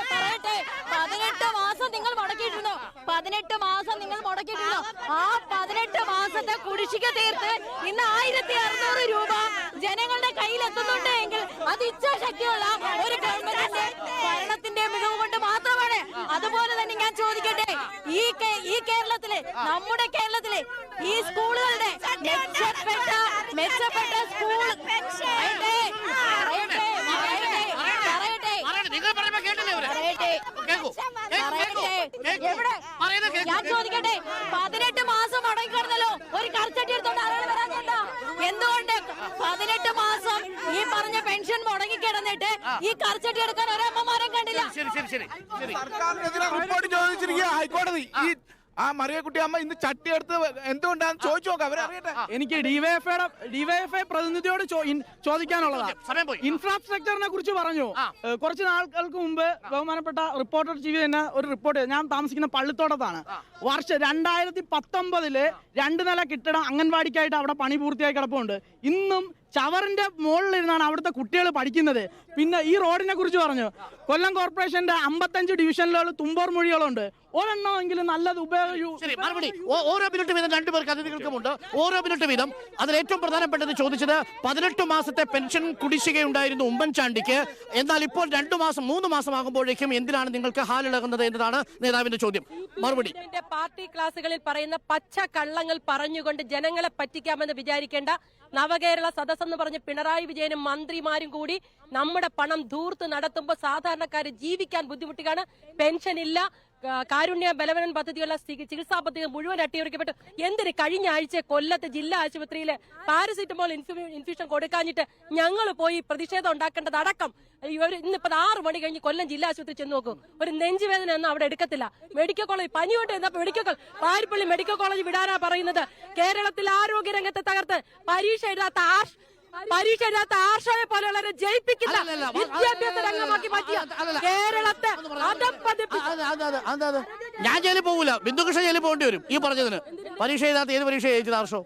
18 മാസം നിങ്ങൾ മുടക്കിയിട്ടുണ്ടോ? 18 മാസം നിങ്ങൾ മുടക്കിയിട്ടുണ്ടോ? ആ 18 മാസത്തെ കുടിശ്ശിക തീർത്ത് ഇന്ന് 1600 രൂപ ജനങ്ങളുടെ കയ്യിലെത്തുന്നുണ്ട് എങ്കിൽ അത് ഇച്ഛാശക്തിയുള്ള ഒരു ഗവൺമെന്റിന്റെ ഭരണത്തിന്റെ മികവ് കൊണ്ട് മാത്രമാണ്. അതുപോലെ തന്നെ ഞാൻ ചോദിക്കട്ടെ, ഈ കേരളത്തിലെ, നമ്മുടെ കേരളത്തിലെ ഈ സ്കൂളുകളുടെ മെച്ചപ്പെട്ട സ്കൂൾ ഞാൻ ചോദിക്കട്ടെ, 18 മാസം മുടങ്ങിക്കിടന്നല്ലോ ഒരു കർച്ചട്ടി എടുത്തോണ്ട് ആളുകൾ വരാഞ്ഞെന്താ? എന്തുകൊണ്ട് 18 മാസം ഈ പറഞ്ഞ പെൻഷൻ മുടങ്ങിക്കിടന്നിട്ട് ഈ കർച്ചട്ടി എടുക്കാൻ ഒരമ്മമാരും കണ്ടില്ല? സർക്കാരിനെതിരെ റിപ്പോർട്ട് ചോദിച്ചിരിക്കുക ഹൈക്കോടതി. ആ മറിയക്കുട്ടി അമ്മ ഇന്ന് ചട്ടി എടുത്ത് എന്തുകൊണ്ടാന്ന് ചോദിച്ചു നോക്കാം, അവരറിയട്ടെ. എനിക്ക് ഡിവൈഎഫ്ഐ പ്രതിനിധിയോട് ചോദിക്കാനുള്ളതാണ്. ഇൻഫ്രാസ്ട്രക്ചറിനെ കുറിച്ച് പറഞ്ഞു. കുറച്ച് നാളുകൾക്ക് മുമ്പ് ബഹുമാനപ്പെട്ട റിപ്പോർട്ടർ TV തന്നെ ഒരു റിപ്പോർട്ട്. ഞാൻ താമസിക്കുന്ന പള്ളിത്തോട്ടത്താണ്. 2019 2 നില കെട്ടിടം അംഗൻവാടിക്കായിട്ട് അവിടെ പണി പൂർത്തിയായി കിടപ്പുണ്ട്. ഇന്നും ചവറിന്റെ മുകളിലിരുന്നാണ് അവിടുത്തെ കുട്ടികൾ പഠിക്കുന്നത്. പിന്നെ ഈ റോഡിനെ കുറിച്ച് പറഞ്ഞു. കൊല്ലം കോർപ്പറേഷന്റെ 55 ഡിവിഷനുകൾ തുമ്പോർ മൊഴികളുണ്ട്. ഒരെണ്ണമെങ്കിലും നല്ലത് മറുപടി. ഓരോ മിനിറ്റ് വീതം 2 പേർക്ക് അതിഥികൾക്കുമുണ്ട്. ഓരോ മിനിറ്റ് വീതം. അതിൽ ഏറ്റവും പ്രധാനപ്പെട്ടത് ചോദിച്ചത് 18 മാസത്തെ പെൻഷൻ കുടിശ്ശികയുണ്ടായിരുന്നു ഉമ്മൻചാണ്ടിക്ക്. എന്നാൽ ഇപ്പോൾ 2 മാസം 3 മാസം ആകുമ്പോഴേക്കും എന്തിനാണ് നിങ്ങൾക്ക് ഹാലിളകുന്നത് എന്നതാണ് നേതാവിന്റെ ചോദ്യം. മറുപടി. പാർട്ടി ക്ലാസുകളിൽ പറയുന്ന പച്ച കള്ളങ്ങൾ പറഞ്ഞുകൊണ്ട് ജനങ്ങളെ പറ്റിക്കാമെന്ന് വിചാരിക്കേണ്ട. നവകേരള സദസ് എന്ന് പറഞ്ഞ് പിണറായി വിജയനും മന്ത്രിമാരും കൂടി നമ്മുടെ പണം ധൂർത്ത് നടത്തുമ്പോൾ സാധാരണക്കാര് ജീവിക്കാൻ ബുദ്ധിമുട്ടുകയാണ്. പെൻഷൻ ഇല്ല, കാരുണ്യ ബലവനൻ പദ്ധതിയുള്ള ചികിത്സാ പദ്ധതി മുഴുവൻ അട്ടിമറിക്കപ്പെട്ടു. എന്തിന് കഴിഞ്ഞ ആഴ്ച കൊല്ലത്ത് ജില്ലാ ആശുപത്രിയിൽ പാരസിറ്റമോൾ ഇൻഫ്യൂഷൻ കൊടുക്കാഞ്ഞിട്ട് ഞങ്ങൾ പോയി പ്രതിഷേധം ഉണ്ടാക്കേണ്ടതടക്കം. ഇന്നിപ്പോ 6 മണി കഴിഞ്ഞ് കൊല്ലം ജില്ലാ ആശുപത്രി ചെന്ന് നോക്കും, ഒരു നെഞ്ചുവേദന ഒന്നും അവിടെ എടുക്കത്തില്ല. മെഡിക്കൽ കോളേജ് പനിയോട്ട് എന്നപ്പോ മെഡിക്കൽ പാരിപ്പള്ളി മെഡിക്കൽ കോളേജ് വിടാനാ പറയുന്നത്. കേരളത്തിൽ ആരോഗ്യ രംഗത്തെ തകർത്ത് പരീക്ഷ എഴുതാത്ത ആർഷയെ പോലെയുള്ളവരെ ജയിപ്പിക്കില്ല വിദ്യാഭ്യാസ രംഗമാക്കി മാറ്റിയ കേരളത്തെ ഞാൻ ജയിലിൽ പോകൂല, ബിന്ദുകൃഷ്ണ ജയിലിൽ പോകേണ്ടി വരും ഈ പറഞ്ഞതിന്. പരീക്ഷ എഴുതാത്ത ഏത് പരീക്ഷ ജയിച്ചത് ആർഷോ?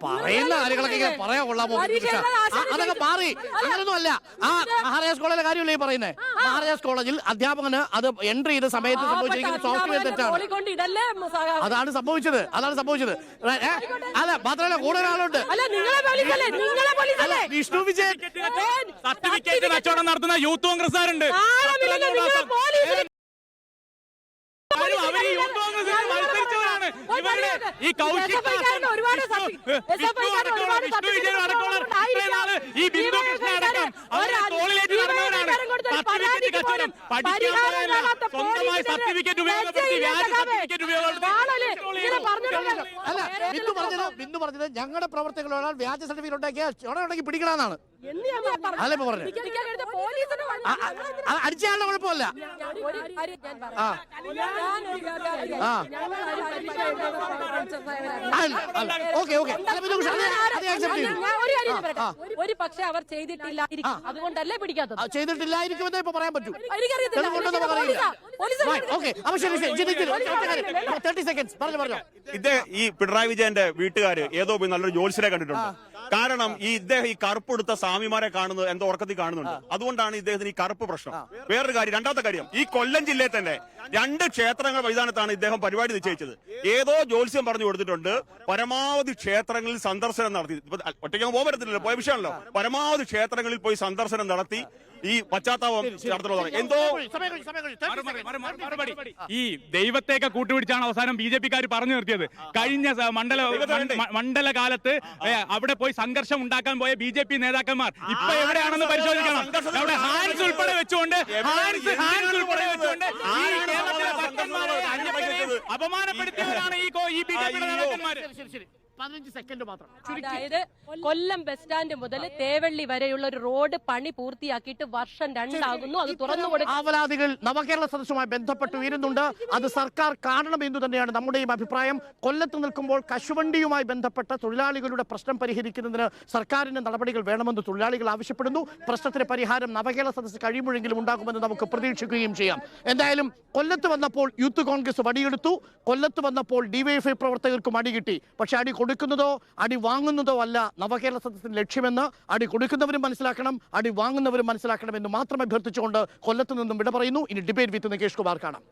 പറയുന്ന കാര്യങ്ങളൊക്കെ ഇങ്ങനെ പറയാൻ കൊള്ളാമോ? അതൊക്കെ മാറി. അങ്ങനൊന്നും അല്ല. ആ മഹാരാജാസ് കോളേജിലെ കാര്യമല്ലേ ഈ പറയുന്നത്? മഹാരാജാസ് കോളേജിൽ അധ്യാപകന് അത് എൻട്രി ചെയ്ത സമയത്ത് സംഭവിച്ചിരിക്കുന്ന സോഫ്റ്റ്വെയർ തെറ്റാണ്. അതാണ് സംഭവിച്ചത്. അല്ല മാത്രമല്ല കൂടുതൽ ആളുണ്ട്. വിഷ്ണു വിജയൻ സർട്ടിഫിക്കറ്റ് കച്ചവടം നടത്തുന്ന യൂത്ത് കോൺഗ്രസ്സുകാരുണ്ട്. ഈ കൗശിക് ഈ ബിന്ദു കൃഷ്ണ അടക്കം അവരെ തോളിലേറ്റ് നടന്നവരാണ്. സർട്ടിഫിക്കറ്റ് കച്ചവടം പഠിക്കാൻ സ്വന്തമായി സർട്ടിഫിക്കറ്റ് ഉപയോഗപ്പെടുത്തി വ്യാജ സർട്ടിഫിക്കറ്റ് ബിന്ദു പറഞ്ഞത് ഞങ്ങളുടെ പ്രവർത്തകരോട് വ്യാജ സർട്ടിഫിക്കറ്റ് ഉണ്ടാക്കി പിടിക്കണമെന്നാണ്. അല്ല ഇപ്പൊ പറഞ്ഞത് അടിച്ചാലുള്ള കുഴപ്പമല്ല. ഒരു പക്ഷെ അവർ ചെയ്തിട്ടില്ല, അതുകൊണ്ടല്ലേ പിടിക്കാത്തത്. ചെയ്തിട്ടില്ലായിരിക്കുമെന്നേ ഇപ്പൊ പറയാൻ പറ്റൂ. ഇത് ഈ പിണറായി വിജയന്റെ വീട്ടുകാര് ഏതോ പോയി നല്ലൊരു ജോത്സ്യരെ കണ്ടിട്ടുണ്ട്. കാരണം ഇദ്ദേഹം ഈ കറുപ്പെടുത്ത സ്വാമിമാരെ കാണുന്നത് എന്തോ ഉറക്കത്തിൽ കാണുന്നുണ്ട്. അതുകൊണ്ടാണ് ഇദ്ദേഹത്തിന് ഈ കറുപ്പ് പ്രശ്നം. വേറൊരു കാര്യം, രണ്ടാമത്തെ കാര്യം, ഈ കൊല്ലം ജില്ലയിൽ തന്നെ 2 ക്ഷേത്രങ്ങൾ മൈതാനത്താണ് ഇദ്ദേഹം പരിപാടി നിശ്ചയിച്ചത്. ഏതോ ജ്യോത്സ്യം പറഞ്ഞു കൊടുത്തിട്ടുണ്ട് പരമാവധി ക്ഷേത്രങ്ങളിൽ സന്ദർശനം നടത്തി. ഒറ്റയ്ക്ക് പോകാൻ പറ്റത്തില്ലല്ലോ, പോയ വിഷയമാണല്ലോ. പരമാവധി ക്ഷേത്രങ്ങളിൽ പോയി സന്ദർശനം നടത്തി ഈ പശ്ചാത്താപം നടത്തുന്നത് എന്തോ. ഈ ദൈവത്തെയൊക്കെ കൂട്ടുപിടിച്ചാണ് അവസാനം BJP-ക്കാർ പറഞ്ഞു നിർത്തിയത്. കഴിഞ്ഞ മണ്ഡലകാലത്ത് അവിടെ പോയി സംഘർഷം ഉണ്ടാക്കാൻ പോയ BJP നേതാക്കന്മാർ ഇപ്പൊ എവിടെയാണെന്ന് പരിശോധിക്കണം. അവിടെ ഹാൻസ് ഉൾപ്പെടെ വെച്ചുകൊണ്ട് അപമാനപ്പെടുത്തിയവരാണ് ഈ BJP നേതാക്കന്മാർ. 15 സെക്കൻഡ് മാത്രം. അതായത് കൊല്ലം ബസ് സ്റ്റാൻഡ് മുതൽ തേവള്ളി വരെയുള്ള ഒരു റോഡ് പണി പൂർത്തിയാക്കിയിട്ട് വർഷം 2 ആകുന്നു. അത് തുറന്നു കൊടുക്കും. ആവലാതികൾ നവകേരള സദസ്സുമായി ബന്ധപ്പെട്ട് ഉയരുന്നുണ്ട്. അത് സർക്കാർ കാണണമെന്ന് തന്നെയാണ് നമ്മുടെയും അഭിപ്രായം. കൊല്ലത്ത് നിൽക്കുമ്പോൾ കശുവണ്ടിയുമായി ബന്ധപ്പെട്ട തൊഴിലാളികളുടെ പ്രശ്നം പരിഹരിക്കുന്നതിന് സർക്കാരിന്റെ നടപടികൾ വേണമെന്ന് തൊഴിലാളികൾ ആവശ്യപ്പെടുന്നു. പ്രശ്നത്തിന് പരിഹാരം നവകേരള സദസ്സ് കഴിയുമ്പോഴെങ്കിലും ഉണ്ടാകുമെന്ന് നമുക്ക് പ്രതീക്ഷിക്കുകയും ചെയ്യാം. എന്തായാലും കൊല്ലത്ത് വന്നപ്പോൾ യൂത്ത് കോൺഗ്രസ് വടിയെടുത്തു, കൊല്ലത്ത് വന്നപ്പോൾ DYFI പ്രവർത്തകർക്ക് അടി കിട്ടി. പക്ഷെ അടി കൊടുക്കുന്നതോ അടി വാങ്ങുന്നതോ അല്ല നവകേരള സദസ്സിന്റെ ലക്ഷ്യമെന്ന് അടി കൊടുക്കുന്നവരും മനസ്സിലാക്കണം, അടി വാങ്ങുന്നവരും മനസ്സിലാക്കണം എന്ന് മാത്രം അഭ്യർത്ഥിച്ചുകൊണ്ട് കൊല്ലത്ത് നിന്നും വിട പറയുന്നു. ഇനി ഡിബേറ്റ് വിത്ത് നികേഷ് കുമാർ കാണാം.